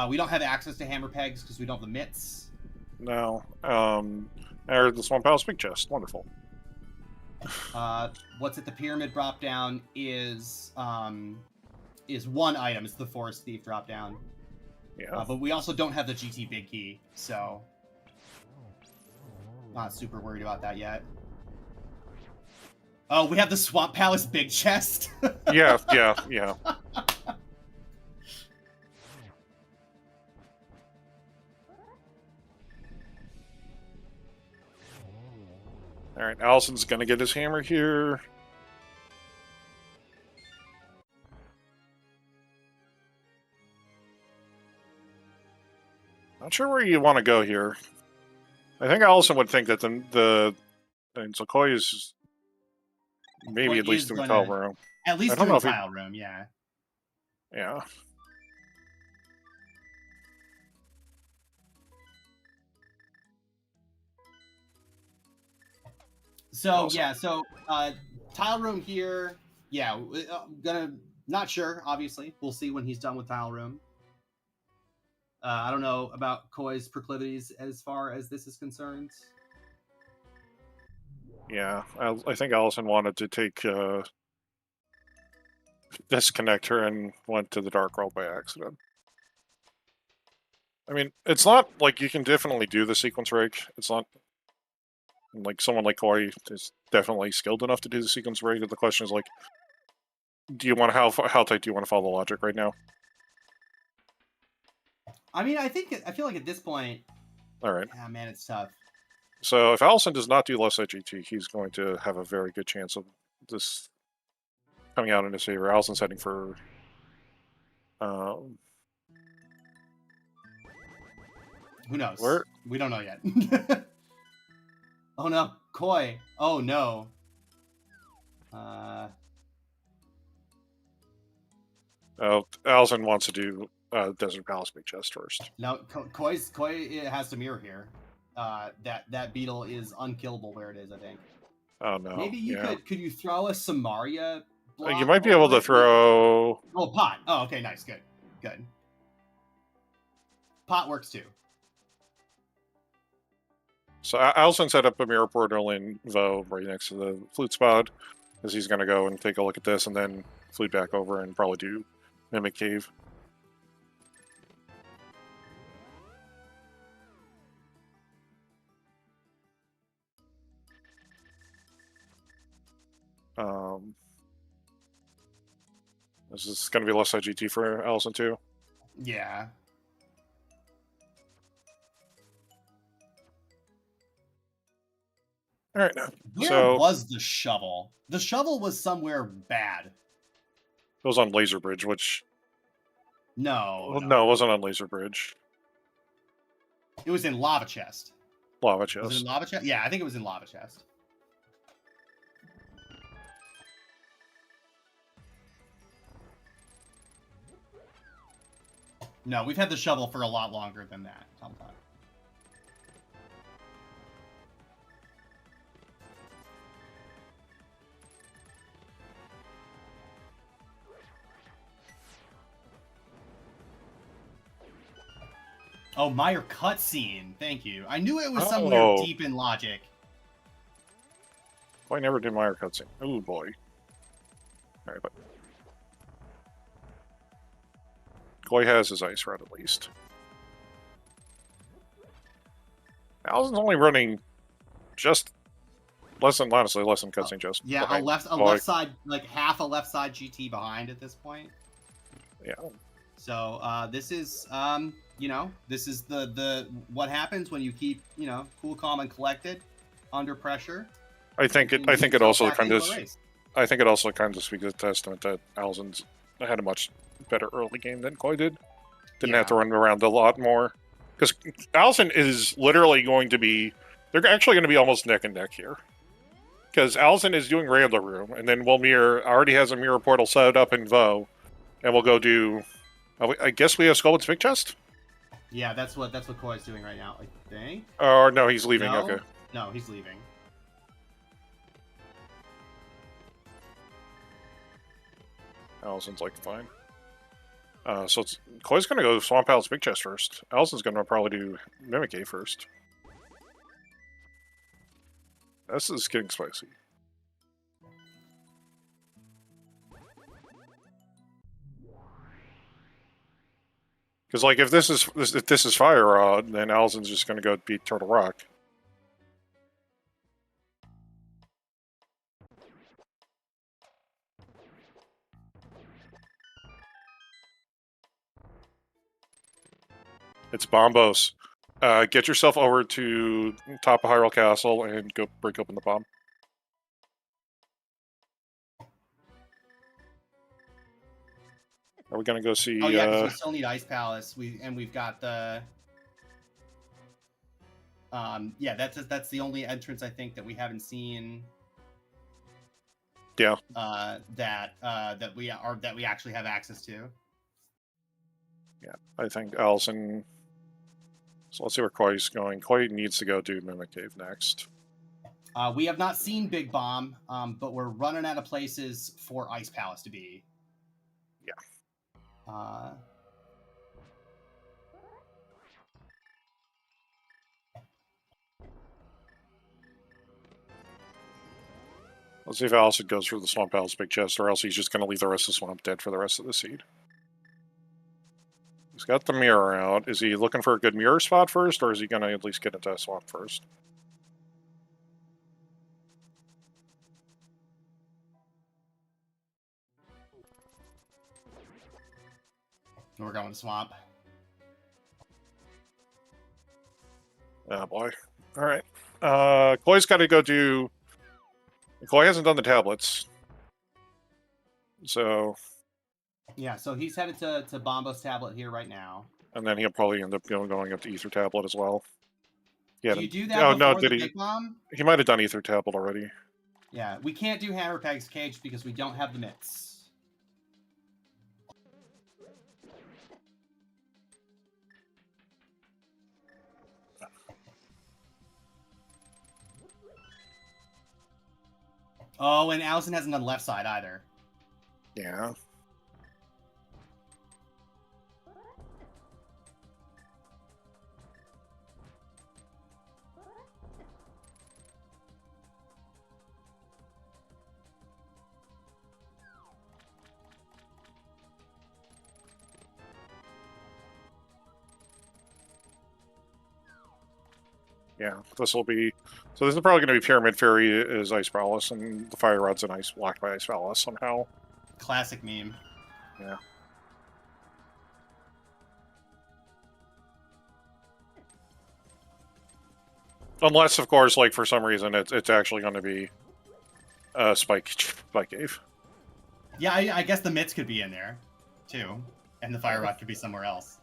[SPEAKER 2] We don't have access to hammer pegs because we don't have the mitts.
[SPEAKER 3] No. Or the Swamp Palace Big Chest. Wonderful.
[SPEAKER 2] What's at the Pyramid drop down is one item. It's the Forest Thief drop down.
[SPEAKER 3] Yeah.
[SPEAKER 2] But we also don't have the GT Big Key, so not super worried about that yet. Oh, we have the Swamp Palace Big Chest.
[SPEAKER 3] Yeah. All right, Alaszun's gonna get his hammer here. Not sure where you want to go here. I think Alaszun would think that and so Koi is maybe at least in the tile room.
[SPEAKER 2] At least in the tile room, yeah.
[SPEAKER 3] Yeah.
[SPEAKER 2] So
[SPEAKER 3] awesome.
[SPEAKER 2] Yeah, so tile room here. Yeah, not sure. Obviously, we'll see when he's done with tile room. I don't know about Koi's proclivities as far as this is concerned.
[SPEAKER 3] Yeah, I think Alaszun wanted to take disconnect her and went to the Dark World by accident. I mean, it's not like you can definitely do the sequence rig. It's not like someone like Koi is definitely skilled enough to do the sequence rig. The question is like, do you want how tight do you want to follow the logic right now?
[SPEAKER 2] I mean, I feel like at this point,
[SPEAKER 3] all right.
[SPEAKER 2] Yeah, man, it's tough.
[SPEAKER 3] So if Alaszun does not do left side GT, he's going to have a very good chance of this coming out in his favor. Alassun's heading for
[SPEAKER 2] Who knows?
[SPEAKER 3] Where?
[SPEAKER 2] We don't know yet. Oh no, Koi. Oh no.
[SPEAKER 3] Oh, Alaszun wants to do Desert Palace Big Chest first.
[SPEAKER 2] No, Koi has to mirror here. That beetle is unkillable where it is, I think.
[SPEAKER 3] Oh no.
[SPEAKER 2] Maybe you could you throw a Samaria block?
[SPEAKER 3] You might be able to throw.
[SPEAKER 2] Oh, pot. Oh, okay, nice, good. Pot works too.
[SPEAKER 3] So Alaszun set up a mirror portal in Vo right next to the flute spot, because he's going to go and take a look at this and then flute back over and probably do Mimic Cave. This is going to be left side GT for Alaszun too.
[SPEAKER 2] Yeah.
[SPEAKER 3] All right.
[SPEAKER 2] Where was the shovel? The shovel was somewhere bad.
[SPEAKER 3] It was on Laser Bridge, which...
[SPEAKER 2] No,
[SPEAKER 3] it wasn't on Laser Bridge.
[SPEAKER 2] It was in Lava Chest.
[SPEAKER 3] Lava Chest.
[SPEAKER 2] Was it in Lava Chest? Yeah, I think it was in Lava Chest. No, we've had the shovel for a lot longer than that. Oh, Meyer cutscene. Thank you. I knew it was somewhere deep in logic.
[SPEAKER 3] I never did Meyer cutscene. Oh boy. All right, but Koi has his ice rod at least. Alaszun's only running just less than cutscene just.
[SPEAKER 2] Yeah, a left side, like half a left side GT behind at this point.
[SPEAKER 3] Yeah.
[SPEAKER 2] So this is this is the what happens when you keep cool, calm, and collected under pressure.
[SPEAKER 3] I think it also kind of speaks a testament that Alaszun's had a much better early game than Koi did. Didn't have to run around a lot more. Because Alaszun is literally going to be... They're actually going to be almost neck and neck here. Because Alaszun is doing Random Room, and then already has a mirror portal set up in Vo, and we'll go do... I guess we have Skullwood's Big Chest?
[SPEAKER 2] Yeah, that's what Koi's doing right now, I think.
[SPEAKER 3] Or no, he's leaving,
[SPEAKER 2] no?
[SPEAKER 3] Okay.
[SPEAKER 2] No, he's leaving.
[SPEAKER 3] Alaszun's like, fine. So Koi's going to go Swamp Palace Big Chest first. Alaszun's going to probably do Mimic Cave first. This is getting spicy. Because like if this is Fire Rod, then Alaszun's just going to go beat Turtle Rock. It's Bombos. Get yourself over to top of Hyrule Castle and go break open the bomb. Are we gonna go see?
[SPEAKER 2] Oh yeah, because we still need Ice Palace. We've got the. Yeah, that's the only entrance I think that we haven't seen.
[SPEAKER 3] Yeah.
[SPEAKER 2] That we actually have access to.
[SPEAKER 3] Yeah, I think Alaszun. So let's see where Koi's going. Koi needs to go do Mimic Cave next.
[SPEAKER 2] We have not seen Big Bomb, but we're running out of places for Ice Palace to be.
[SPEAKER 3] Yeah. Let's see if Alaszun goes for the Swamp Palace Big Chest, or else he's just going to leave the rest of the swamp dead for the rest of the seed. He's got the mirror out. Is he looking for a good mirror spot first, or is he going to at least get into a swamp first?
[SPEAKER 2] We're going to swamp.
[SPEAKER 3] Oh boy. Alright. Koi's got to go do... Koi hasn't done the tablets. So...
[SPEAKER 2] Yeah, so he's headed to Bombo's tablet here right now.
[SPEAKER 3] And then he'll probably end up going up to Ether Tablet as well. Yeah.
[SPEAKER 2] Do you do that before the Big Bomb?
[SPEAKER 3] He might have done Ether Tablet already.
[SPEAKER 2] Yeah, we can't do Hammer Peg's Cage because we don't have the mitts. Oh, and Alaszun hasn't done left side either.
[SPEAKER 3] Yeah. Yeah, this will be... So this is probably going to be Pyramid Fairy as Ice Palace, and the Fire Rod's an ice blocked by Ice Palace somehow.
[SPEAKER 2] Classic meme.
[SPEAKER 3] Yeah. Unless, of course, like for some reason, it's actually going to be Spike Cave.
[SPEAKER 2] Yeah, I guess the mitts could be in there, too. And the Fire Rod could be somewhere else.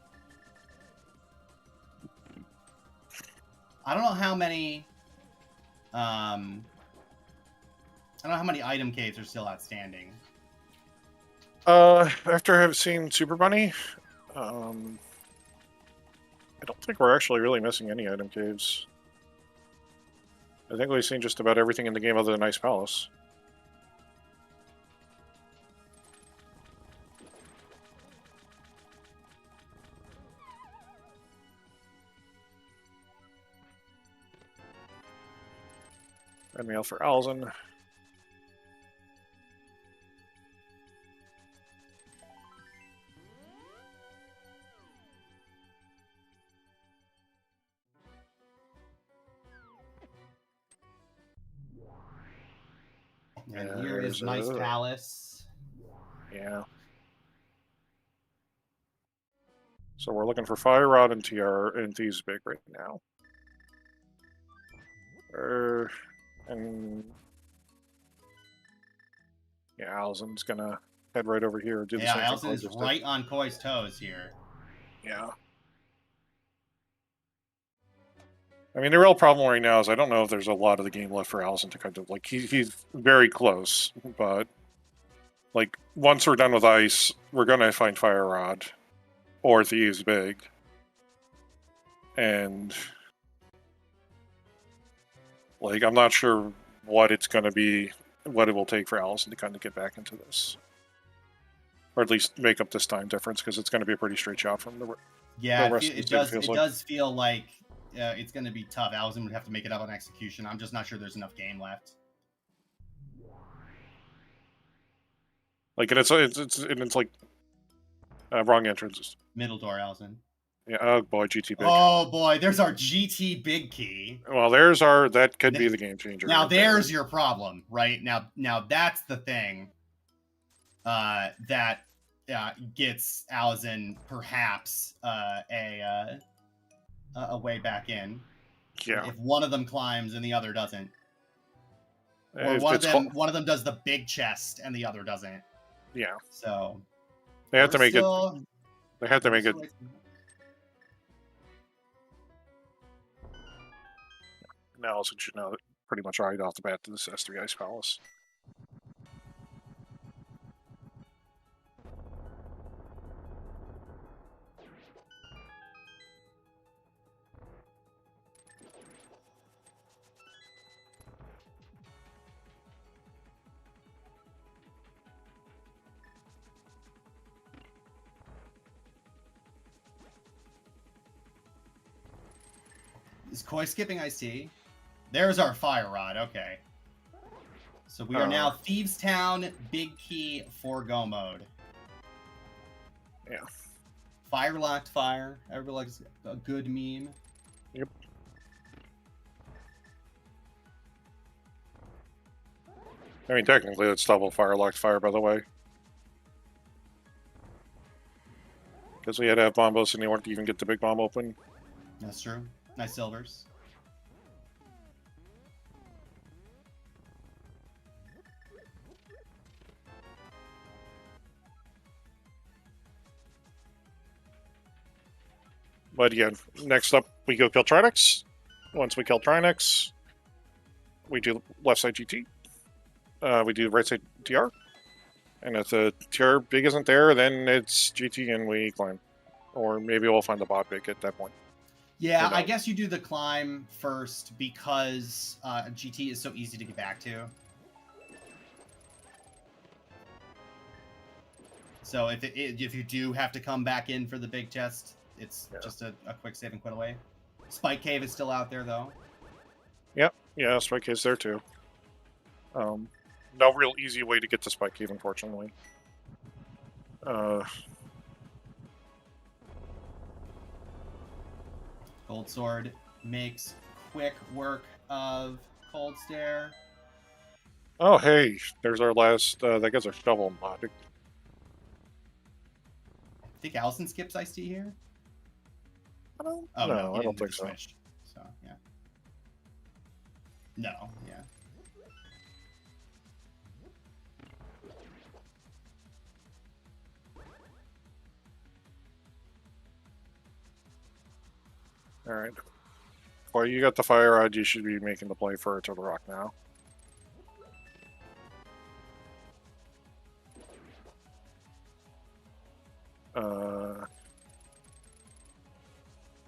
[SPEAKER 2] I don't know how many... I don't know how many item caves are still outstanding.
[SPEAKER 3] After I've seen Super Bunny, I don't think we're actually really missing any item caves. I think we've seen just about everything in the game other than Ice Palace. Red mail for Alaszun.
[SPEAKER 2] And here is Nice Palace.
[SPEAKER 3] Yeah. So we're looking for Fire Rod and TR and Thieves Big right now. And yeah, Alaszun's gonna head right over here and do the same thing.
[SPEAKER 2] Alaszun is right on Koi's toes here.
[SPEAKER 3] Yeah. I mean, the real problem right now is I don't know if there's a lot of the game left for Alaszun to kind of, like, he's very close, but, like, once we're done with Ice, we're gonna find Fire Rod or Thieves Big. And, like, I'm not sure what it's gonna be, what it will take for Alaszun to kind of get back into this. Or at least make up this time difference, because it's gonna be a pretty straight shot from the rest
[SPEAKER 2] it does feel like it's going to be tough. Alaszun would have to make it up on execution. I'm just not sure there's enough game left.
[SPEAKER 3] Like, and it's like wrong entrance.
[SPEAKER 2] Middle door, Alaszun.
[SPEAKER 3] Yeah. Oh boy, GT Big.
[SPEAKER 2] Oh boy, there's our GT Big key.
[SPEAKER 3] Well, that could be the game changer.
[SPEAKER 2] Now there's your problem, right? Now that's the thing that gets Alaszun perhaps a way back in.
[SPEAKER 3] Yeah.
[SPEAKER 2] If one of them climbs and the other doesn't. Or one of them does the big chest and the other doesn't.
[SPEAKER 3] Yeah.
[SPEAKER 2] So
[SPEAKER 3] they have to make it. They have to make it. Now, since you know pretty much right off the bat to this S3 Ice Palace.
[SPEAKER 2] Is Koi skipping IC? There's our Fire Rod, okay. So we are now Thieves Town, Big Key, Forgo mode.
[SPEAKER 3] Yeah.
[SPEAKER 2] Fire locked fire. Everybody likes a good meme.
[SPEAKER 3] Yep. I mean, technically, it's double fire locked fire, by the way. Because we had to have bombos and they weren't even get the big bomb open.
[SPEAKER 2] That's true. Nice silvers.
[SPEAKER 3] But yeah, next up we go kill Trinix. Once we kill Trinix, we do left side GT. We do right side TR. And if the TR big isn't there, then it's GT and we climb. Or maybe we'll find the bot big at that point.
[SPEAKER 2] Yeah, I guess you do the climb first because GT is so easy to get back to. So if you do have to come back in for the big chest, it's just a quick save and quit away. Spike Cave is still out there, though.
[SPEAKER 3] Yep, yeah, Spike Cave's there, too. No real easy way to get to Spike Cave, unfortunately.
[SPEAKER 2] Gold Sword makes quick work of Cold Stare.
[SPEAKER 3] Oh, hey, there's our last, that gets our shovel mod.
[SPEAKER 2] I think Alaszun skips Ice Tea here.
[SPEAKER 3] I don't,
[SPEAKER 2] oh, no,
[SPEAKER 3] I don't think so.
[SPEAKER 2] Switch. So, yeah. No, yeah.
[SPEAKER 3] Alright. Well, you got the fire rod, you should be making the play for to the rock now.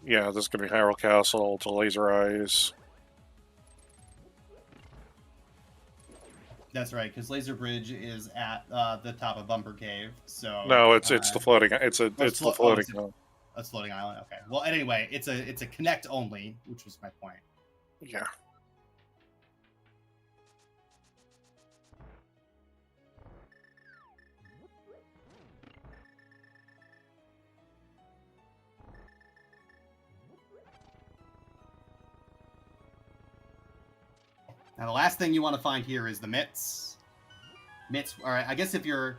[SPEAKER 3] Yeah, this is going to be Hyrule Castle to Laser Eyes.
[SPEAKER 2] That's right, because Laser Bridge is at the top of Bumper Cave. So
[SPEAKER 3] no, it's the floating. It's the floating.
[SPEAKER 2] That's floating island. Okay. Well, anyway, it's a connect only, which was my point.
[SPEAKER 3] Yeah.
[SPEAKER 2] Now, the last thing you want to find here is the mitts. Mitts. All right. I guess if you're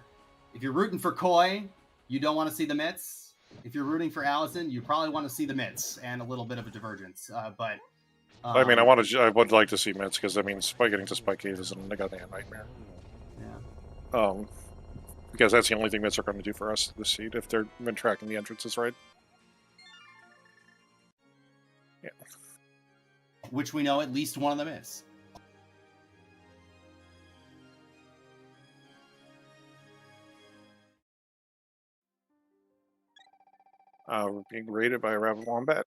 [SPEAKER 2] rooting for Koi, you don't want to see the mitts. If you're rooting for Alaszun, you probably want to see the mitts and a little bit of a divergence. But
[SPEAKER 3] I mean, I would like to see mitts because I mean, getting to Spike Cave is a goddamn nightmare.
[SPEAKER 2] Yeah.
[SPEAKER 3] Because that's the only thing mitts are going to do for us this seed if they've been tracking the entrances right. Yeah.
[SPEAKER 2] Which we know at least one of them is.
[SPEAKER 3] We're being raided by a rabid wombat.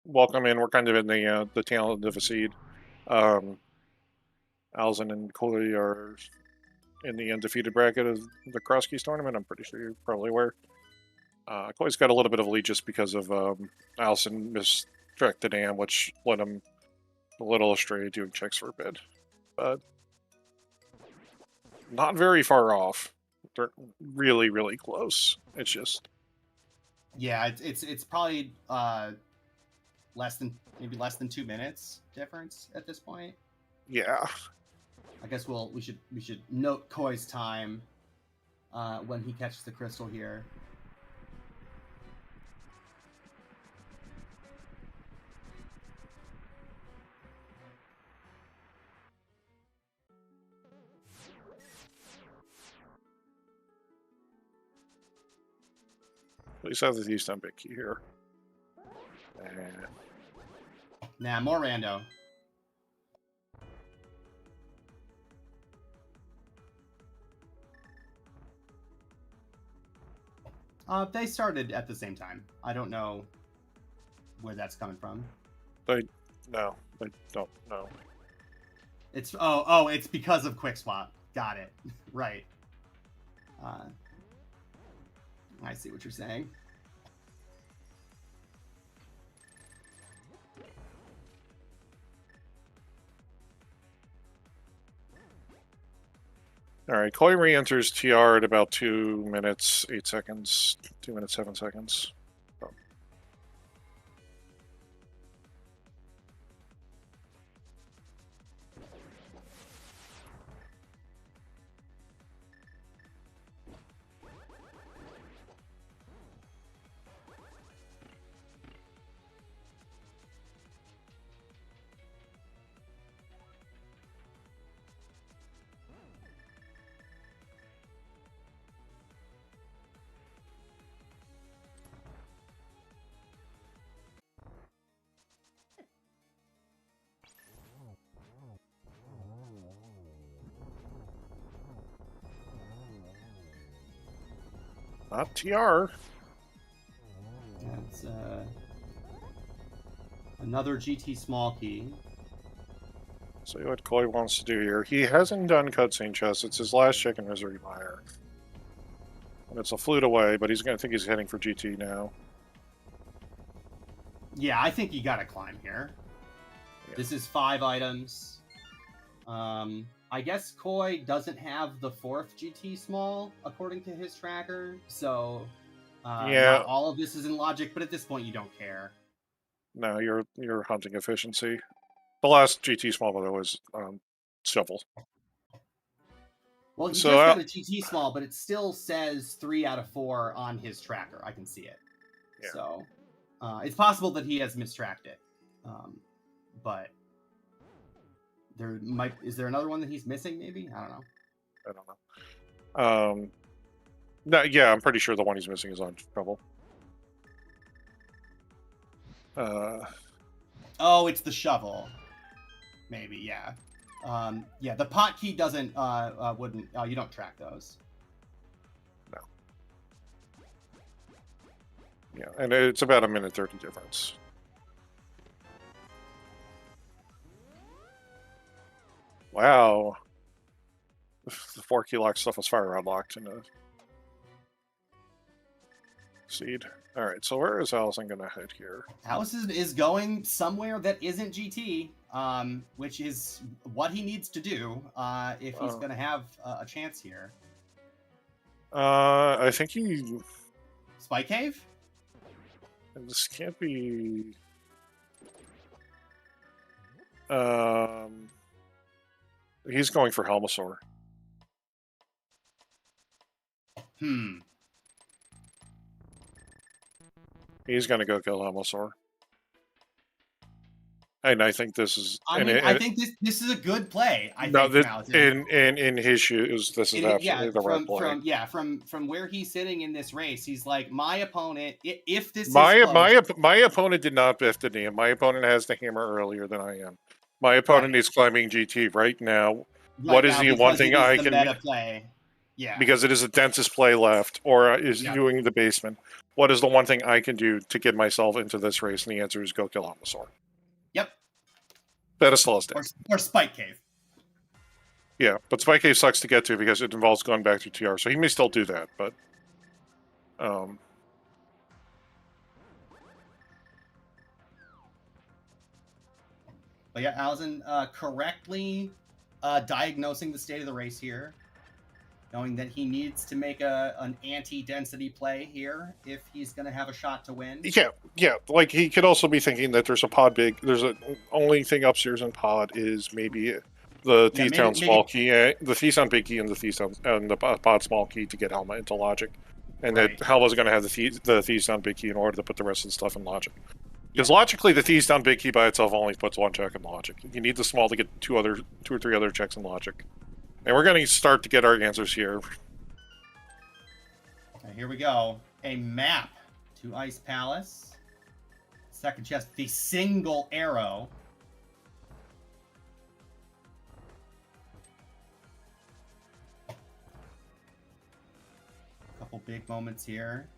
[SPEAKER 3] Welcome in. We're kind of in the tail end of a seed. Alaszun and Koi are in the undefeated bracket of the Crosskeys tournament. I'm pretty sure you're probably aware. Koi's got a little bit of a lead just because of Alaszun mistracked the dam, which led him a little astray doing checks for a bid. But not very far off. They're really, really close. It's just...
[SPEAKER 2] Yeah, it's probably less than 2 minutes difference at this point.
[SPEAKER 3] Yeah.
[SPEAKER 2] I guess we should note Koi's time when he catches the crystal here.
[SPEAKER 3] At least I have the use on big key here. And...
[SPEAKER 2] Nah, more rando. They started at the same time. I don't know where that's coming from.
[SPEAKER 3] They don't know.
[SPEAKER 2] It's it's because of quick swap. Got it. Right. I see what you're saying.
[SPEAKER 3] All right, Koi re-enters TR at about 2 minutes, 8 seconds, 2 minutes, 7 seconds. Oh. Not TR.
[SPEAKER 2] That's another GT small key.
[SPEAKER 3] See what Koi wants to do here. He hasn't done cutscene chess. It's his last chicken misery buyer. And it's a flute away, but I think he's heading for GT now.
[SPEAKER 2] Yeah, I think you gotta climb here. Yeah. This is 5 items. I guess Koi doesn't have the 4th GT small, according to his tracker, so not all of this is in logic, but at this point you don't care.
[SPEAKER 3] No, you're hunting efficiency. The last GT small, by the way, was shovel.
[SPEAKER 2] Well, he just got a GT small, but it still says 3 out of 4 on his tracker. I can see it. Yeah. So it's possible that he has mistracked it. But is there another one that he's missing, maybe? I don't
[SPEAKER 3] know. No, yeah, I'm pretty sure the one he's missing is on shovel.
[SPEAKER 2] Oh, it's the shovel. Maybe, yeah. Yeah, the pot key doesn't, wouldn't, you don't track those.
[SPEAKER 3] No. Yeah, and it's about a minute 30 difference. Wow. The 4 key lock stuff was fire rod locked in a seed. Alright, so where is Alaszun gonna head here?
[SPEAKER 2] Alaszun is going somewhere that isn't GT, which is what he needs to do if he's gonna have a chance here.
[SPEAKER 3] I think he...
[SPEAKER 2] Spy Cave?
[SPEAKER 3] This can't be... He's going for Helmosaur. He's going to go kill Helmosaur. And I think this is...
[SPEAKER 2] I think this is a good play.
[SPEAKER 3] In his shoes, this is absolutely the right play.
[SPEAKER 2] From where he's sitting in this race, he's like, my opponent, if this
[SPEAKER 3] my opponent did not biff the knee. My opponent has the hammer earlier than I am. My opponent is climbing GT right now. What is the one thing I can...
[SPEAKER 2] meta play. Yeah.
[SPEAKER 3] Because it is the dentist play left, or is doing the basement. What is the one thing I can do to get myself into this race? And the answer is go kill Helmosaur.
[SPEAKER 2] Yep.
[SPEAKER 3] That'll slow us down.
[SPEAKER 2] Or Spike Cave.
[SPEAKER 3] Yeah, but Spike Cave sucks to get to because it involves going back to TR, so he may still do that, but...
[SPEAKER 2] But yeah, Alaszun correctly diagnosing the state of the race here, knowing that he needs to make an anti-density play here if he's going to have a shot to win.
[SPEAKER 3] Yeah. Like, he could also be thinking that there's a only thing upstairs in pod is maybe the T-Town small key, the T-Town big key, and the T-Town and the pod small key to get Helma into logic, and that Helma's going to have the T-Town big key in order to put the rest of the stuff in logic. Because logically, the T-Town big key by itself only puts 1 check in logic. You need the small to get 2 or 3 other checks in logic. And we're going to start to get our answers here.
[SPEAKER 2] Okay, here we go. A map to Ice Palace. Second chest, the single arrow. Couple big moments here.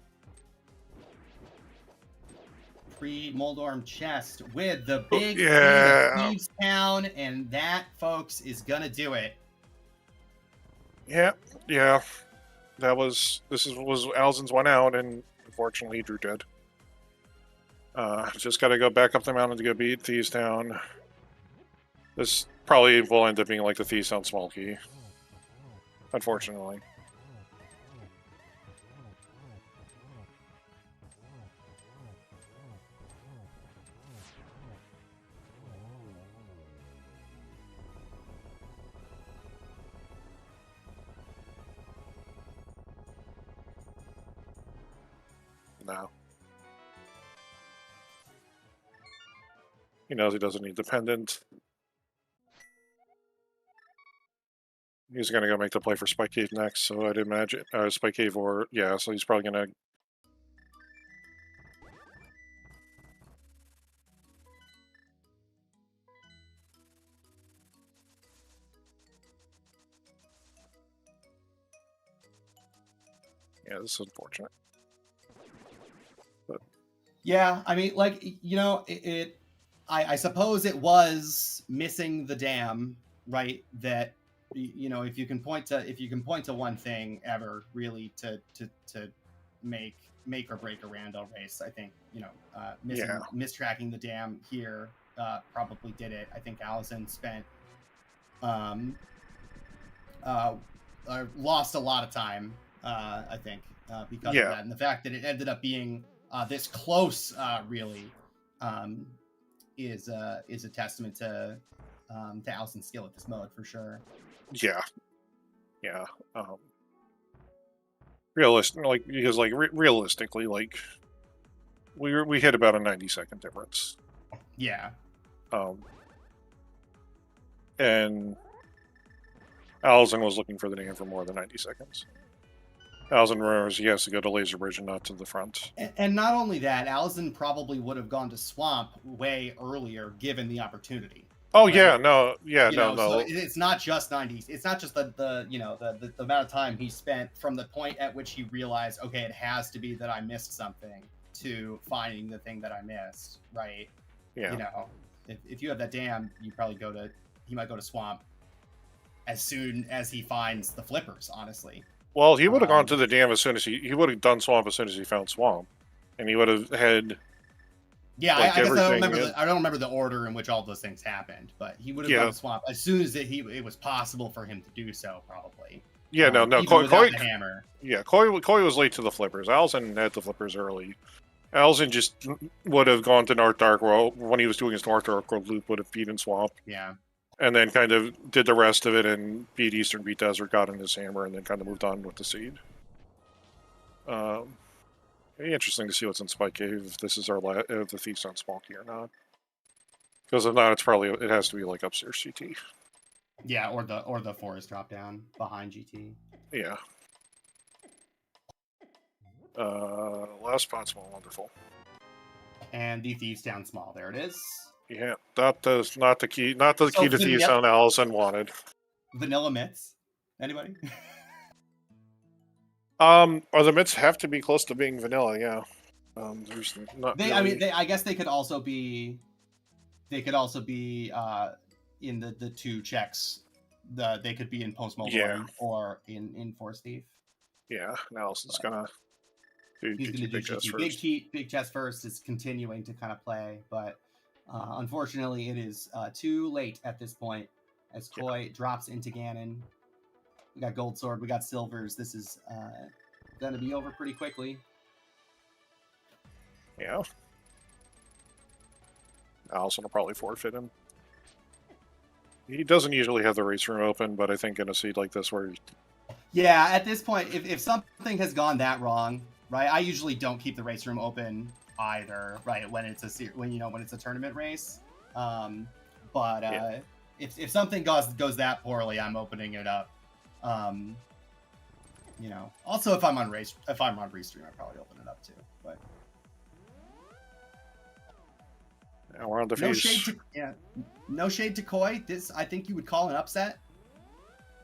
[SPEAKER 2] Pre-Moldorm chest with the big Thieves Town, and that, folks, is going to do it.
[SPEAKER 3] Yeah. Was Alaszun's one out, and unfortunately he drew dead. Just gotta go back up the mountain to go beat Thieves Town. This probably will end up being like the Thieves Town small key. Unfortunately. No. He knows he doesn't need dependent. He's going to go make the play for Spike Cave next, so I'd imagine... Spike Cave or... Yeah, so he's probably going to... Yeah, this is unfortunate. But
[SPEAKER 2] yeah, I mean, like, you know, I suppose it was missing the dam, right? That, you know, if you can point to one thing ever really to make or break a rando race, I think, you know, mistracking the dam here probably did it. I think Alaszun spent lost a lot of time, I think, because of that, and the fact that it ended up being this close, really, is a testament to Alaszun's skill at this mode for sure.
[SPEAKER 3] Yeah. Realistically, like we hit about a 90-second difference.
[SPEAKER 2] Yeah.
[SPEAKER 3] And Alaszun was looking for the dam for more than 90 seconds. Alaszun remembers he has to go to Laser Bridge and not to the front.
[SPEAKER 2] And not only that, Alaszun probably would have gone to Swamp way earlier given the opportunity.
[SPEAKER 3] Oh,
[SPEAKER 2] right?
[SPEAKER 3] yeah, no.
[SPEAKER 2] So it's not just 90. It's not just the amount of time he spent from the point at which he realized, okay, it has to be that I missed something, to finding the thing that I missed, right?
[SPEAKER 3] Yeah.
[SPEAKER 2] You know, if you have that dam, he might go to Swamp as soon as he finds the flippers, honestly.
[SPEAKER 3] Well, he would have gone to the dam as soon as he would have done Swamp as soon as he found Swamp, and he would have had.
[SPEAKER 2] Yeah, like, I guess I don't remember the order in which all those things happened, but he would have gone to Swamp as soon as it was possible for him to do so, probably.
[SPEAKER 3] Yeah, no, Koi, the hammer. Yeah, Koi was late to the flippers. Alaszun had the flippers early. Alaszun just would have gone to North Dark World when he was doing his North Dark World loop. Would have beaten Swamp.
[SPEAKER 2] Yeah.
[SPEAKER 3] And then kind of did the rest of it and beat Eastern, beat Desert, got in his hammer, and then kind of moved on with the seed. Interesting to see what's in Spike Cave, if this is if the Thief's on Smolky or not. Because if not, it has to be like upstairs GT.
[SPEAKER 2] Yeah, or the forest drop down behind GT.
[SPEAKER 3] Yeah. Last spot's more wonderful.
[SPEAKER 2] And the Thief's down small. There it is.
[SPEAKER 3] Yeah, not the key to Thieves Sound Alaszun wanted.
[SPEAKER 2] Vanilla mitts. Anybody?
[SPEAKER 3] Or the mitts have to be close to being vanilla, yeah. There's not.
[SPEAKER 2] I guess they could also be. They could also be in the two checks. They could be in Post Mobile or in Force Thief.
[SPEAKER 3] Yeah, Alaszun's gonna.
[SPEAKER 2] He's gonna do GT. Big chest first is continuing to kind of play, but. Unfortunately, it is too late at this point as Koi drops into Ganon. We got Gold Sword, we got Silvers. This is going to be over pretty quickly.
[SPEAKER 3] Yeah. Alaszun will probably forfeit him. He doesn't usually have the race room open, but I think in a seed like this where...
[SPEAKER 2] Yeah, at this point, if something has gone that wrong, right, I usually don't keep the race room open either, right, when it's a tournament race, if something goes that poorly, I'm opening it up. Also if I'm on restream, I probably open it up too. But
[SPEAKER 3] yeah, we're on the
[SPEAKER 2] face. No shade to Koi. This, I think you would call an upset.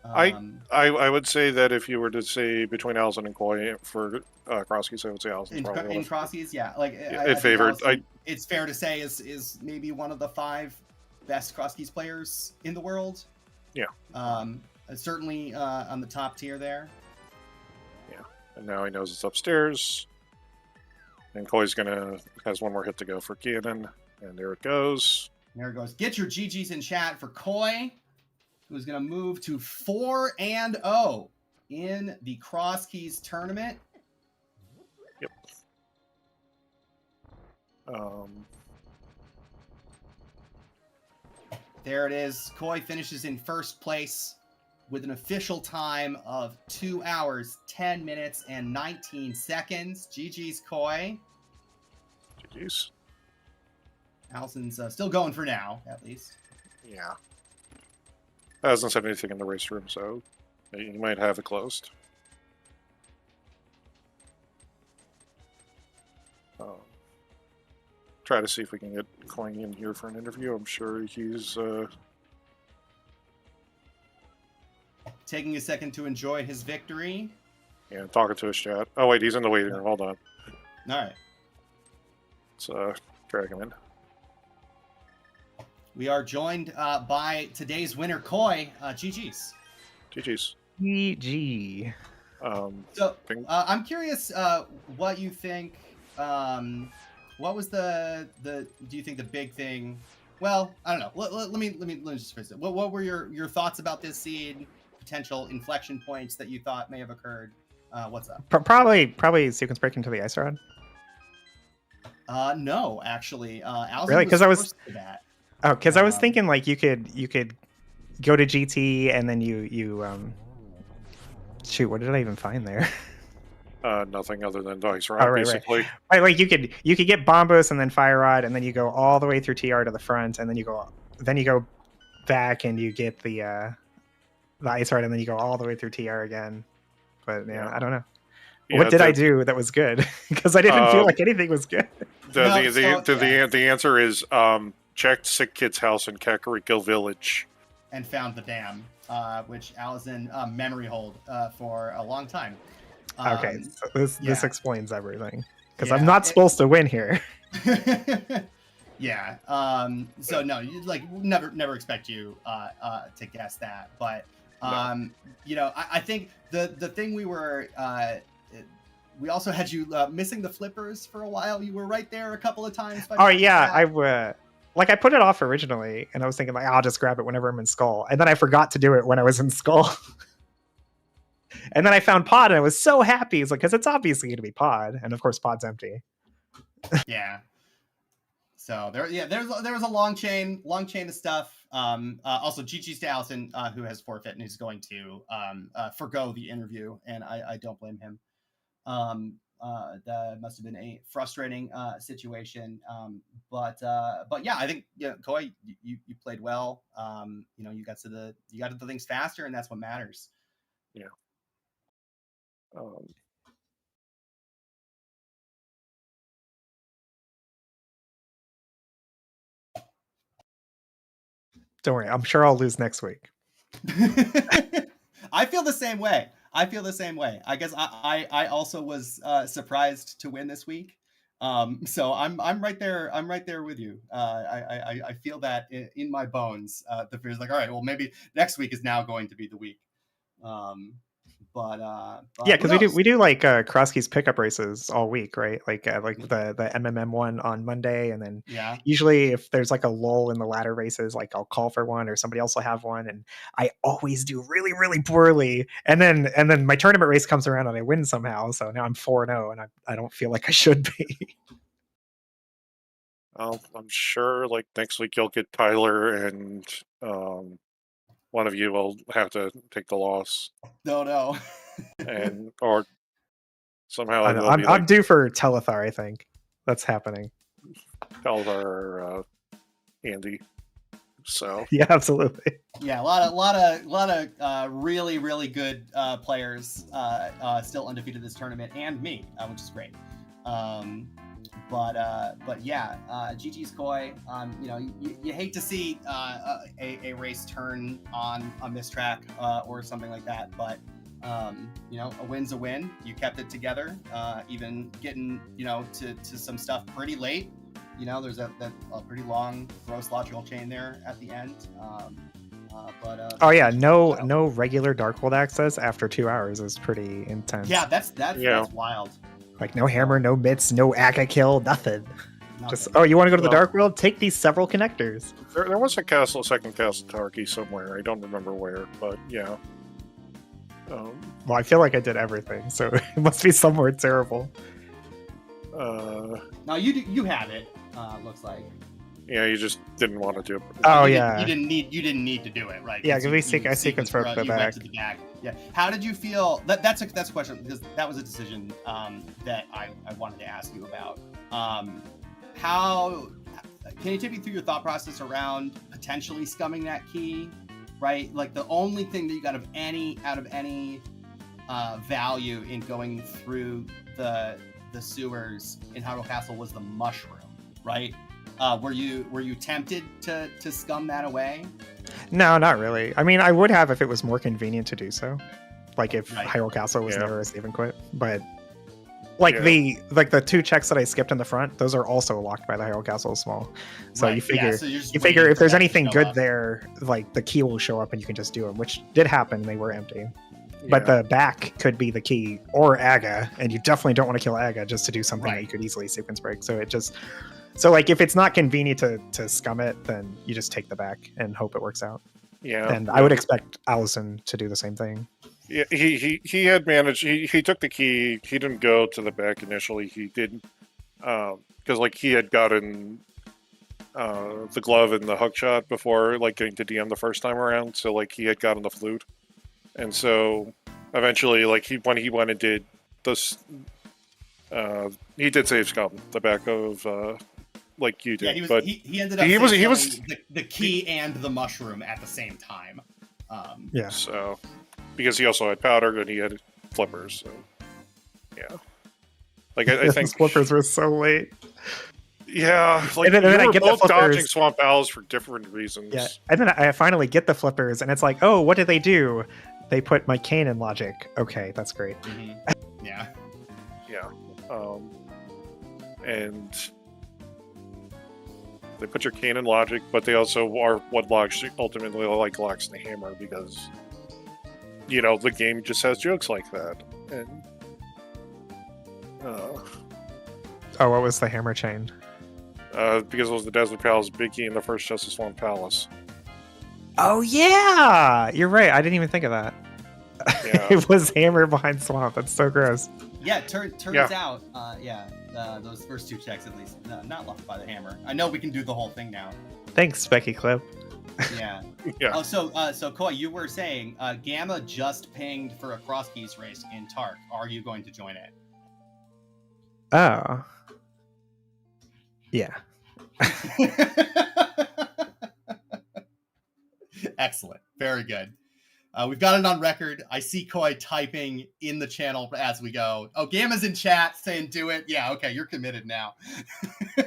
[SPEAKER 3] I would say that if you were to say between Alaszun and Koi for Crosskeys, I would say Alaszun probably
[SPEAKER 2] in Crosskeys, yeah. Like
[SPEAKER 3] it favored.
[SPEAKER 2] It's fair to say is maybe one of the 5 best Crosskeys players in the world.
[SPEAKER 3] Yeah.
[SPEAKER 2] Certainly on the top tier there.
[SPEAKER 3] Yeah, and now he knows it's upstairs, and Koi's has one more hit to go for Ganon, and there it goes.
[SPEAKER 2] There it goes. Get your GGs in chat for Koi, who's going to move to 4-0 in the Crosskeys tournament.
[SPEAKER 3] Yep.
[SPEAKER 2] There it is. Koi finishes in first place with an official time of 2 hours, 10 minutes, and 19 seconds. GG's, Koi.
[SPEAKER 3] GG's.
[SPEAKER 2] Alaszun's still going for now, at least.
[SPEAKER 3] Yeah. Hasn't said anything in the race room, so you might have it closed. Try to see if we can get Koi in here for an interview. I'm sure he's
[SPEAKER 2] taking a second to enjoy his victory.
[SPEAKER 3] Yeah, talking to his chat. Oh wait, he's in the waiting room. Hold on.
[SPEAKER 2] All right.
[SPEAKER 3] Let's drag him in.
[SPEAKER 2] We are joined by today's winner, Koi. GG's.
[SPEAKER 3] GG's.
[SPEAKER 4] GG.
[SPEAKER 2] So I'm curious what you think. What was the? Do you think the big thing? Well, I don't know. Let me just phrase it. What were your thoughts about this seed? Potential inflection points that you thought may have occurred. What's up?
[SPEAKER 4] Probably sequence break into the ice rod.
[SPEAKER 2] No, actually. Alaszun
[SPEAKER 4] Really? Because I was.
[SPEAKER 2] to that.
[SPEAKER 4] Oh, because I was thinking like you could go to GT and then you shoot. What did I even find there?
[SPEAKER 3] Nothing other than ice rod, basically.
[SPEAKER 4] Right, like you could get Bombos and then Fire Rod, and then you go all the way through TR to the front, and then you go back and you get the ice rod, and then you go all the way through TR again. But yeah, I don't know. Yeah, what did I do that was good? Because I didn't feel like anything was good.
[SPEAKER 3] The answer is checked Sick Kid's house in Kakariko Village.
[SPEAKER 2] And found the dam, which Alaszun memory hold for a long time.
[SPEAKER 4] Okay, so this explains everything. Because I'm not supposed to win here.
[SPEAKER 2] Yeah. So no, you never expect you to guess that. But I think the thing we also had you missing the flippers for a while. You were right there a couple of times.
[SPEAKER 4] Oh yeah, I put it off originally, and I was thinking like I'll just grab it whenever I'm in Skull, and then I forgot to do it when I was in Skull. And then I found Pod, and I was so happy. It's like because it's obviously going to be Pod, and of course Pod's empty.
[SPEAKER 2] Yeah. So there was a long chain of stuff. Also, GG's to Alaszun, who has forfeit and is going to forgo the interview, and I don't blame him. That must have been a frustrating situation. But yeah, I think Koi, you played well. You got to the things faster, and that's what matters.
[SPEAKER 3] Yeah.
[SPEAKER 4] Don't worry, I'm sure I'll lose next week.
[SPEAKER 2] I feel the same way. I guess I also was surprised to win this week. So I'm right there. I'm right there with you. I feel that in my bones. The fear is like, all right, well, maybe next week is now going to be the week. But
[SPEAKER 4] yeah, because we do like Crosskeys pickup races all week, right? Like the MMM one on Monday, and then usually if there's like a lull in the ladder races, like I'll call for one or somebody else will have one, and I always do really really poorly, and then my tournament race comes around and I win somehow. So now I'm 4-0, and I don't feel like I should be.
[SPEAKER 3] I'm sure like next week you'll get Tyler and one of you will have to take the loss.
[SPEAKER 2] No.
[SPEAKER 3] And or somehow
[SPEAKER 4] I'm due for Telethar. I think that's happening.
[SPEAKER 3] Telethar, Andy. So
[SPEAKER 4] yeah, absolutely.
[SPEAKER 2] Yeah, a lot of really really good players still undefeated this tournament, and me, which is great. But yeah, GG's Koi. You hate to see a race turn on a mistrack or something like that, but a win's a win. You kept it together, even getting to some stuff pretty late. There's a pretty long gross logical chain there at the end.
[SPEAKER 4] Oh yeah, no regular Darkhold access after 2 hours is pretty intense.
[SPEAKER 2] Yeah, that's wild.
[SPEAKER 4] Like no hammer, no mitts, no Akka kill, nothing. Just you want to go to the Dark World? Take these several connectors.
[SPEAKER 3] There was a second castle tower key somewhere. I don't remember where, but yeah.
[SPEAKER 4] Well, I feel like I did everything, so it must be somewhere terrible.
[SPEAKER 2] No, you have it. Looks like.
[SPEAKER 3] Yeah, you just didn't want to do it.
[SPEAKER 4] Oh
[SPEAKER 2] you didn't need to do it, right?
[SPEAKER 4] Yeah, because I sequence broke the back.
[SPEAKER 2] Went to the back. Yeah. How did you feel? That's a question, because that was a decision that I wanted to ask you about. How can you take me through your thought process around potentially scumming that key? Right, like the only thing that you got out of any value in going through the sewers in Hyrule Castle was the mushroom, right? Were you tempted to scum that away?
[SPEAKER 4] No, not really. I mean, I would have if it was more convenient to do so. like if Hyrule Castle was never a save and quit. But like the 2 checks that I skipped in the front, those are also locked by the Hyrule Castle small. So you figure if there's anything good there, like the key will show up and you can just do them, which did happen. They were empty. But the back could be the key or Aga, and you definitely don't want to kill Aga just to do something that you could easily sequence break. So like if it's not convenient to scum it, then you just take the back and hope it works out.
[SPEAKER 3] Yeah.
[SPEAKER 4] And I would expect Alaszun to do the same thing.
[SPEAKER 3] Yeah, he had managed. He took the key. He didn't go to the back initially. He did because like he had gotten the glove and the hook shot before like getting to DM the first time around. So like he had gotten the flute, and so eventually like when he went and did this, he did save scum the back of like you did.
[SPEAKER 2] Yeah,
[SPEAKER 3] but
[SPEAKER 2] he ended up he was the key and the mushroom at the same time.
[SPEAKER 3] So. Because he also had powder and he had flippers, so yeah. Like I think
[SPEAKER 4] flippers were so late.
[SPEAKER 3] Yeah, like
[SPEAKER 4] and then
[SPEAKER 3] we
[SPEAKER 4] I
[SPEAKER 3] were
[SPEAKER 4] get
[SPEAKER 3] both
[SPEAKER 4] the flippers.
[SPEAKER 3] dodging swamp owls for different reasons.
[SPEAKER 4] Yeah, and then I finally get the flippers, and it's like, oh, what did they do? They put my cane in logic. Okay, that's great.
[SPEAKER 2] Mm-hmm. Yeah.
[SPEAKER 3] And they put your cane in logic, but they also are what ultimately locks the hammer because. You know, the game just has jokes like that. And
[SPEAKER 4] what was the hammer chain?
[SPEAKER 3] Because it was the Desert Palace Big Key in the first Justice Swamp Palace.
[SPEAKER 4] Oh yeah! You're right, I didn't even think of that.
[SPEAKER 3] Yeah.
[SPEAKER 4] It was hammer behind swamp. That's so gross.
[SPEAKER 2] Yeah, turns out, those first 2 checks at least, not locked by the hammer. I know we can do the whole thing now.
[SPEAKER 4] Thanks, Becky Clip.
[SPEAKER 2] Yeah.
[SPEAKER 3] Yeah.
[SPEAKER 2] Oh, so Koi, you were saying Gamma just pinged for a Crosskeys race in Tark. Are you going to join it?
[SPEAKER 4] Oh. Yeah.
[SPEAKER 2] Excellent. Very good. We've got it on record. I see Koi typing in the channel as we go. Oh, Gamma's in chat saying do it. Yeah, okay, you're committed now.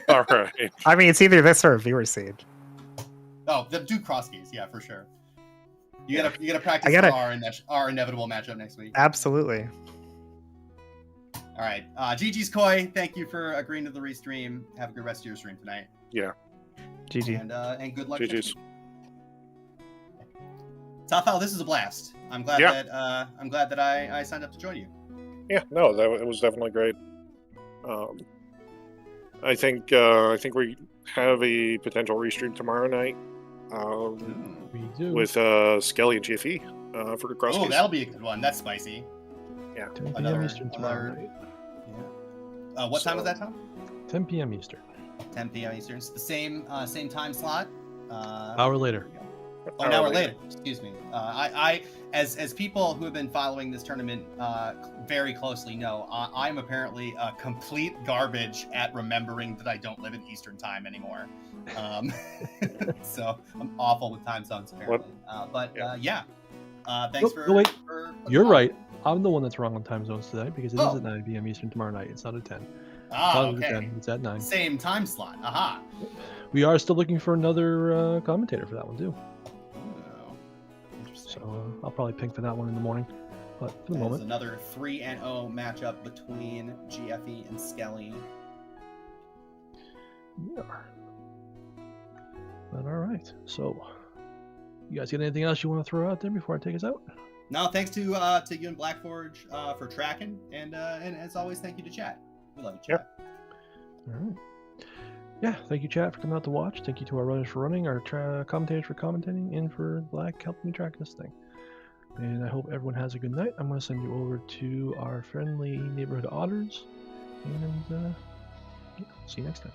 [SPEAKER 3] All right.
[SPEAKER 4] I mean, it's either this or a viewer seed.
[SPEAKER 2] Oh, do Crosskeys, yeah, for sure. You gotta practice for our inevitable matchup next week.
[SPEAKER 4] Absolutely.
[SPEAKER 2] All right, GG's Koi. Thank you for agreeing to the restream. Have a good rest of your stream tonight.
[SPEAKER 3] Yeah.
[SPEAKER 4] GG.
[SPEAKER 2] And good luck.
[SPEAKER 3] GG's.
[SPEAKER 2] Tafal, this is a blast. I'm glad that I signed up to join you.
[SPEAKER 3] Yeah, no, it was definitely great. I think we have a potential restream tomorrow night.
[SPEAKER 1] We do.
[SPEAKER 3] With Skelly and GFE for the Crosskeys.
[SPEAKER 2] Oh, that'll be a good one. That's spicy.
[SPEAKER 3] Yeah.
[SPEAKER 1] 10 p.m. Eastern tomorrow night.
[SPEAKER 2] Yeah. What time was that, Tom?
[SPEAKER 1] 10 p.m. Eastern.
[SPEAKER 2] 10 p.m. Eastern. It's the same time slot.
[SPEAKER 1] Hour later.
[SPEAKER 2] Oh, an hour later. Excuse me. I as people who have been following this tournament very closely know, I'm apparently complete garbage at remembering that I don't live in Eastern time anymore. So I'm awful with time zones apparently. Thanks for.
[SPEAKER 1] Wait. You're right. I'm the one that's wrong on time zones today because it is at 9 p.m. Eastern tomorrow night. It's not at 10.
[SPEAKER 2] Okay.
[SPEAKER 1] It's at 9.
[SPEAKER 2] Same time slot. Aha.
[SPEAKER 1] We are still looking for another commentator for that one too. So I'll probably ping for that one in the morning. But for the moment,
[SPEAKER 2] another 3-0 matchup between GFE and Skelly.
[SPEAKER 1] Yeah. But all right. So, you guys got anything else you want to throw out there before I take us out?
[SPEAKER 2] No, thanks to you and Blackforge for tracking, and as always, thank you to chat. We love you, chat.
[SPEAKER 1] All right. Yeah, thank you, chat, for coming out to watch. Thank you to our runners for running, our commentators for commentating, and for Black helping me track this thing. And I hope everyone has a good night. I'm going to send you over to our friendly neighborhood otters. And see you next time.